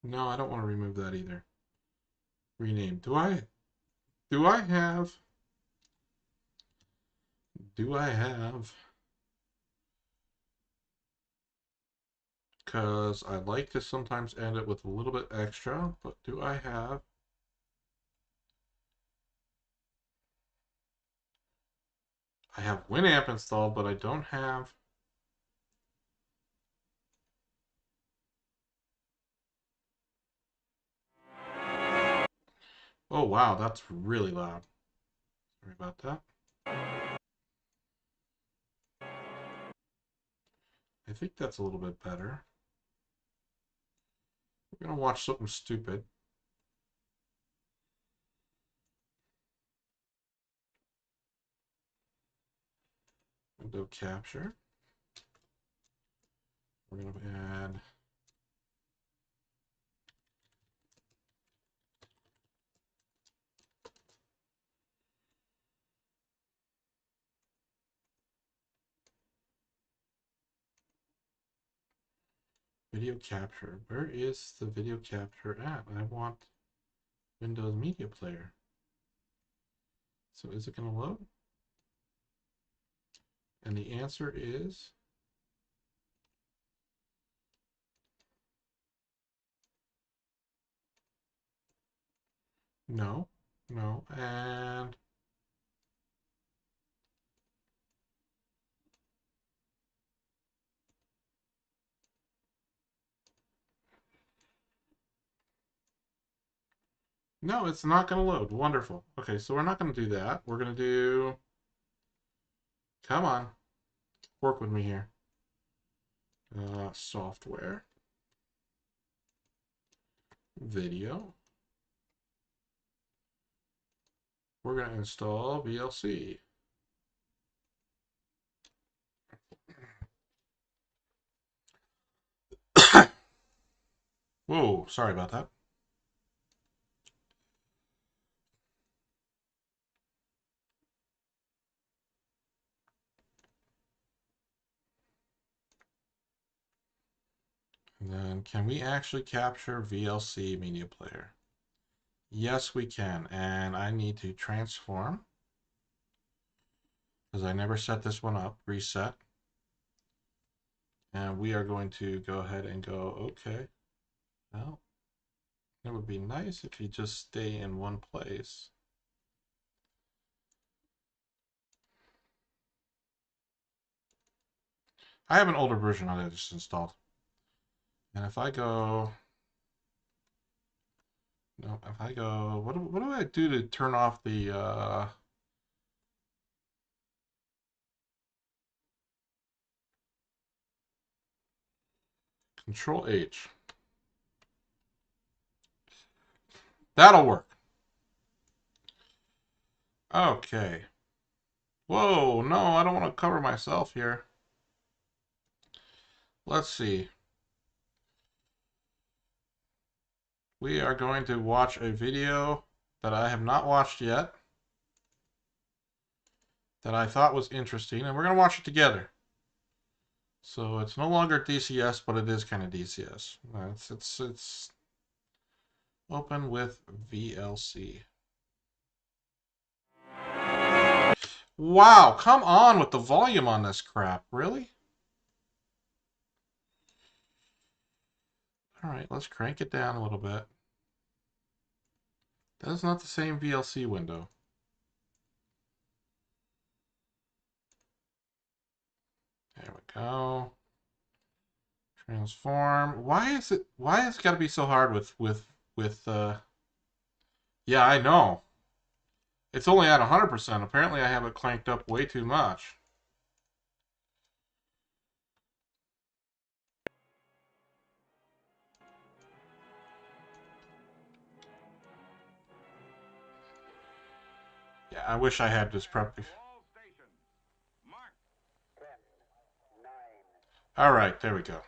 No, I don't want to remove that either. Rename. Do I have because I like to sometimes end it with a little bit extra, but do I have Winamp installed, but I don't have Oh wow, that's really loud. Sorry about that. I think that's a little bit better. We're gonna watch something stupid. Window capture. We're gonna add Video capture. Where is the video capture at? I want Windows Media Player. So is it going to load? And the answer is no, no, and no, it's not going to load. Wonderful. Okay, so we're not going to do that. We're going to do, come on, work with me here. Software, video. We're going to install VLC. Whoa, sorry about that. And then can we actually capture VLC media player? Yes, we can. And I need to transform because I never set this one up. Reset. And we are going to go ahead and go, okay. Well, it would be nice if you just stay in one place. I have an older version of it just installed. And if I go, no, if I go, what do I do to turn off the, Control H. That'll work. Okay. Whoa, no, I don't want to cover myself here. Let's see. We are going to watch a video that I have not watched yet that I thought was interesting, and we're going to watch it together. So it's no longer DCS, but it is kind of DCS. It's open with VLC. Wow, come on with the volume on this crap, really? All right, let's crank it down a little bit. That is not the same VLC window. There we go. Transform. Why has it got to be so hard with yeah, I know. It's only at 100%. Apparently I have it clanked up way too much. Yeah, I wish I had this prep. All right, there we go.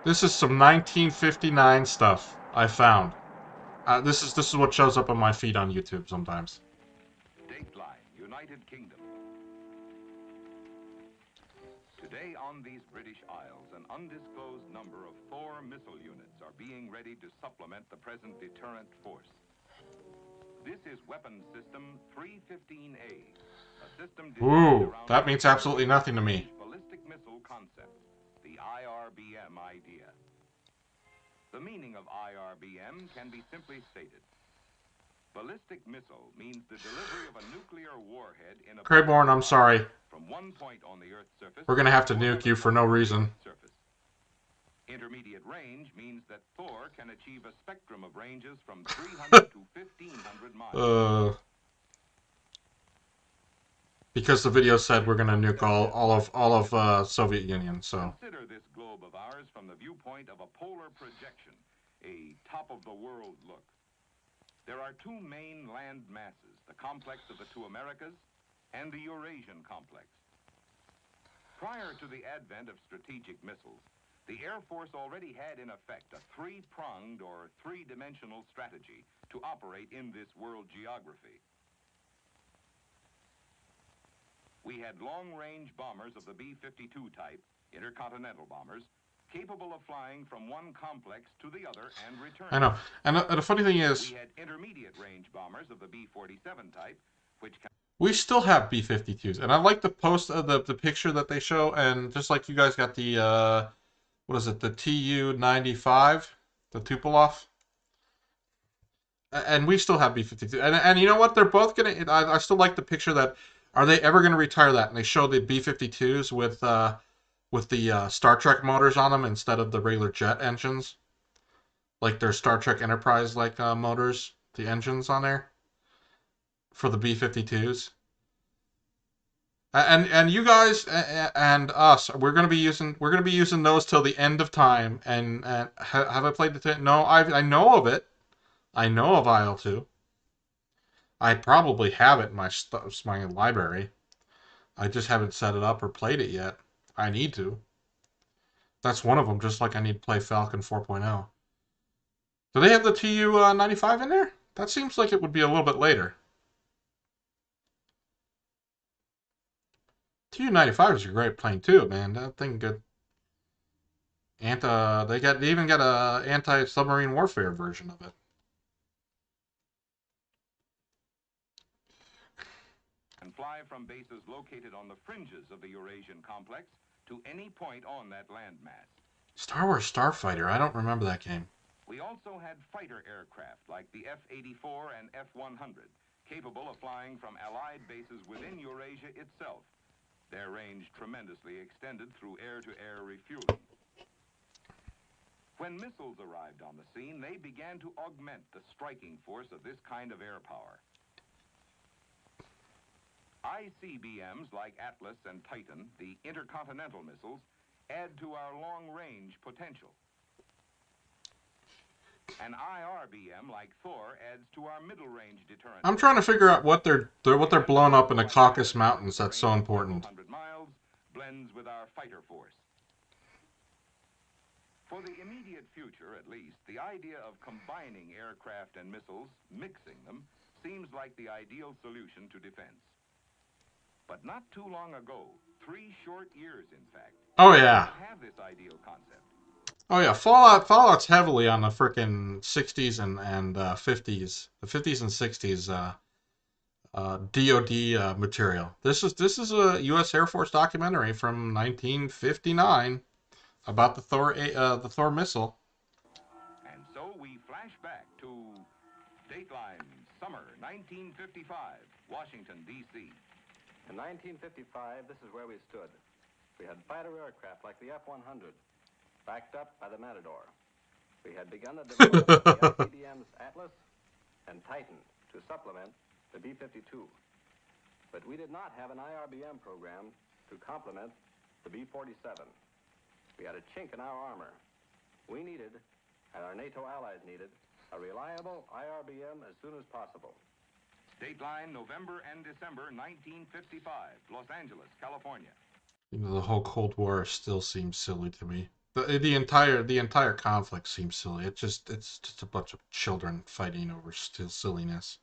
This is some 1959 stuff I found. This is what shows up on my feed on YouTube sometimes. Dateline, United Kingdom. Today on these British Isles, an undisclosed number of 4 missile units are being ready to supplement the present deterrent force. This is weapon system 315A, a system designed Ooh, that means absolutely nothing to me. ballistic missile concept, the IRBM idea. The meaning of IRBM can be simply stated. Ballistic missile means the delivery of a nuclear warhead in a Crayborn, I'm sorry. from one point on the Earth's surface. We're gonna have to nuke you for no reason. Surface. Intermediate range means that Thor can achieve a spectrum of ranges from 300 to 1,500 miles. Because the video said we're gonna nuke all of Soviet Union, so. Consider this globe of ours from the viewpoint of a polar projection, a top-of-the-world look. There are 2 main land masses, the complex of the 2 Americas and the Eurasian complex. Prior to the advent of strategic missiles, The Air Force already had in effect a three-pronged or three-dimensional strategy to operate in this world geography. We had long-range bombers of the B-52 type, intercontinental bombers, capable of flying from one complex to the other and returning. I know. And the funny thing is, We had intermediate-range bombers of the B-47 type, which we still have B-52s. And I like the post of the picture that they show. And just like you guys got the, what is it, the Tu-95, the Tupolev. And we still have B-52. And you know what? They're both going to... I still like the picture that... Are they ever going to retire that? And they show the B-52s with the Star Trek motors on them instead of the regular jet engines. Like their Star Trek Enterprise motors, the engines on there for the B-52s. And you guys and us, we're gonna be using those till the end of time. And have I played the? No, I know of it. I know of IL-2. I probably have it in my library. I just haven't set it up or played it yet. I need to. That's one of them, just like I need to play Falcon 4.0. Do they have the Tu-95 in there? That seems like it would be a little bit later. Tu-95 is a great plane too, man. That thing good. They even got a anti-submarine warfare version of it. and fly from bases located on the fringes of the Eurasian complex to any point on that landmass. Star Wars Starfighter. I don't remember that game. We also had fighter aircraft like the F-84 and F-100, capable of flying from Allied bases within Eurasia itself. Their range tremendously extended through air-to-air refueling. When missiles arrived on the scene, they began to augment the striking force of this kind of air power. ICBMs like Atlas and Titan, the intercontinental missiles, add to our long-range potential. An IRBM like Thor adds to our middle-range deterrent. I'm trying to figure out what they're blowing up in the Caucasus Mountains. That's so important. 100 miles blends with our fighter force. For the immediate future, at least, the idea of combining aircraft and missiles, mixing them, seems like the ideal solution to defense. But not too long ago, 3 short years, in fact, Oh yeah. we have this ideal concept. Oh yeah. Fallout's heavily on the frickin' 60s and 50s, the 50s and 60s DoD material. This is a U.S. Air Force documentary from 1959 about the Thor missile. And so we flash back to Dateline, summer 1955, Washington, D.C. In 1955, this is where we stood. We had fighter aircraft like the F-100, backed up by the Matador. We had begun the development of the ICBMs Atlas and Titan to supplement the B-52. But we did not have an IRBM program to complement the B-47. We had a chink in our armor. We needed, and our NATO allies needed, a reliable IRBM as soon as possible. Dateline, November and December 1955, Los Angeles, California. You know, the whole Cold War still seems silly to me. The entire conflict seems silly. It's just a bunch of children fighting over still silliness.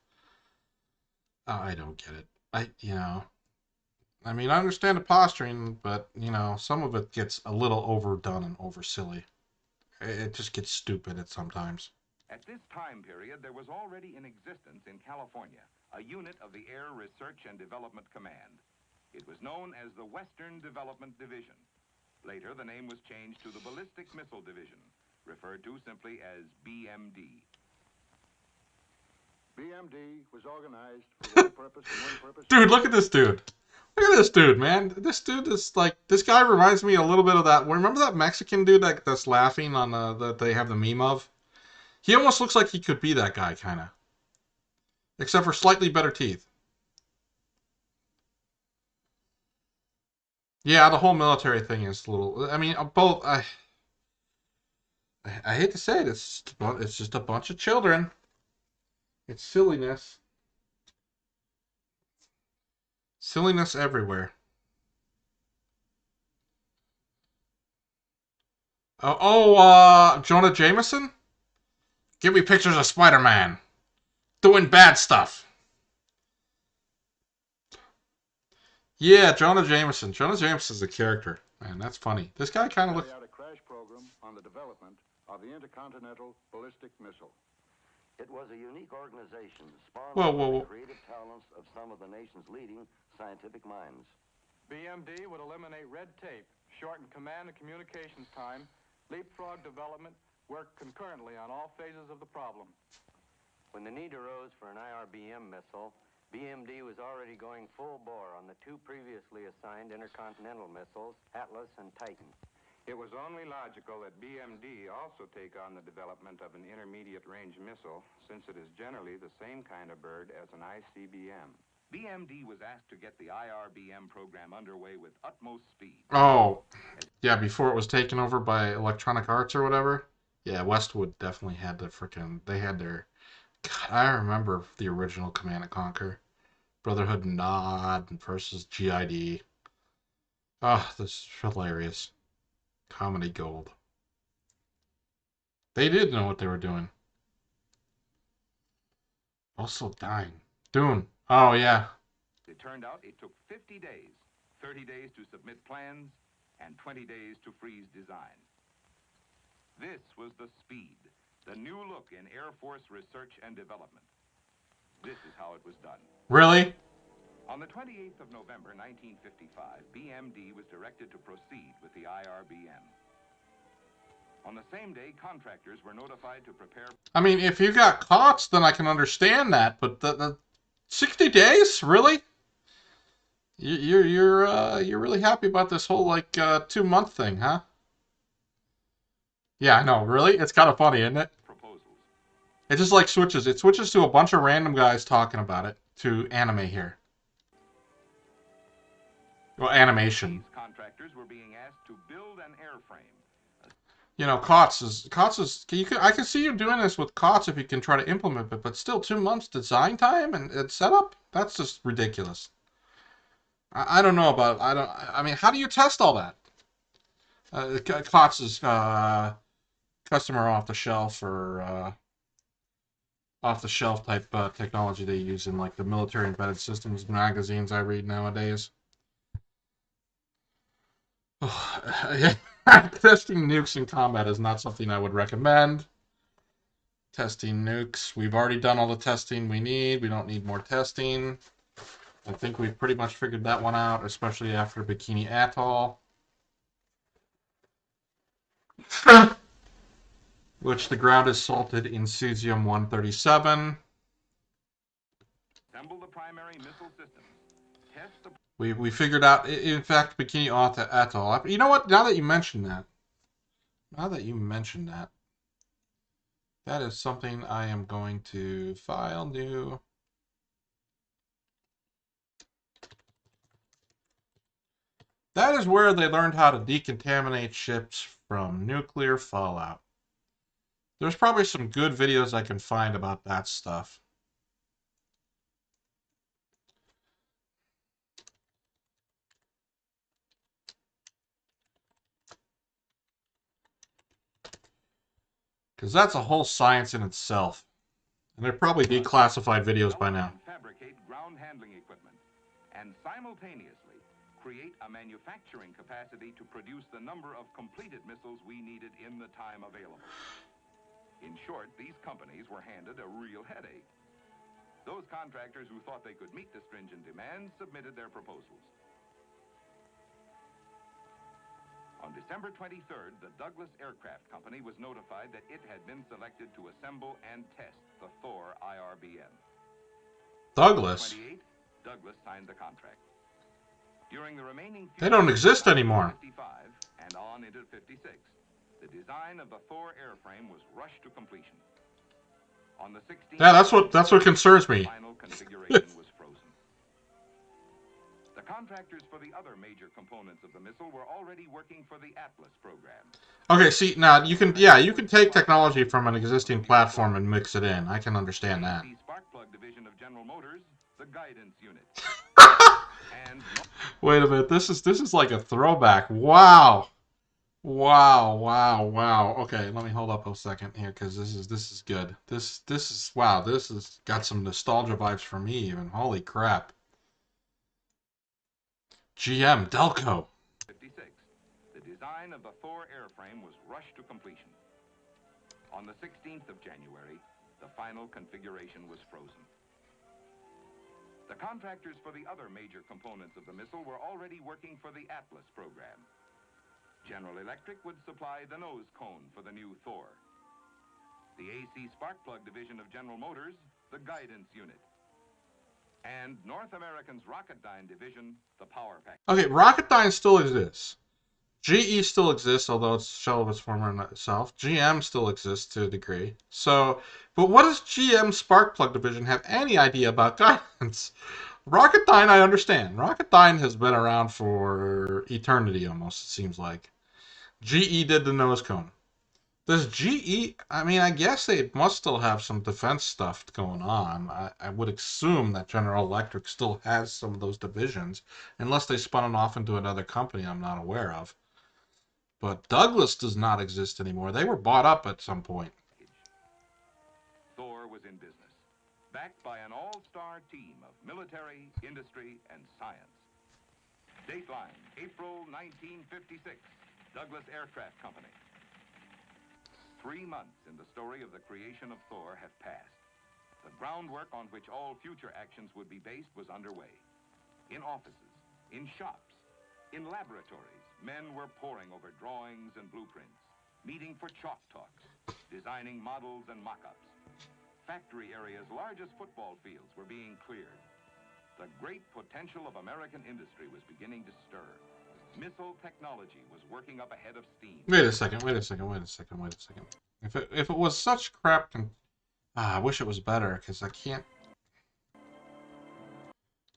I don't get it. I mean, I understand the posturing, but some of it gets a little overdone and over silly. It just gets stupid at sometimes. At this time period, there was already in existence in California a unit of the Air Research and Development Command. It was known as the Western Development Division. Later, the name was changed to the Ballistic Missile Division, referred to simply as BMD. BMD was organized for one purpose and one purpose. Dude, look at this dude. Look at this dude, man. This dude is like, this guy reminds me a little bit of that. Remember that Mexican dude that's laughing on that they have the meme of? He almost looks like he could be that guy, kind of. Except for slightly better teeth. Yeah, the whole military thing is a little... I mean, both... I hate to say it, it's just a bunch of children. It's silliness. Silliness everywhere. Jonah Jameson? Give me pictures of Spider-Man doing bad stuff. Yeah, Jonah Jameson. Jonah Jameson's a character. Man, that's funny. This guy kind of looks... Carry out a crash program on the development of the intercontinental ballistic missile. It was a unique organization spawned Whoa, from whoa, the whoa. creative talents of some of the nation's leading scientific minds. BMD would eliminate red tape, shorten command and communications time, leapfrog development, work concurrently on all phases of the problem. When the need arose for an IRBM missile, BMD was already going full bore on the two previously assigned intercontinental missiles, Atlas and Titan. It was only logical that BMD also take on the development of an intermediate-range missile, since it is generally the same kind of bird as an ICBM. BMD was asked to get the IRBM program underway with utmost speed. Oh, yeah, before it was taken over by Electronic Arts or whatever. Yeah, Westwood definitely had the frickin'... They had their... God, I remember the original Command & Conquer. Brotherhood Nod versus GID. Oh, this is hilarious. Comedy gold. They did know what they were doing. Also dying. Dune. Oh, yeah. It turned out it took 50 days, 30 days to submit plans, and 20 days to freeze design. This was the speed, the new look in Air Force research and development. This is how it was done. Really? On the 28th of November, 1955, BMD was directed to proceed with the IRBM. On the same day, contractors were notified to prepare... I mean, if you got COTS, then I can understand that, but the 60 days? Really? You're really happy about this whole, like, 2-month thing, huh? Yeah, I know, really? It's kind of funny, isn't it? proposals. It just, like, switches. It switches to a bunch of random guys talking about it to anime here. Well, animation. These contractors were being asked to build an airframe. You know, COTS is I can see you doing this with COTS if you can try to implement it, but still 2 months design time and setup? That's just ridiculous. I don't know about I mean, how do you test all that? COTS is customer off the shelf or off the shelf type technology they use in like the military embedded systems magazines I read nowadays. Testing nukes in combat is not something I would recommend. Testing nukes. We've already done all the testing we need. We don't need more testing. I think we've pretty much figured that one out, especially after Bikini Atoll. Which the ground is salted in cesium-137. Assemble the primary missile systems. Test the... We figured out, in fact, Bikini Atoll. You know what? Now that you mention that, that is something I am going to file new. That is where they learned how to decontaminate ships from nuclear fallout. There's probably some good videos I can find about that stuff. Because that's a whole science in itself. And they're probably declassified videos by now. Fabricate ground handling equipment and simultaneously create a manufacturing capacity to produce the number of completed missiles we needed in the time available. In short, these companies were handed a real headache. Those contractors who thought they could meet the stringent demands submitted their proposals. On December 23rd, the Douglas Aircraft Company was notified that it had been selected to assemble and test the Thor IRBM. Douglas? Douglas signed the contract. During the remaining... They don't exist anymore. 55 and on into 56, the design of the Thor airframe was rushed to completion. On the 16th... Yeah, that's what concerns me. Final configuration was frozen. The contractors for the other major components of the missile were already working for the Atlas program. Okay, see, now you can take technology from an existing platform and mix it in. I can understand that. The Sparkplug division of General Motors, the guidance unit. And Wait a minute, this is like a throwback. Wow. Wow, wow, wow. Okay, let me hold up a second here because this is good. This is wow. This has got some nostalgia vibes for me even. Holy crap. GM Delco. 56, the design of the Thor airframe was rushed to completion. On the 16th of January, the final configuration was frozen. The contractors for the other major components of the missile were already working for the Atlas program. General Electric would supply the nose cone for the new Thor. The AC spark plug division of General Motors, the guidance unit. And North American's Rocketdyne division, the power pack. Okay, Rocketdyne still exists. GE still exists, although it's a shell of its former self. GM still exists to a degree. So, but what does GM Sparkplug division have any idea about guidance? Rocketdyne, I understand. Rocketdyne has been around for eternity almost, it seems like. GE did the nose cone. Does GE, I mean, I guess they must still have some defense stuff going on. I would assume that General Electric still has some of those divisions, unless they spun it off into another company I'm not aware of. But Douglas does not exist anymore. They were bought up at some point. Thor was in business, backed by an all-star team of military, industry, and science. Dateline, April 1956, Douglas Aircraft Company. 3 months in the story of the creation of Thor have passed. The groundwork on which all future actions would be based was underway. In offices, in shops, in laboratories, men were poring over drawings and blueprints, meeting for chalk talks, designing models and mock-ups. Factory areas large as football fields were being cleared. The great potential of American industry was beginning to stir. Missile technology was working up ahead of steam. Wait a second. If it was such crap, I wish it was better because I can't.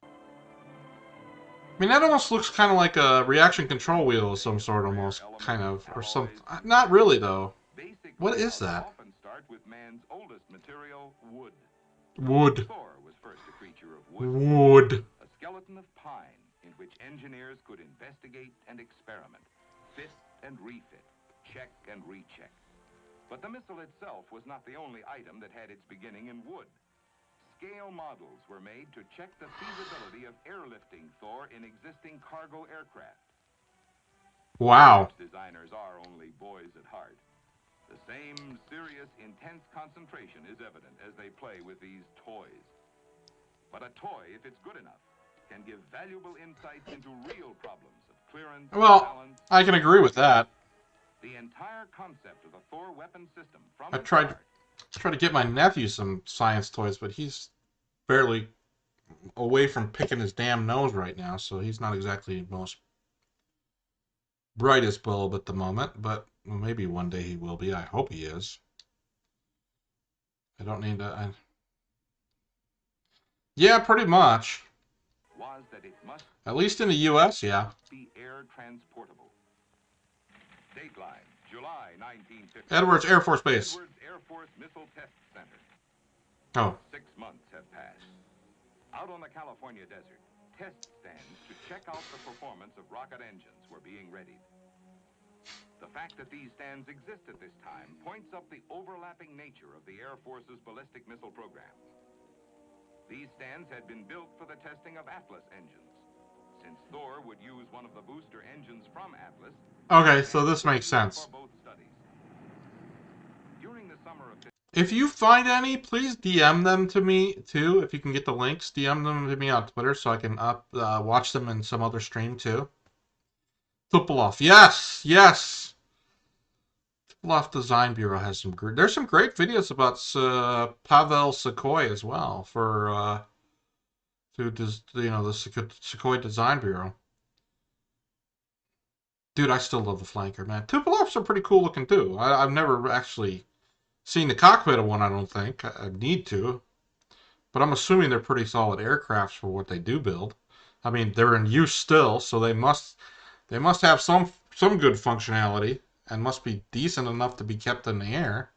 I mean, that almost looks kind of like a reaction control wheel of some sort, almost kind of, or some. Not really though. What is that? Often start with man's oldest material, wood. Wood. Thor was first a creature of wood. Wood. A skeleton of pine in which engineers could investigate and experiment, fit and refit, check and recheck. But the missile itself was not the only item that had its beginning in wood. Scale models were made to check the feasibility of airlifting Thor in existing cargo aircraft. Wow. Designers are only boys at heart. The same serious, intense concentration is evident as they play with these toys. But a toy, if it's good enough, can give valuable insights into real problems of clearance, Well, balance. I can agree with that. The entire concept of the Thor weapon system from I the tried start. to get my nephew some science toys, but he's barely away from picking his damn nose right now, so he's not exactly the most brightest bulb at the moment, but maybe one day he will be. I hope he is. I don't need to. Yeah, pretty much. Was that it must At least in the U.S., yeah. be air transportable. Dateline, July 1950. Edwards Air Force Base. Edwards Air Force Missile Test Center. Oh. 6 months have passed. Out on the California desert, test stands to check out the performance of rocket engines were being readied. The fact that these stands exist at this time points up the overlapping nature of the Air Force's ballistic missile program. These stands had been built for the testing of Atlas engines. Since Thor would use one of the booster engines from Atlas. Okay, so this makes sense. For both studies. During the summer of If you find any, please DM them to me too. If you can get the links, DM them to me on Twitter so I can watch them in some other stream too. Tupolev, yes, yes. Tupolev Design Bureau has some great. There's some great videos about Pavel Sukhoi as well for the Sukhoi Design Bureau. Dude, I still love the flanker, man. Tupolevs are pretty cool looking too. I've never actually seen the cockpit of one, I don't think. I need to. But I'm assuming they're pretty solid aircrafts for what they do build. I mean, they're in use still, so they must have some good functionality and must be decent enough to be kept in the air.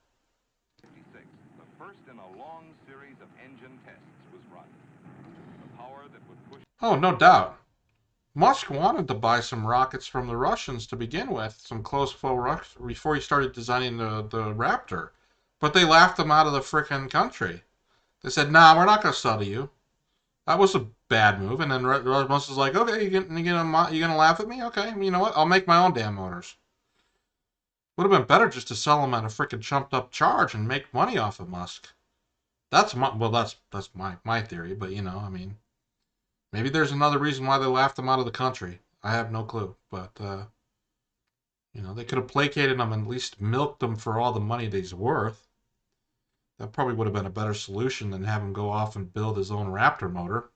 56, the first in a long series of engine tests was run. The power that would push Oh, no doubt. Musk wanted to buy some rockets from the Russians to begin with, some close foe rockets, before he started designing the Raptor. But they laughed him out of the frickin' country. They said, nah, we're not going to sell to you. That was a bad move. And then Musk was like, okay, you gonna laugh at me? Okay, you know what? I'll make my own damn motors. Would have been better just to sell them at a frickin' chumped up charge and make money off of Musk. That's my theory, but you know, I mean, maybe there's another reason why they laughed him out of the country. I have no clue, but you know, they could have placated him and at least milked him for all the money that he's worth. That probably would have been a better solution than have him go off and build his own Raptor motor.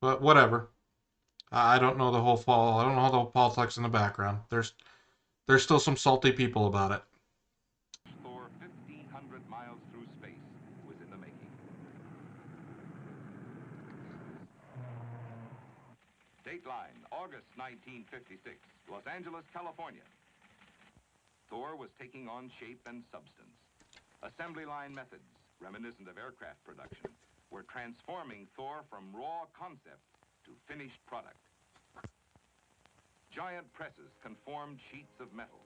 But whatever. I don't know the whole fall. I don't know the whole politics in the background. There's still some salty people about it. Thor 1,500 miles through space was in the making. Dateline, August 1956, Los Angeles, California. Thor was taking on shape and substance. Assembly line methods, reminiscent of aircraft production, were transforming Thor from raw concept to finished product. Giant presses conformed sheets of metal.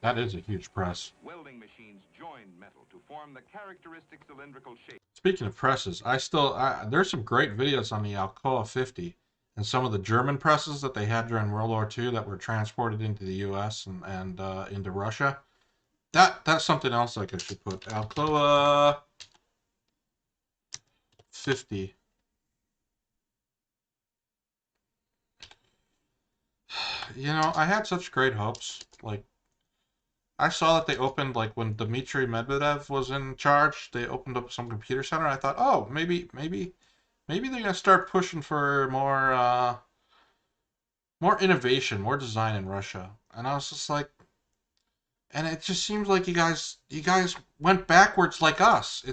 That is a huge press. Welding machines joined metal to form the characteristic cylindrical shape. Speaking of presses, there's some great videos on the Alcoa 50 and some of the German presses that they had during World War II that were transported into the U.S. and into Russia. That's something else like I should put. Alcoa 50. You know, I had such great hopes. Like, I saw that they opened, like, when Dmitry Medvedev was in charge, they opened up some computer center. I thought, oh, maybe they're gonna start pushing for more innovation, more design in Russia. And I was just like, and it just seems like you guys went backwards like us.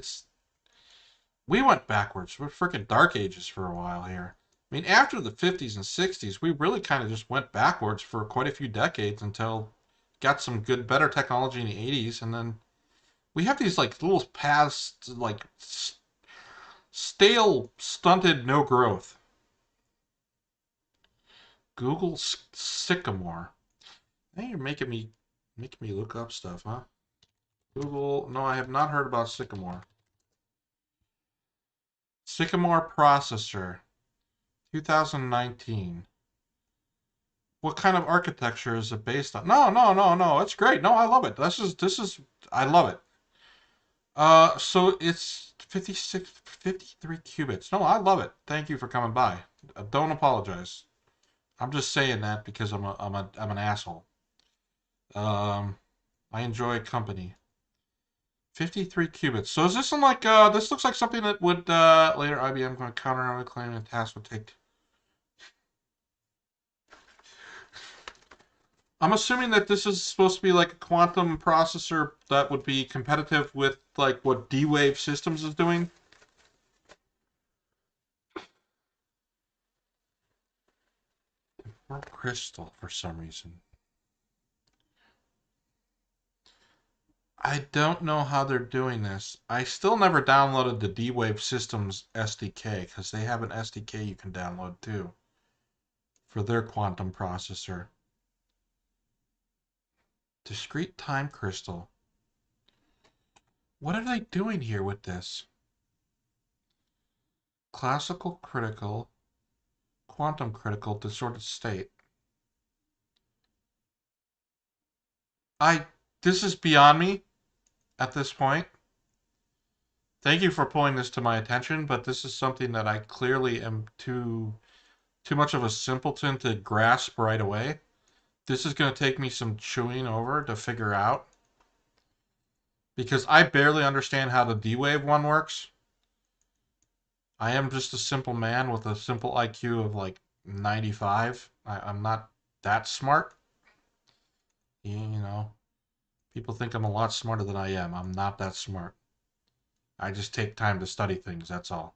We went backwards. We're freaking dark ages for a while here. I mean, after the 50s and 60s, we really kind of just went backwards for quite a few decades until got some better technology in the 80s, and then we have these like little paths to, like, stale, stunted, no growth. Google Sycamore. Now you're making me look up stuff, huh? Google. No, I have not heard about Sycamore. Sycamore processor, 2019. What kind of architecture is it based on? No. It's great. No, I love it. I love it. So it's 53 qubits. No, I love it. Thank you for coming by. Don't apologize. I'm just saying that because I'm an asshole. I enjoy company. 53 qubits. So is this in like this looks like something that would later IBM going to counter claim the task would take. I'm assuming that this is supposed to be like a quantum processor that would be competitive with like what D-Wave Systems is doing. Or crystal for some reason. I don't know how they're doing this. I still never downloaded the D-Wave Systems SDK because they have an SDK you can download too for their quantum processor. Discrete time crystal. What are they doing here with this? Classical critical, quantum critical, disordered state. This is beyond me at this point. Thank you for pulling this to my attention, but this is something that I clearly am too much of a simpleton to grasp right away. This is going to take me some chewing over to figure out. Because I barely understand how the D-Wave one works. I am just a simple man with a simple IQ of like 95. I'm not that smart. You know, people think I'm a lot smarter than I am. I'm not that smart. I just take time to study things, that's all.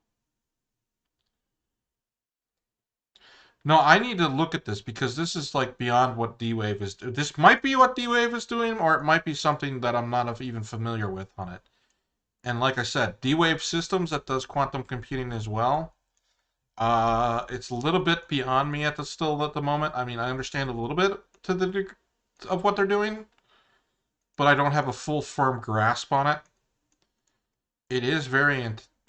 No, I need to look at this because this is like beyond what D-Wave is doing. This might be what D-Wave is doing, or it might be something that I'm not even familiar with on it. And like I said, D-Wave Systems that does quantum computing as well. It's a little bit beyond me at the moment. I mean, I understand a little bit to the of what they're doing, but I don't have a full firm grasp on it. It is very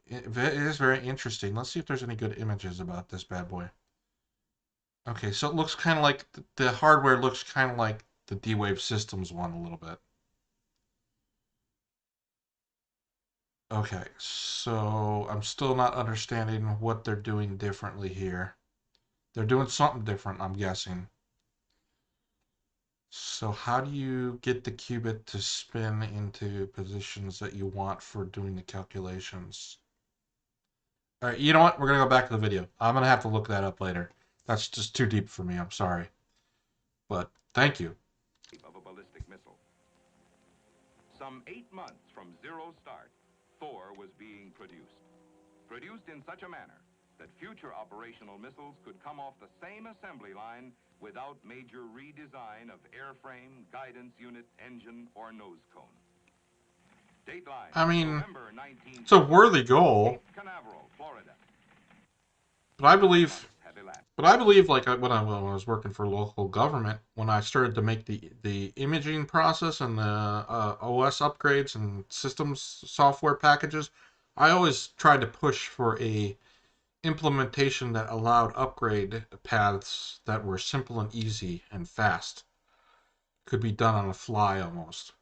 interesting. Let's see if there's any good images about this bad boy. Okay, so it looks kind of like the hardware looks kind of like the D-Wave Systems one a little bit. Okay, so I'm still not understanding what they're doing differently here. They're doing something different, I'm guessing. So how do you get the qubit to spin into positions that you want for doing the calculations? All right, you know what? We're going to go back to the video. I'm going to have to look that up later. That's just too deep for me. I'm sorry. But thank you. Of a ballistic missile. Some 8 months from zero start, Thor was being produced. Produced in such a manner that future operational missiles could come off the same assembly line without major redesign of airframe, guidance unit, engine, or nose cone. Dateline, I mean, November 19, it's a worthy goal, Cape Canaveral, Florida. but I believe, Months had elapsed. like when I was working for local government, when I started to make the imaging process and the OS upgrades and systems software packages, I always tried to push for a implementation that allowed upgrade paths that were simple and easy and fast. Could be done on the fly almost.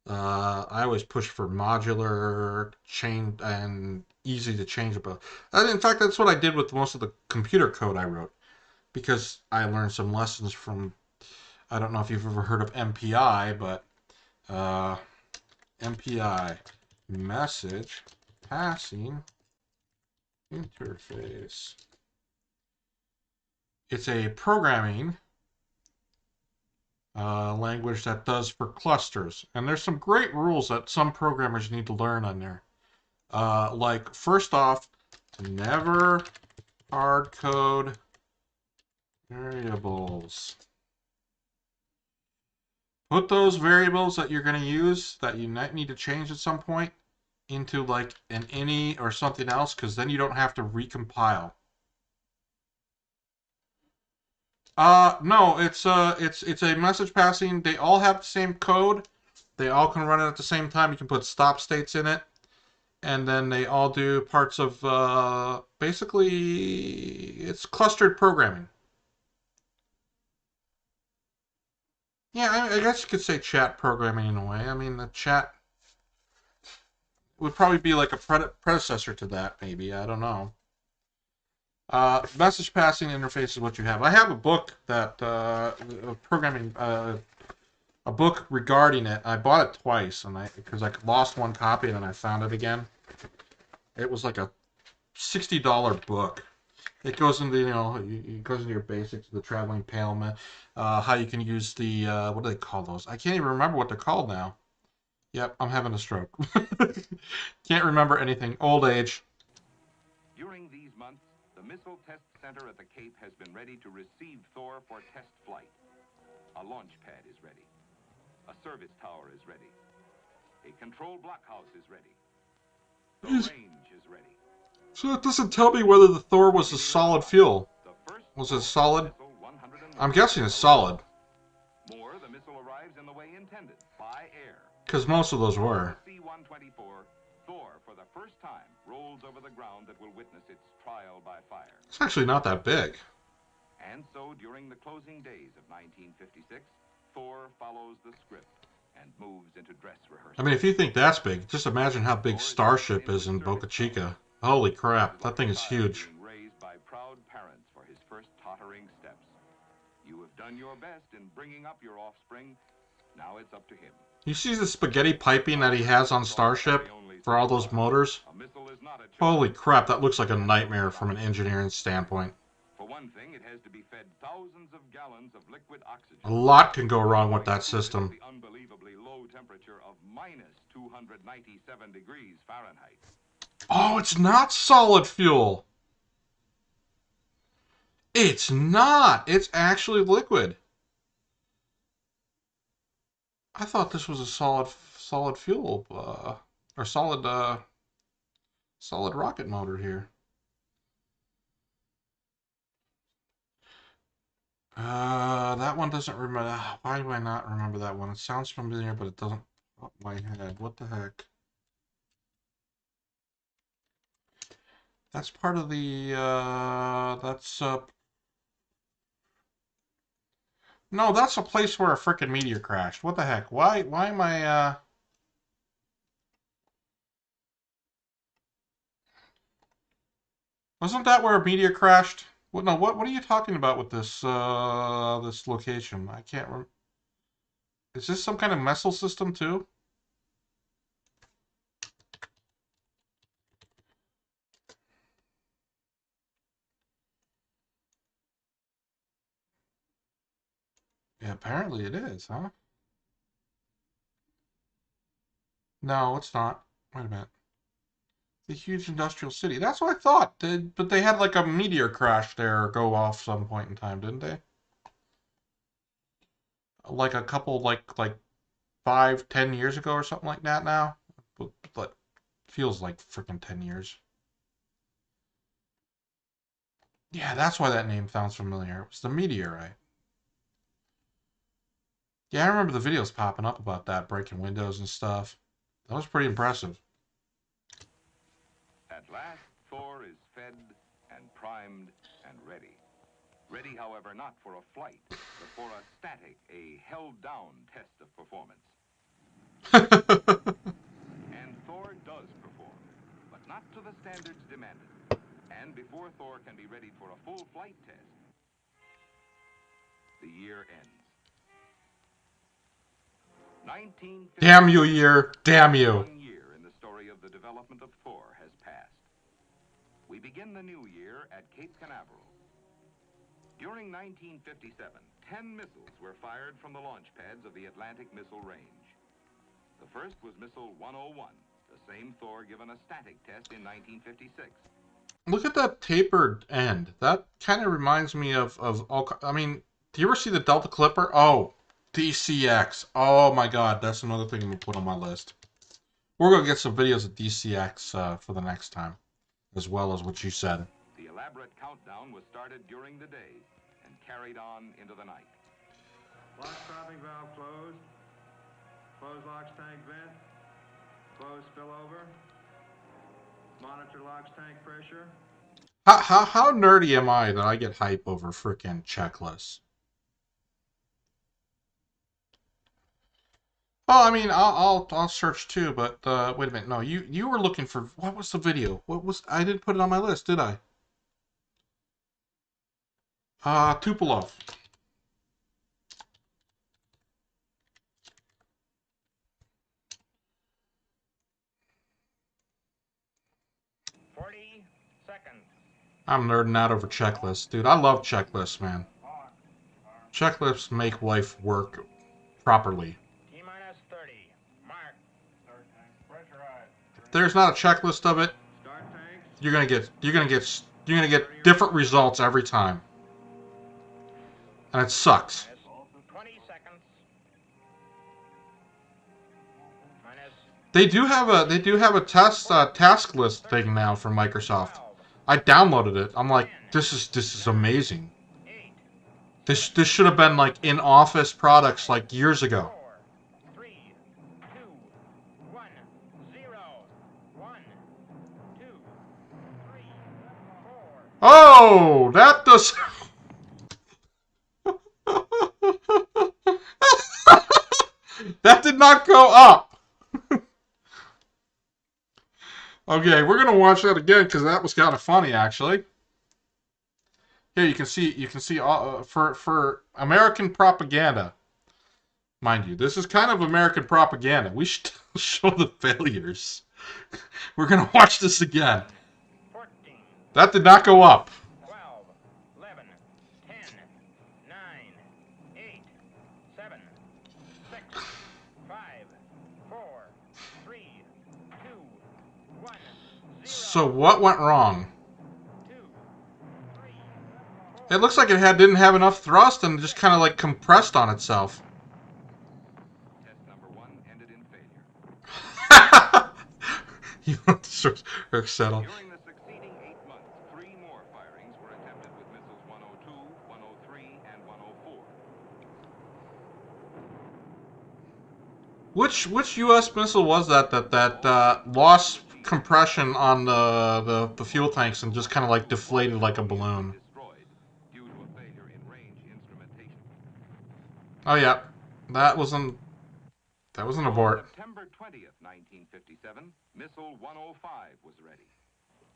I always push for modular, chain, and easy to change about. In fact, that's what I did with most of the computer code I wrote, because I learned some lessons from. I don't know if you've ever heard of MPI, but MPI, message passing interface. It's a programming language that does for clusters. And there's some great rules that some programmers need to learn on there. Like, first off, never hard code variables. Put those variables that you're going to use that you might need to change at some point into like an ini or something else, because then you don't have to recompile. No, it's a message passing. They all have the same code. They all can run it at the same time. You can put stop states in it, and then they all do parts of basically it's clustered programming. Yeah, I guess you could say chat programming in a way. I mean, the chat would probably be like a predecessor to that, maybe. I don't know. Message passing interface is what you have. I have a book that programming, a book regarding it. I bought it twice, and because I lost one copy and then I found it again. It was like a $60 book. It goes into it goes into your basics, the traveling pale, how you can use the what do they call those? I can't even remember what they're called now. Yep, I'm having a stroke. Can't remember anything. Old age. During these months, the Missile Test Center at the Cape has been ready to receive Thor for test flight. A launch pad is ready. A service tower is ready. A control blockhouse is ready. The range is ready. So it doesn't tell me whether the Thor was a solid fuel. Was it solid? I'm guessing it's solid. More, the missile arrives in the way intended, by air. Because most of those were. C-124, Thor, for the first time, rolls over the ground that will witness its trial by fire. It's actually not that big. And so, during the closing days of 1956, Thor follows the script and moves into dress rehearsal. I mean, if you think that's big, just imagine how big Starship is in Boca Chica. Holy crap, that thing is huge. Being raised by proud parents for his first tottering steps. You have done your best in bringing up your offspring. Now it's up to him. You see the spaghetti piping that he has on Starship for all those motors? A missile is not a choice. Holy crap, that looks like a nightmare from an engineering standpoint. For one thing, it has to be fed thousands of gallons of liquid oxygen. A lot can go wrong with that system. The unbelievably low temperature of minus 297 degrees Fahrenheit. Oh, it's not solid fuel. It's not. It's actually liquid. I thought this was a solid fuel, or solid rocket motor here. That one doesn't remember. Why do I not remember that one? It sounds familiar, but it doesn't pop my head. What the heck? That's part of the, no, that's a place where a frickin' meteor crashed. What the heck? Why am I, wasn't that where a meteor crashed? What, no, what are you talking about with this location? I can't remember. Is this some kind of missile system, too? Yeah, apparently it is, huh? No, it's not. Wait a minute. The huge industrial city. That's what I thought. But they had like a meteor crash there go off some point in time, didn't they? Like a couple, like 5, 10 years ago or something like that now. But feels like freaking 10 years. Yeah, that's why that name sounds familiar. It was the meteorite. Yeah, I remember the videos popping up about that, breaking windows and stuff. That was pretty impressive. At last, Thor is fed and primed and ready. Ready, however, not for a flight, but for a static, a held-down test of performance. And Thor does perform, but not to the standards demanded. And before Thor can be ready for a full flight test, the year ends. 1950. Damn you, year. Damn you. 1 year in the story of the development of Thor has passed. We begin the new year at Cape Canaveral. During 1957, 10 missiles were fired from the launch pads of the Atlantic Missile Range. The first was Missile 101, the same Thor given a static test in 1956. Look at that tapered end. That kind of reminds me of all. I mean, do you ever see the Delta Clipper? Oh, DCX. Oh my God, that's another thing I'm gonna put on my list. We're gonna get some videos of DCX for the next time, as well as what you said. The elaborate countdown was started during the day and carried on into the night. Lock stopping valve closed. Close LOX tank vent. Close spillover. Monitor LOX tank pressure. How nerdy am I that I get hype over frickin' checklists? Oh, I mean, I'll search too, but wait a minute. No, you were looking for, what was the video? What was, I didn't put it on my list, did I? Tupolev. I'm nerding out over checklists. Dude, I love checklists, man. Checklists make life work properly. T-minus 30. Mark. If there's not a checklist of it, you're gonna get different results every time. And it sucks. 20 seconds. Minus They do have a task list thing now from Microsoft. I downloaded it. I'm like, this is amazing. 8, This should have been like in Office products like years ago. 4, 3, 2, 1, 0, 1, 2, 3, 4. Oh, that does. That did not go up. Okay, we're gonna watch that again because that was kind of funny, actually. Here you can see for American propaganda, mind you. This is kind of American propaganda. We should show the failures. We're gonna watch this again. 14, That did not go up. 12, 11, 10, 9, 8, 7, 6, 5, 4, 3, 2, 1, 0, So what went wrong? 2, 3, It looks like it didn't have enough thrust and just kind of like compressed on itself. Test number 1 ended in failure. You want to settle. During the succeeding 8 months, 3 more firings were attempted with missiles 102, 103, and Which U.S. missile was that lost compression on the fuel tanks and just kind of like deflated like a balloon? Destroyed due to a failure in range instrumentation. Oh yeah, that was an abort. September 20th, 1957, Missile 105 was ready.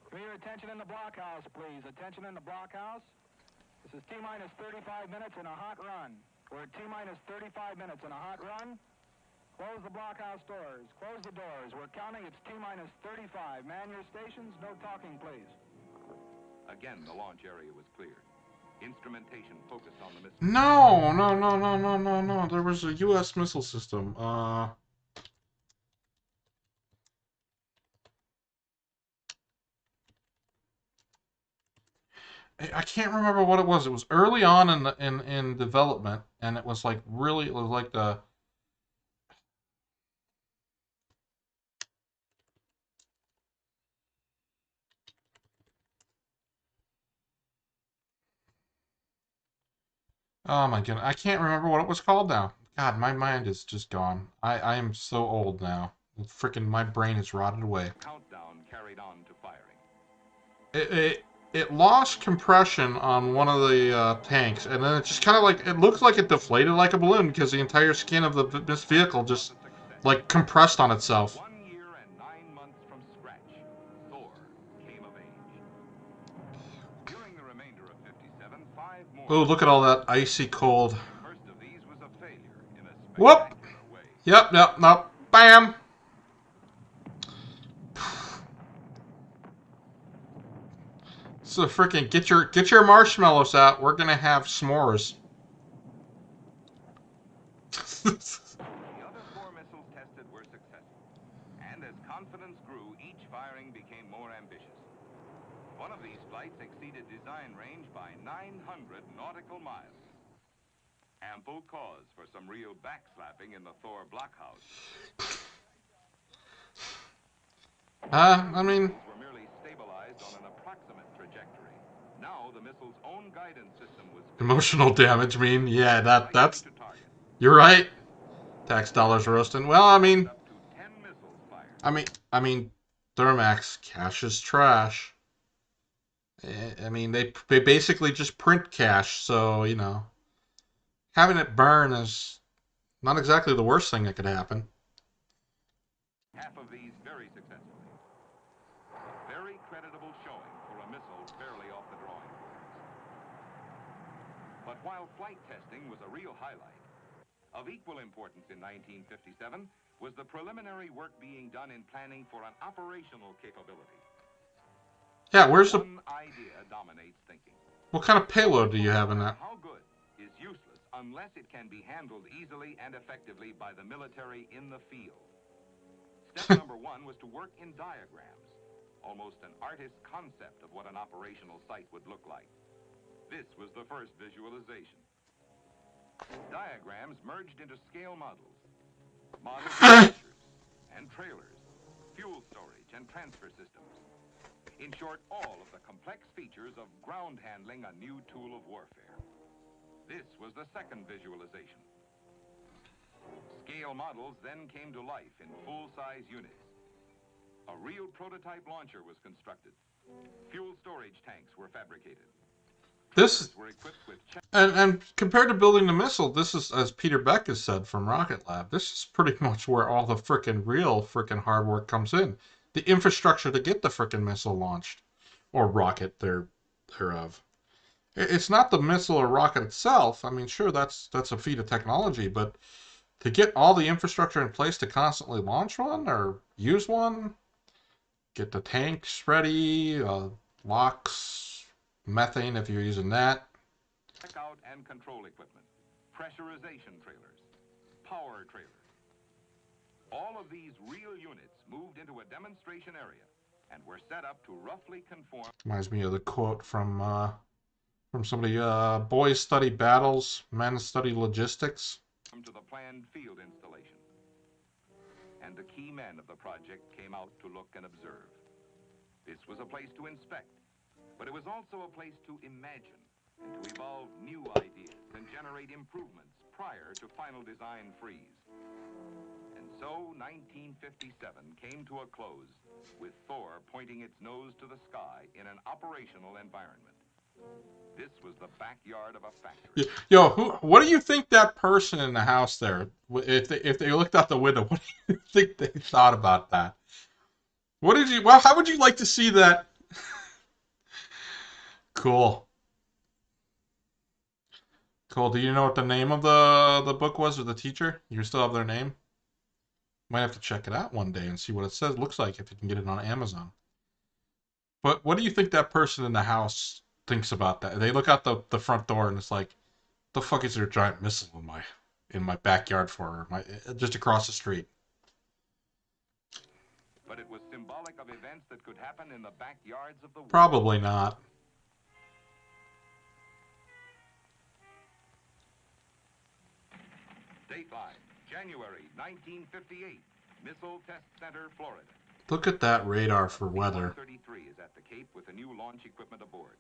For your attention in the blockhouse, please. Attention in the blockhouse. This is T-minus 35 minutes in a hot run. We're at T-minus 35 minutes in a hot run. Close the blockhouse doors. Close the doors. We're counting. It's T-minus 35. Man your stations. No talking, please. Again, the launch area was cleared. Instrumentation focused on the missile. No, no, no, no, no, no, no. There was a U.S. missile system. I can't remember what it was. It was early on in in development, and it was like really, it was like the. Oh my goodness, I can't remember what it was called now. God, my mind is just gone. I am so old now. Freaking, my brain is rotted away. Countdown carried on to firing. It lost compression on one of the tanks, and then it just kind of like it looked like it deflated like a balloon because the entire skin of this vehicle just like compressed on itself. 1 year and 9 months from scratch, Thor came of age. During the remainder of 57, 5 more. Oh, look at all that icy cold. The first of these was a failure in a Whoop! spectacular way. Yep, yep, nope. Bam! So freaking get your marshmallows out. We're gonna have s'mores. The other 4 missiles tested were successful, and as confidence grew, each firing became more ambitious. One of these flights exceeded design range by 900 nautical miles. Ample cause for some real backslapping in the Thor blockhouse. I mean, Were merely stabilized on an approximate trajectory. Now the missile's own guidance system was emotional damage. I mean, yeah, that's. to target. You're right. Tax dollars roasting. Well, I mean, Up to 10 missiles fired. I mean, Thermax cash is trash. I mean, they basically just print cash, so you know, having it burn is not exactly the worst thing that could happen. Half of these very successfully. A very creditable showing for a missile barely off the drawing boards. But while flight testing was a real highlight, of equal importance in 1957 was the preliminary work being done in planning for an operational capability. Yeah, where's the? One idea dominates thinking. What kind of payload do you have in that? How good is useless unless it can be handled easily and effectively by the military in the field. Step number 1 was to work in diagrams, almost an artist's concept of what an operational site would look like. This was the first visualization. Diagrams merged into scale models, models of features and trailers, fuel storage and transfer systems. In short, all of the complex features of ground handling a new tool of warfare. This was the second visualization. Scale models then came to life in full-size units. A real prototype launcher was constructed. Fuel storage tanks were fabricated. This Were equipped with and compared to building the missile, this is, as Peter Beck has said from Rocket Lab, this is pretty much where all the real hard work comes in. The infrastructure to get the missile launched, or rocket thereof. It's not the missile or rocket itself. I mean, sure, that's a feat of technology, but to get all the infrastructure in place to constantly launch one or use one, get the tanks ready, locks, methane if you're using that. checkout and control equipment, pressurization trailers, power trailers. All of these real units moved into a demonstration area and were set up to roughly conform. Reminds me of the quote from somebody, boys study battles, men study logistics. To the planned field installation. And the key men of the project came out to look and observe. This was a place to inspect, but it was also a place to imagine and to evolve new ideas and generate improvements prior to final design freeze. And So 1957 came to a close with Thor pointing its nose to the sky in an operational environment. This was the backyard of a factory. Yo, what do you think that person in the house there, if they looked out the window, what do you think they thought about that? Well, how would you like to see that? Cool. Cool. Do you know what the name of the book was, or the teacher? You still have their name? Might have to check it out one day and see what it says. Looks like if you can get it on Amazon. But what do you think that person in the house thinks about that? They look out the front door and it's like, the fuck is there a giant missile in my backyard for just across the street? But it was symbolic of events that could happen in the backyards of the world. Probably not. Dateline, January 1958, Missile Test Center, Florida. Look at that radar for weather. P-133 is at the Cape with the new launch equipment aboard.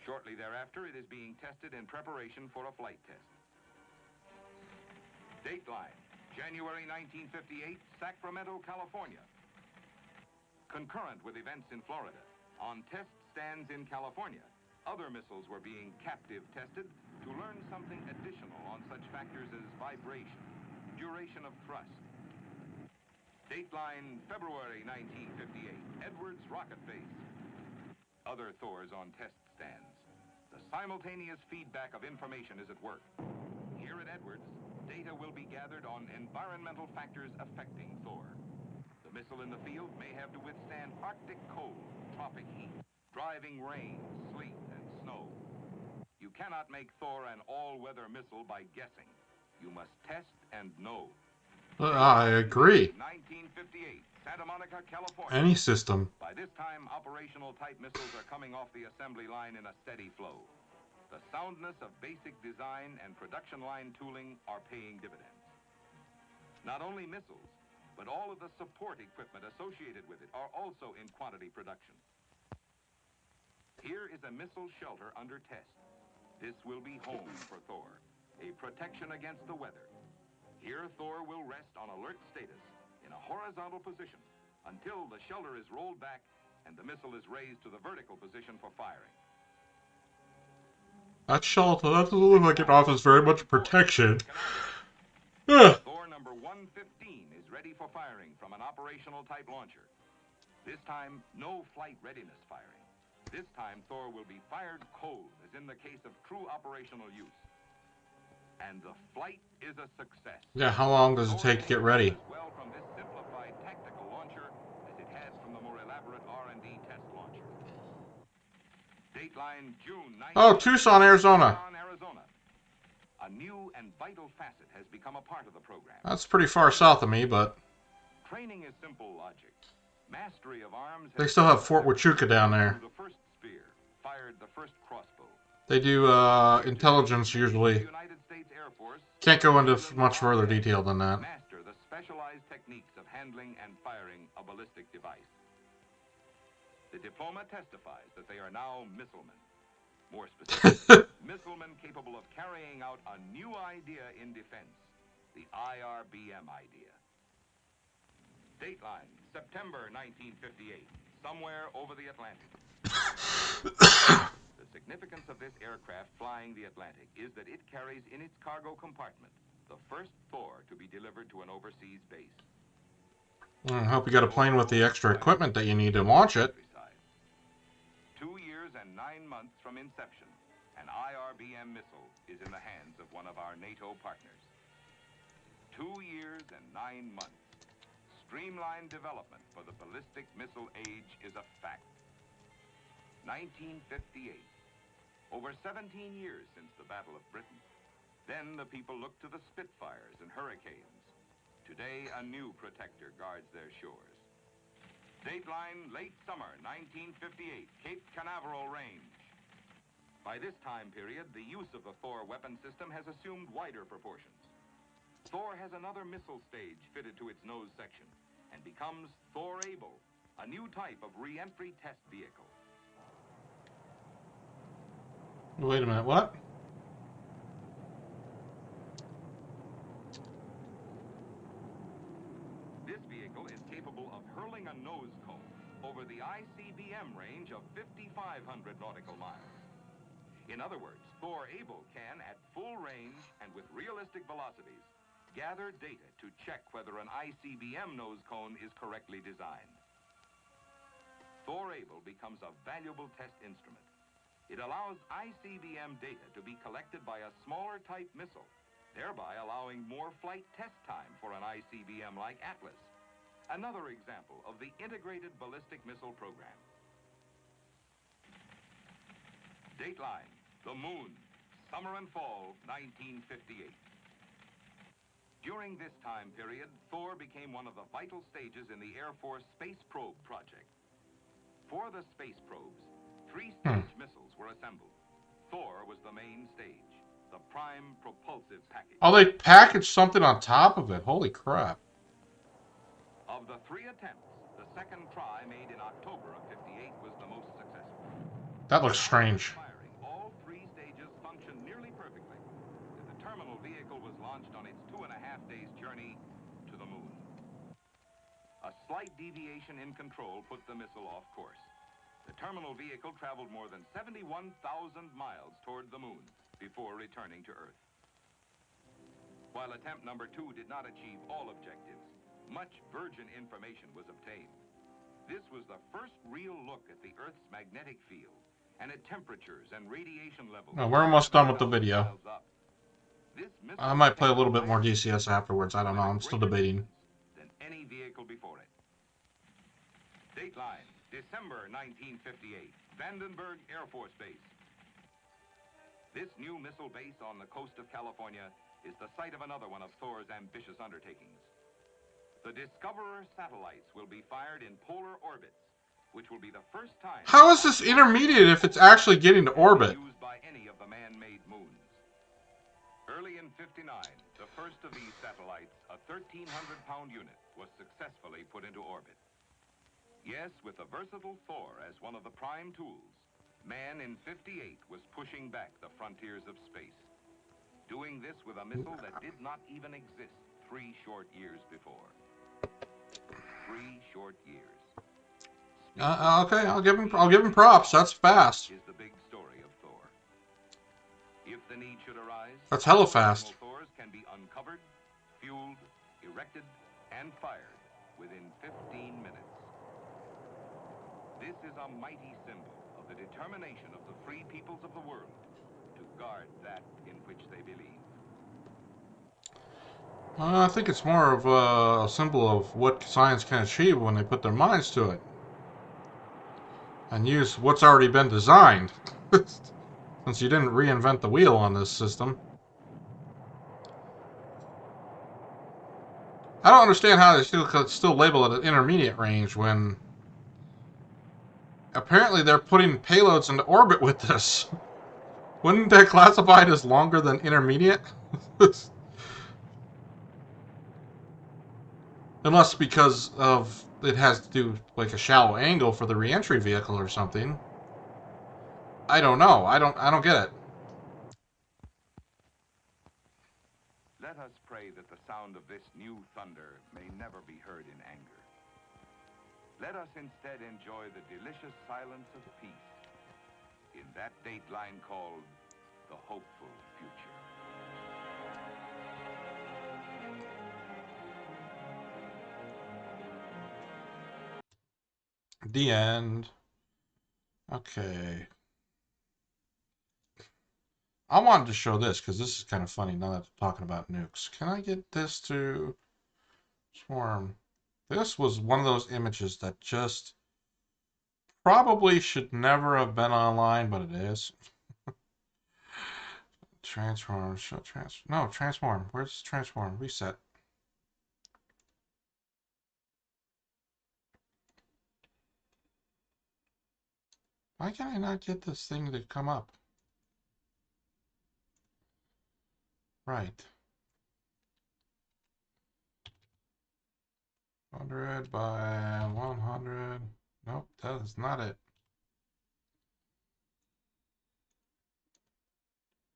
Shortly thereafter, it is being tested in preparation for a flight test. Dateline, January 1958, Sacramento, California. Concurrent with events in Florida, on test stands in California, other missiles were being captive tested to learn something additional on such factors as vibration, duration of thrust. Dateline, February 1958, Edwards rocket base. Other Thors on test stands. The simultaneous feedback of information is at work. Here at Edwards, data will be gathered on environmental factors affecting Thor. The missile in the field may have to withstand Arctic cold, tropic heat, driving rain, sleet, and snow. You cannot make Thor an all-weather missile by guessing. You must test and know. I agree. 1958, Santa Monica, California. Any system. By this time, operational type missiles are coming off the assembly line in a steady flow. The soundness of basic design and production line tooling are paying dividends. Not only missiles, but all of the support equipment associated with it are also in quantity production. Here is a missile shelter under test. This will be home for Thor, a protection against the weather. Here, Thor will rest on alert status in a horizontal position until the shelter is rolled back and the missile is raised to the vertical position for firing. That shelter, that doesn't look like it offers very much protection. Thor number 115 is ready for firing from an operational type launcher. This time, no flight readiness firing. This time, Thor will be fired cold, as in the case of true operational use. And the flight is a success. Yeah, how long does it take to get ready? As well from this simplified tactical launcher as it has from the more elaborate R&D test launcher. Dateline June 19. Oh, Tucson, Arizona. Arizona. A new and vital facet has become a part of the program. That's pretty far south of me, but Training is simple logic. Mastery of arms. they still have Fort Huachuca down there. The first spear, fired the first crossbow. They do intelligence usually. United States Air Force Can't go into much further detail than that. master the specialized techniques of handling and firing a ballistic device. The diploma testifies that they are now missilemen. More specifically, missilemen capable of carrying out a new idea in defense, the IRBM idea. Dateline, September 1958, somewhere over the Atlantic. The significance of this aircraft flying the Atlantic is that it carries in its cargo compartment the first Thor to be delivered to an overseas base. I hope you got a plane with the extra equipment that you need to launch it. 2 years and 9 months from inception, an IRBM missile is in the hands of one of our NATO partners. 2 years and 9 months. Streamlined development for the ballistic missile age is a fact. 1958. Over 17 years since the Battle of Britain. Then the people looked to the Spitfires and Hurricanes. Today, a new protector guards their shores. Dateline, late summer 1958, Cape Canaveral range. By this time period, the use of the Thor weapon system has assumed wider proportions. Thor has another missile stage fitted to its nose section and becomes Thor Able, a new type of re-entry test vehicle. Wait a minute, what? 500 nautical miles. In other words, Thor Able can, at full range and with realistic velocities, gather data to check whether an ICBM nose cone is correctly designed. Thor Able becomes a valuable test instrument. It allows ICBM data to be collected by a smaller type missile, thereby allowing more flight test time for an ICBM like Atlas. Another example of the integrated ballistic missile program. Dateline, the Moon, summer and fall, 1958. During this time period, Thor became one of the vital stages in the Air Force Space Probe project. For the space probes, 3-stage missiles were assembled. Thor was the main stage, the prime propulsive package. Oh, they packaged something on top of it. Holy crap. Of the 3 attempts, the second try made in October of 58 was the most successful. That looks strange. Firing, all 3 stages functioned nearly perfectly. The terminal vehicle was launched on its 2.5 days journey to the moon. A slight deviation in control put the missile off course. The terminal vehicle traveled more than 71,000 miles toward the moon before returning to Earth. While attempt number 2 did not achieve all objectives, much virgin information was obtained. This was the first real look at the Earth's magnetic field and at temperatures and radiation levels. Oh, we're almost done with the video. I might play a little bit more DCS afterwards. I don't know. I'm still debating. Than any vehicle before it. Dateline, December 1958, Vandenberg Air Force Base. This new missile base on the coast of California is the site of another one of Thor's ambitious undertakings. The Discoverer satellites will be fired in polar orbits, which will be the first time... How is this intermediate if it's actually getting to orbit? ...used by any of the man-made moons. Early in 59, the first of these satellites, a 1,300-pound unit, was successfully put into orbit. Yes, with the versatile Thor as one of the prime tools, man in 58 was pushing back the frontiers of space. Doing this with a missile that did not even exist 3 short years before. 3 short years. Okay, I'll give him props. That's fast. Is the big story of Thor. If the need should arise, That's hella fast. Thors can be uncovered, fueled, erected, and fired within 15 minutes. This is a mighty symbol of the determination of the free peoples of the world to guard that in which they believe. I think it's more of a symbol of what science can achieve when they put their minds to it. And use what's already been designed. Since you didn't reinvent the wheel on this system. I don't understand how they still label it at intermediate range when... apparently they're putting payloads into orbit with this. Wouldn't that classify it as longer than intermediate? Unless because of it has to do like a shallow angle for the re-entry vehicle or something. I don't know. I don't get it. Let us pray that the sound of this new thunder may never be heard in anger. Let us instead enjoy the delicious silence of peace in that dateline called the hopeful future. The end. Okay. I wanted to show this because this is kind of funny now that I'm talking about nukes. Can I get this to swarm? This was one of those images that just probably should never have been online, but it is. Transform, show transform. No, transform. Where's transform? Reset. Why can I not get this thing to come up? Right. 100 by 100. Nope, that is not it.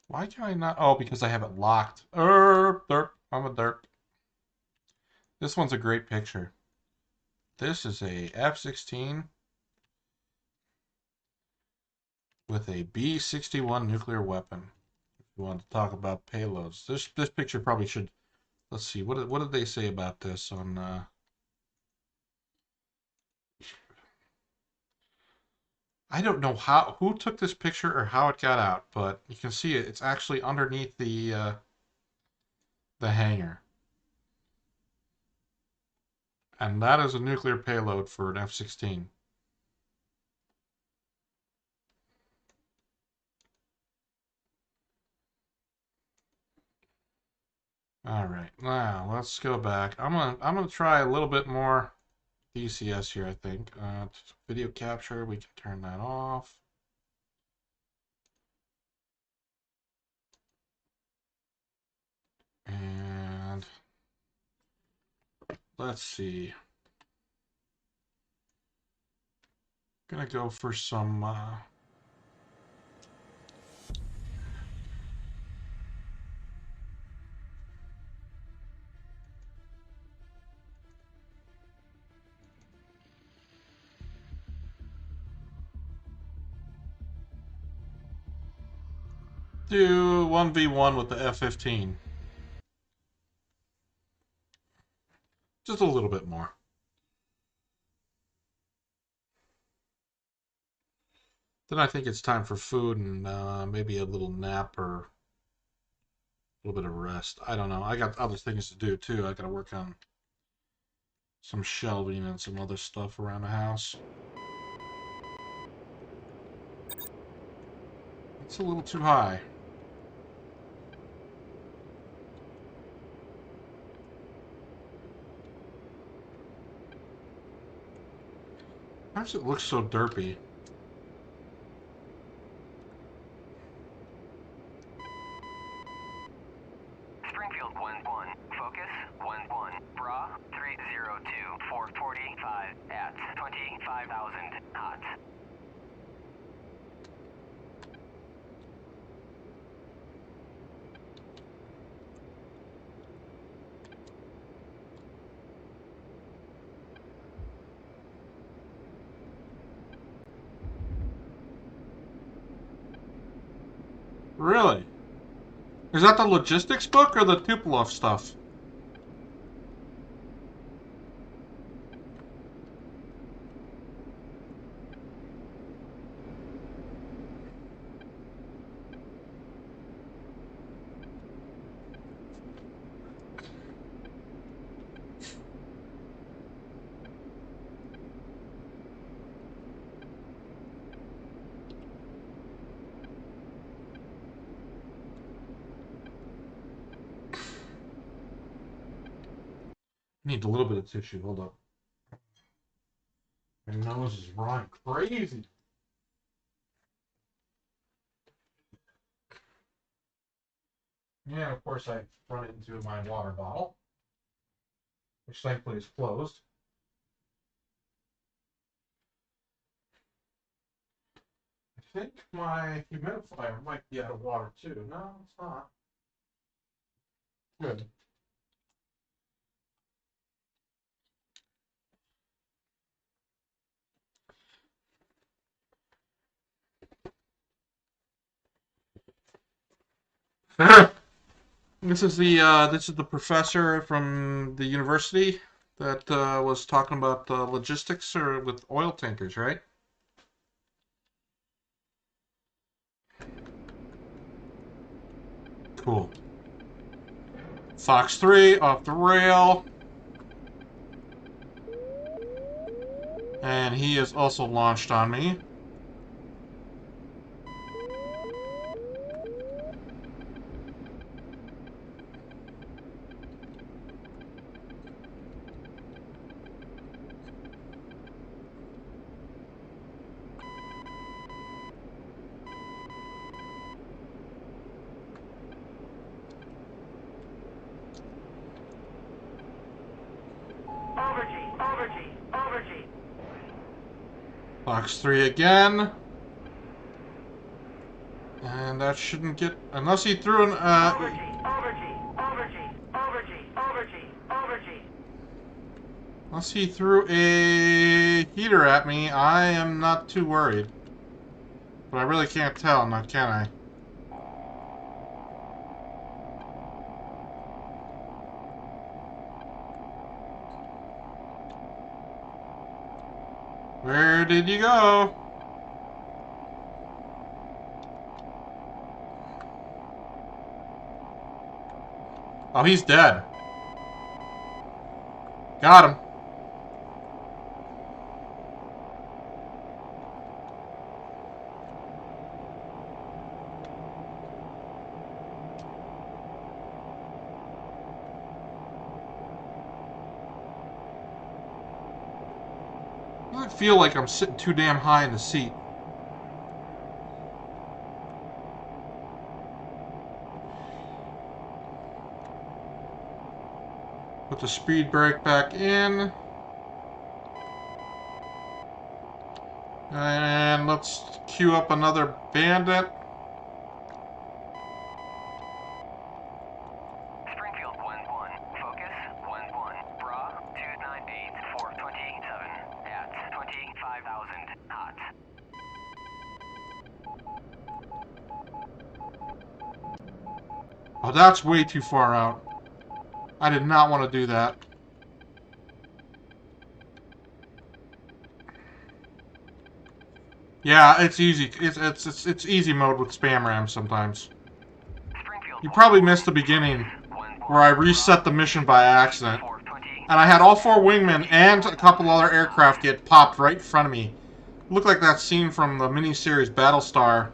Why can I not? Oh, because I have it locked. Derp. I'm a derp. This one's a great picture. This is a F-16. with a B-61 nuclear weapon. If you want to talk about payloads, this picture probably should. Let's see, what did they say about this on? I don't know who took this picture or how it got out, but you can see it. It's actually underneath the hangar, and that is a nuclear payload for an F-16. All right, now let's go back. I'm gonna try a little bit more DCS here. I think video capture. We can turn that off. And let's see. Gonna go for some. Do 1v1 with the F-15. Just a little bit more. Then I think it's time for food and maybe a little nap or a little bit of rest. I don't know. I got other things to do too. I got to work on some shelving and some other stuff around the house. It's a little too high. Why does it look so derpy? Springfield 1-1. Focus 1-1. Bra 302. 445 at 25,000 knots. Really? Is that the logistics book or the Tupolev stuff? Need a little bit of tissue. Hold up. My nose is running crazy. Yeah, of course I run into my water bottle, which thankfully is closed. I think my humidifier might be out of water too. No, it's not. Good. This is the professor from the university that was talking about logistics or with oil tankers, right? Cool. Fox 3 off the rail. And he is also launched on me. Fox 3 again. And that shouldn't get... Unless he threw an... Unless he threw a heater at me, I am not too worried. But I really can't tell, now can I? Where did you go? Oh, he's dead. Got him. I feel like I'm sitting too damn high in the seat. Put the speed brake back in. And let's queue up another bandit. Springfield 1-1, focus 1-1, bra 298 427 at 25,000 knots. Oh, that's way too far out. I did not want to do that. Yeah, it's easy. It's easy mode with spam RAM sometimes. You probably missed the beginning where I reset the mission by accident. And I had all 4 wingmen and a couple other aircraft get popped right in front of me. It looked like that scene from the miniseries Battlestar,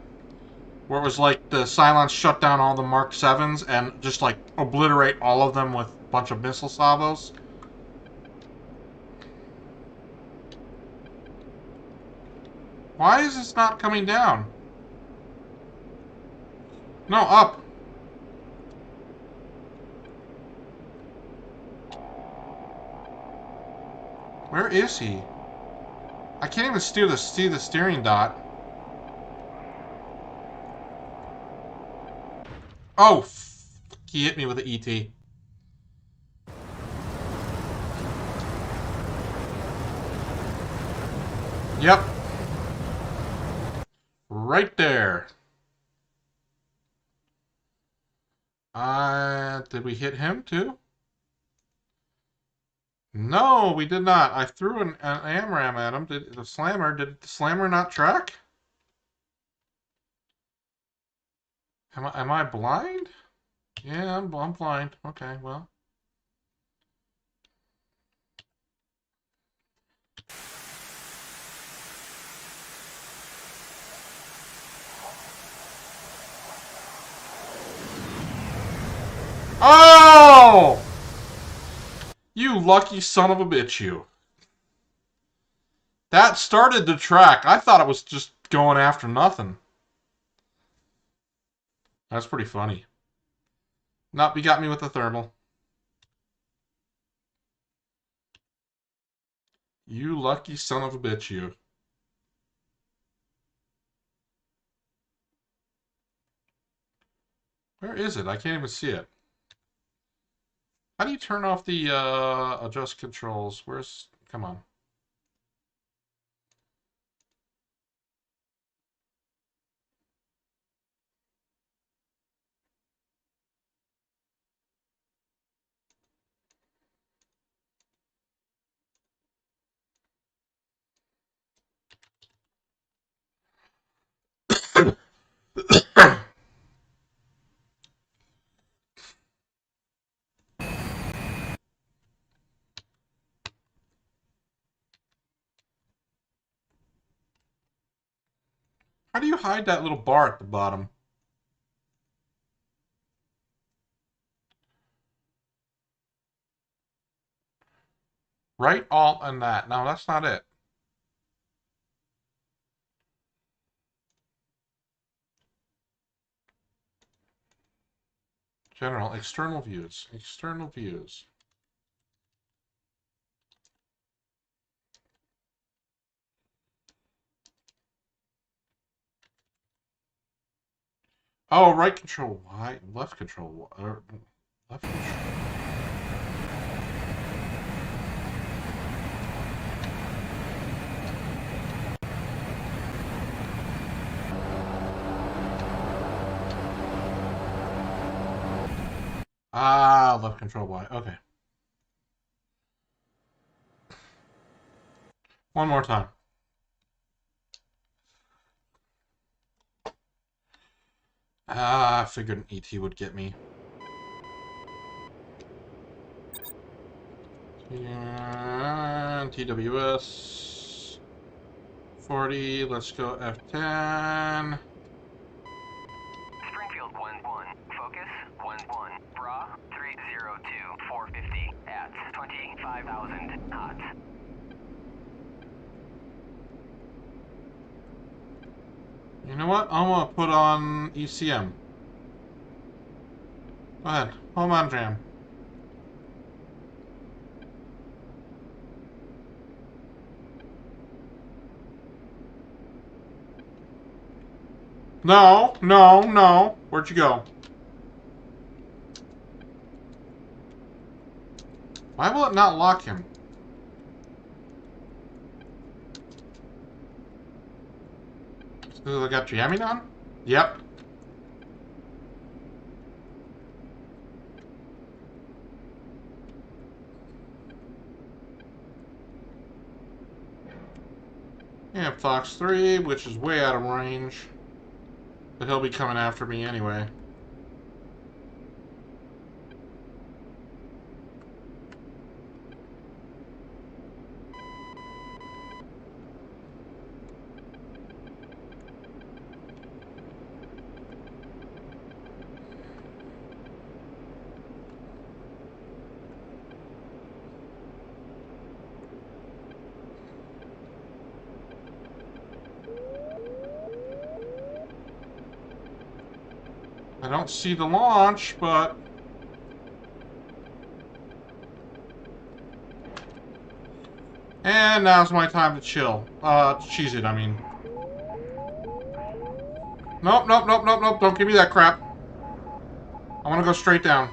where it was like the Cylons shut down all the Mark 7s and just like obliterate all of them with a bunch of missile salvos. Why is this not coming down? No, up. Where is he? I can't even see the steering dot. Oh, he hit me with an ET. Yep. Right there. Did we hit him too? No, we did not. I threw an AMRAM at him. Did the slammer not track? Am I blind? Yeah, I'm blind. Okay, well. Oh! You lucky son of a bitch, you. That started the track. I thought it was just going after nothing. That's pretty funny. Nope, you got me with the thermal. You lucky son of a bitch, you. Where is it? I can't even see it. How do you turn off the adjust controls? Where's... Come on. How do you hide that little bar at the bottom? Right, alt, and that. No, that's not it. General, external views. External views. Oh, right control Y, left control left control. Ah, left control Y. Okay. One more time. Ah, I figured an ET would get me. And TWS 40. Let's go F10. Springfield 1-1. Focus 1-1. Bra 302 450 at 25,000 knots. You know what? I'm gonna put on ECM. Go ahead. Home on jam. No, no, no. Where'd you go? Why will it not lock him? Because I got jamming on? Yep. Yeah, Fox 3, which is way out of range. But he'll be coming after me anyway. I don't see the launch, but... And now's my time to chill. Cheese it, I mean. Nope, nope, nope, nope, nope. Don't give me that crap. I want to go straight down.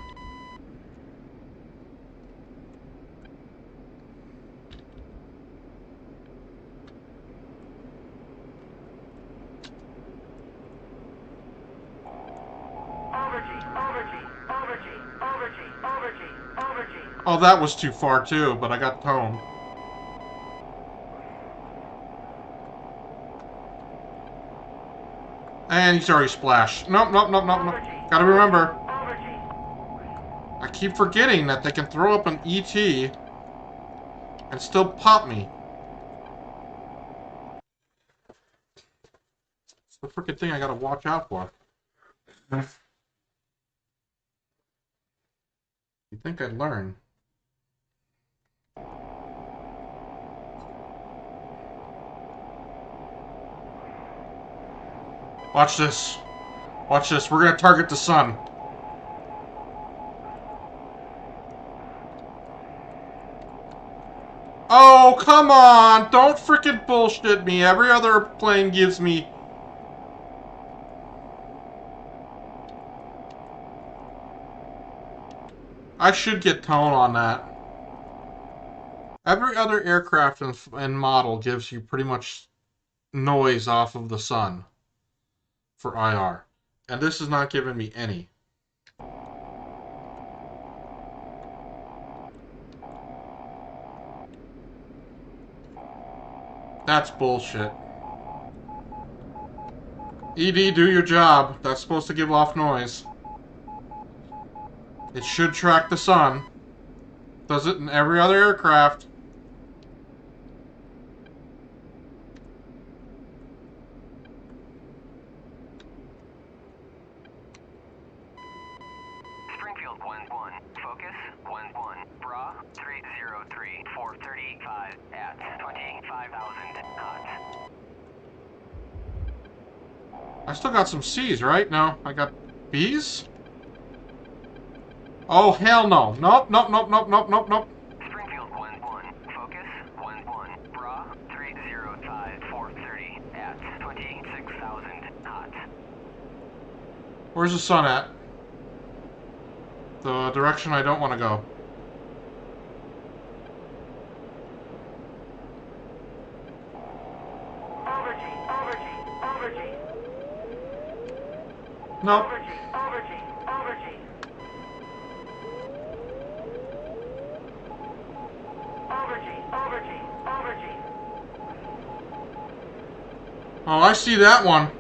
Oh, that was too far, too, but I got home. And he's already splashed. Nope, nope, nope, nope, nope. Gotta remember. I keep forgetting that they can throw up an ET and still pop me. It's the freaking thing I gotta watch out for. You'd think I'd learn. Watch this. Watch this. We're gonna target the sun. Oh, come on! Don't freaking bullshit me. Every other plane gives me... I should get tone on that. Every other aircraft and model gives you pretty much noise off of the sun for IR. And this is not giving me any. That's bullshit. ED, do your job. That's supposed to give off noise. It should track the sun. Does it in every other aircraft. Springfield 1-1. Focus 1-1. Bra 303 435 at 25,000 knots. I still got some C's, right? No, I got B's? Oh, hell no. Nope, nope, nope, nope, nope, nope, nope. Springfield 1-1. Focus 1-1. Bra 305 430 at 26,000 knots. Where's the sun at? The direction I don't want to go. Nope. Oh, I see that one.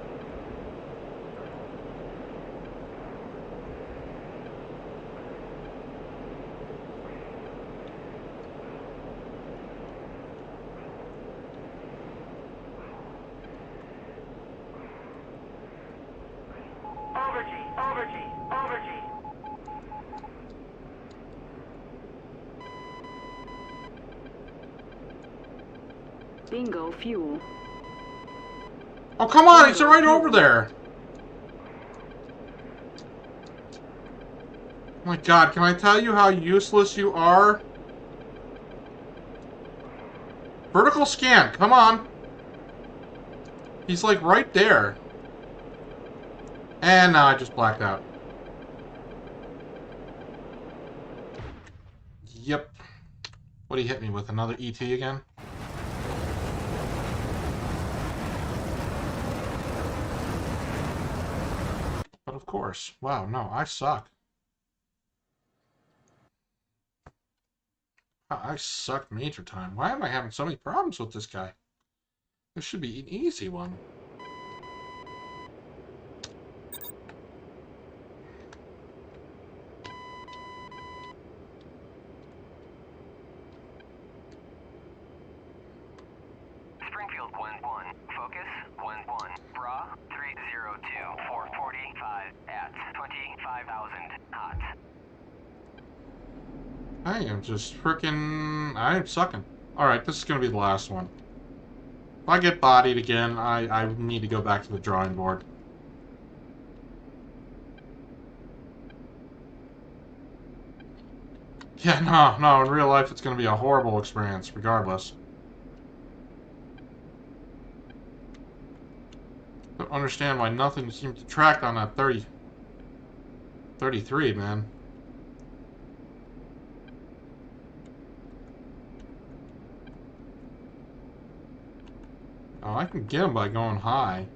Bingo fuel. Oh, come on, he's right over there. Oh my god, can I tell you how useless you are? Vertical scan, come on. He's like right there. And now I just blacked out. Yep. What did he hit me with? Another ET again? But of course. Wow, no, I suck. I suck major time. Why am I having so many problems with this guy? This should be an easy one. Springfield 1-1. Focus 1-1. Bra 302. 445 at 25,000 hot. I am just freaking... I am sucking. Alright, this is going to be the last one. If I get bodied again, I need to go back to the drawing board. Yeah, no, in real life it's going to be a horrible experience, regardless. Don't understand why nothing seems to track on that 33, man. Oh, I can get him by going high.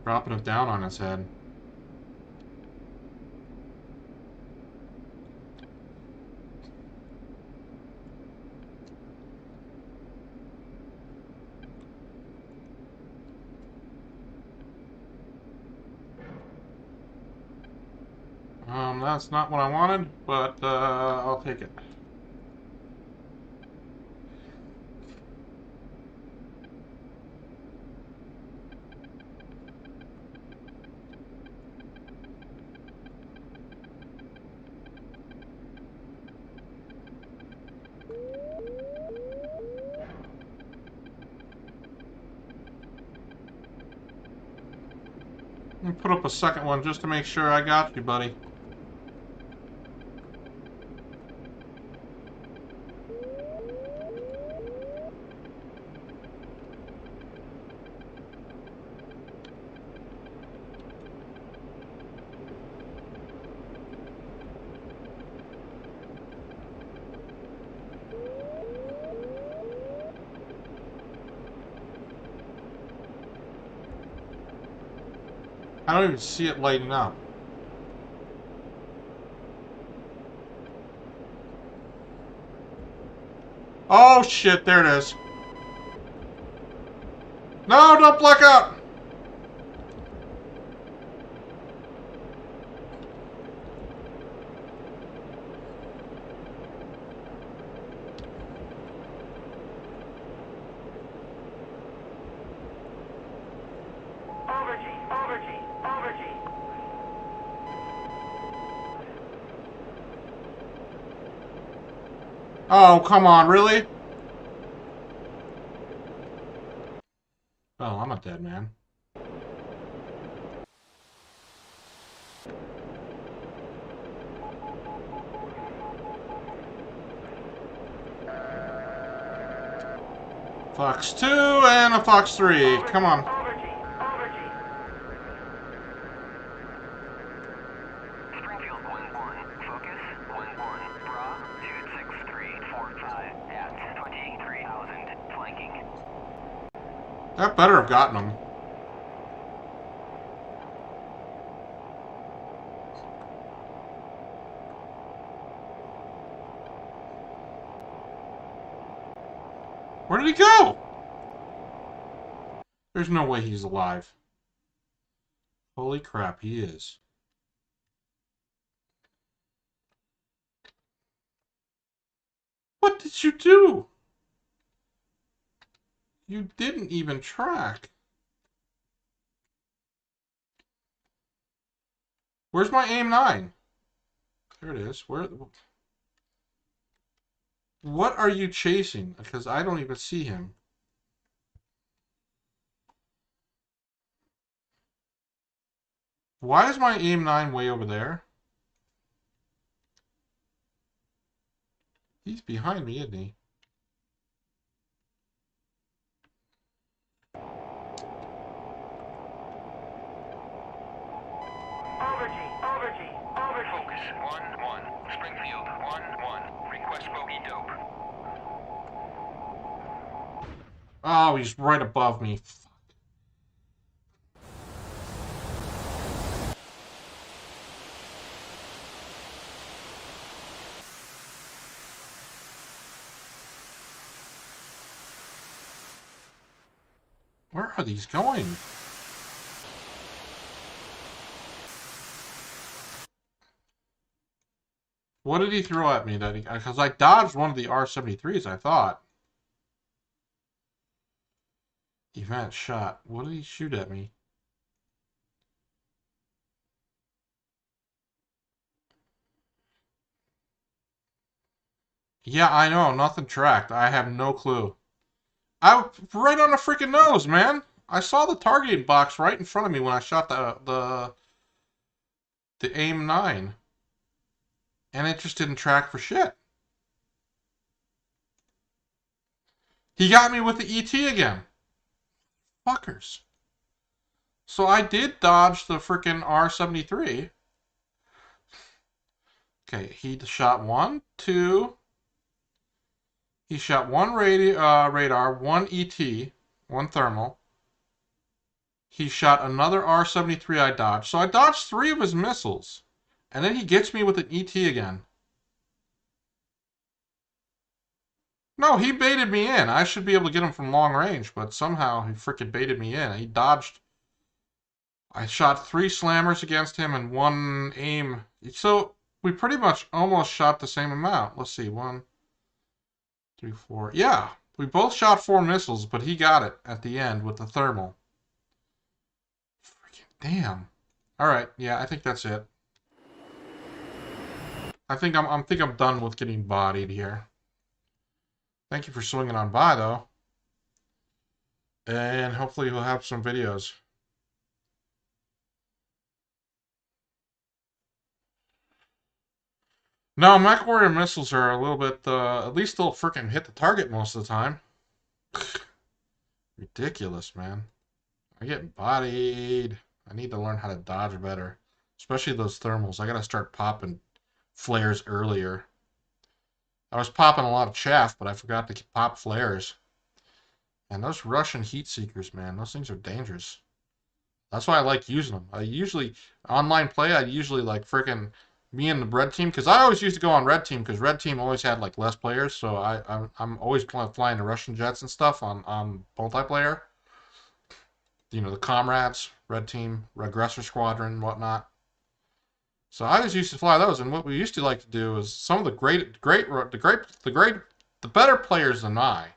Dropping it down on his head. That's not what I wanted, but I'll take it. Let me put up a second one just to make sure I got you, buddy. I don't even see it lighting up. Oh shit, there it is. No, don't black out! Oh, come on, really? Well, I'm a dead man. Fox 2 and a Fox 3. Come on. Springfield 1-1. Focus 1-1. Bra 26345 at 23,000 flanking. That better have gotten him. Where did he go? There's no way he's alive. Holy crap, he is. What did you do? You didn't even track. Where's my aim 9? There it is. Where? What are you chasing? Because I don't even see him. Why is my aim 9 way over there? He's behind me, isn't he? Focus, 1-1. Springfield, 1-1. Request bogey dope. Oh, he's right above me. Where are these going? What did he throw at me? That because I dodged one of the R-73s, I thought. Event shot. What did he shoot at me? Yeah, I know. Nothing tracked. I have no clue. I right on the freaking nose, man. I saw the targeting box right in front of me when I shot the aim 9. And it just didn't track for shit. He got me with the ET again. Fuckers. So I did dodge the freaking R-73. Okay, he shot 1, 2. He shot 1 radar, 1 ET, 1 thermal. He shot another R-73 I dodged. So I dodged 3 of his missiles. And then he gets me with an ET again. No, he baited me in. I should be able to get him from long range, but somehow he freaking baited me in. He dodged. I shot 3 slammers against him and 1 aim. So we pretty much almost shot the same amount. Let's see, 1, 3, 4. Yeah, we both shot 4 missiles, but he got it at the end with the thermal. Freaking damn. All right, yeah, I think that's it. I think I'm done with getting bodied here. Thank you for swinging on by, though. And hopefully we'll have some videos. No, Mech Warrior missiles are a little bit, at least they'll freaking hit the target most of the time. Ridiculous, man. I get bodied. I need to learn how to dodge better. Especially those thermals. I gotta start popping flares earlier. I was popping a lot of chaff, but I forgot to pop flares. And those Russian heat seekers, man, those things are dangerous. That's why I like using them. I usually, online play, I usually like freaking me and the red team, because I always used to go on red team, because red team always had like less players, so I'm always flying the Russian jets and stuff on multiplayer. You know, the comrades, red team, aggressor squadron, whatnot. So I just used to fly those, and what we used to like to do is some of the better players than I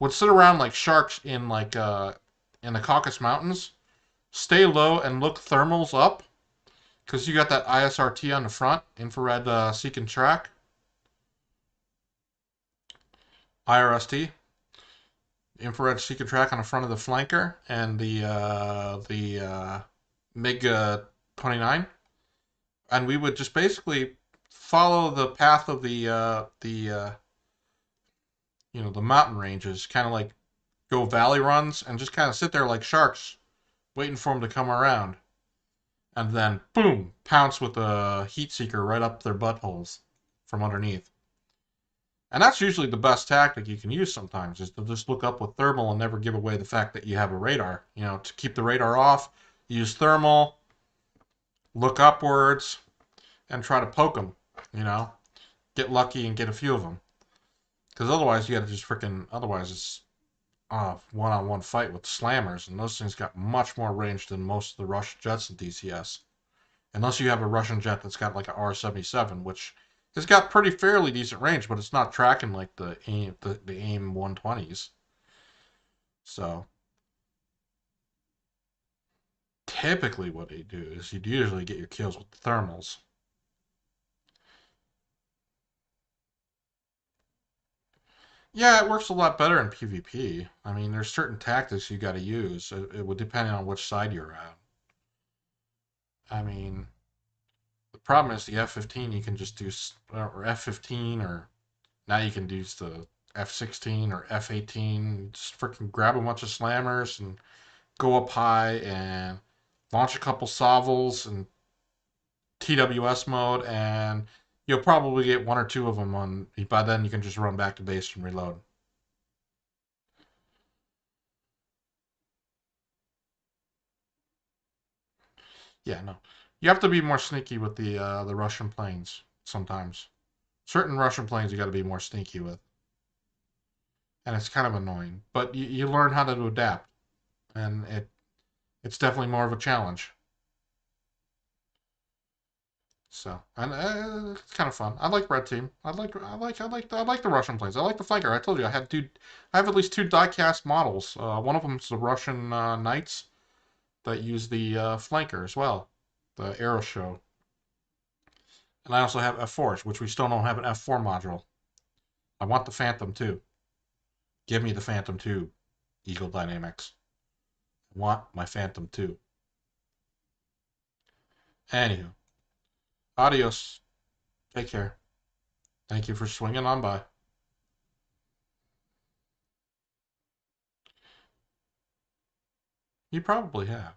would sit around like sharks in like in the Caucasus Mountains, stay low and look thermals up, because you got that ISRT on the front, infrared seek and track, IRST, infrared seek and track on the front of the flanker and the MiG-29. And we would just basically follow the path of the mountain ranges, kind of like go valley runs, and just kind of sit there like sharks, waiting for them to come around, and then boom, pounce with a heat seeker right up their buttholes from underneath. And that's usually the best tactic you can use sometimes, is to just look up with thermal and never give away the fact that you have a radar. You know, to keep the radar off, use thermal. Look upwards and try to poke them, you know, get lucky and get a few of them. Because otherwise you got to just freaking, otherwise it's one-on-one fight with slammers, and those things got much more range than most of the Russian jets in DCS. Unless you have a Russian jet that's got like a R-77, which has got pretty fairly decent range, but it's not tracking like the AIM 120s. So typically what they do is you'd usually get your kills with the thermals. Yeah, it works a lot better in PvP. I mean, there's certain tactics you got to use. It would depend on which side you're at. I mean, the problem is the F-15 you can just do, or F-15, or now you can use the F-16 or F-18. Just freaking grab a bunch of slammers and go up high and launch a couple salvos and TWS mode, and you'll probably get one or two of them on. By then, you can just run back to base and reload. Yeah, no, you have to be more sneaky with the Russian planes sometimes. Certain Russian planes you got to be more sneaky with, and it's kind of annoying. But you learn how to adapt, and it's definitely more of a challenge. So, and it's kind of fun. I like Red Team. I like the Russian planes. I like the flanker. I told you I have at least two diecast models. One of them is the Russian Knights that use the flanker as well, the Aero Show. And I also have F4s, which we still don't have an F4 module. I want the Phantom too. Give me the Phantom 2, Eagle Dynamics. I want my Phantom 2. Anywho, adios. Take care. Thank you for swinging on by. You probably have.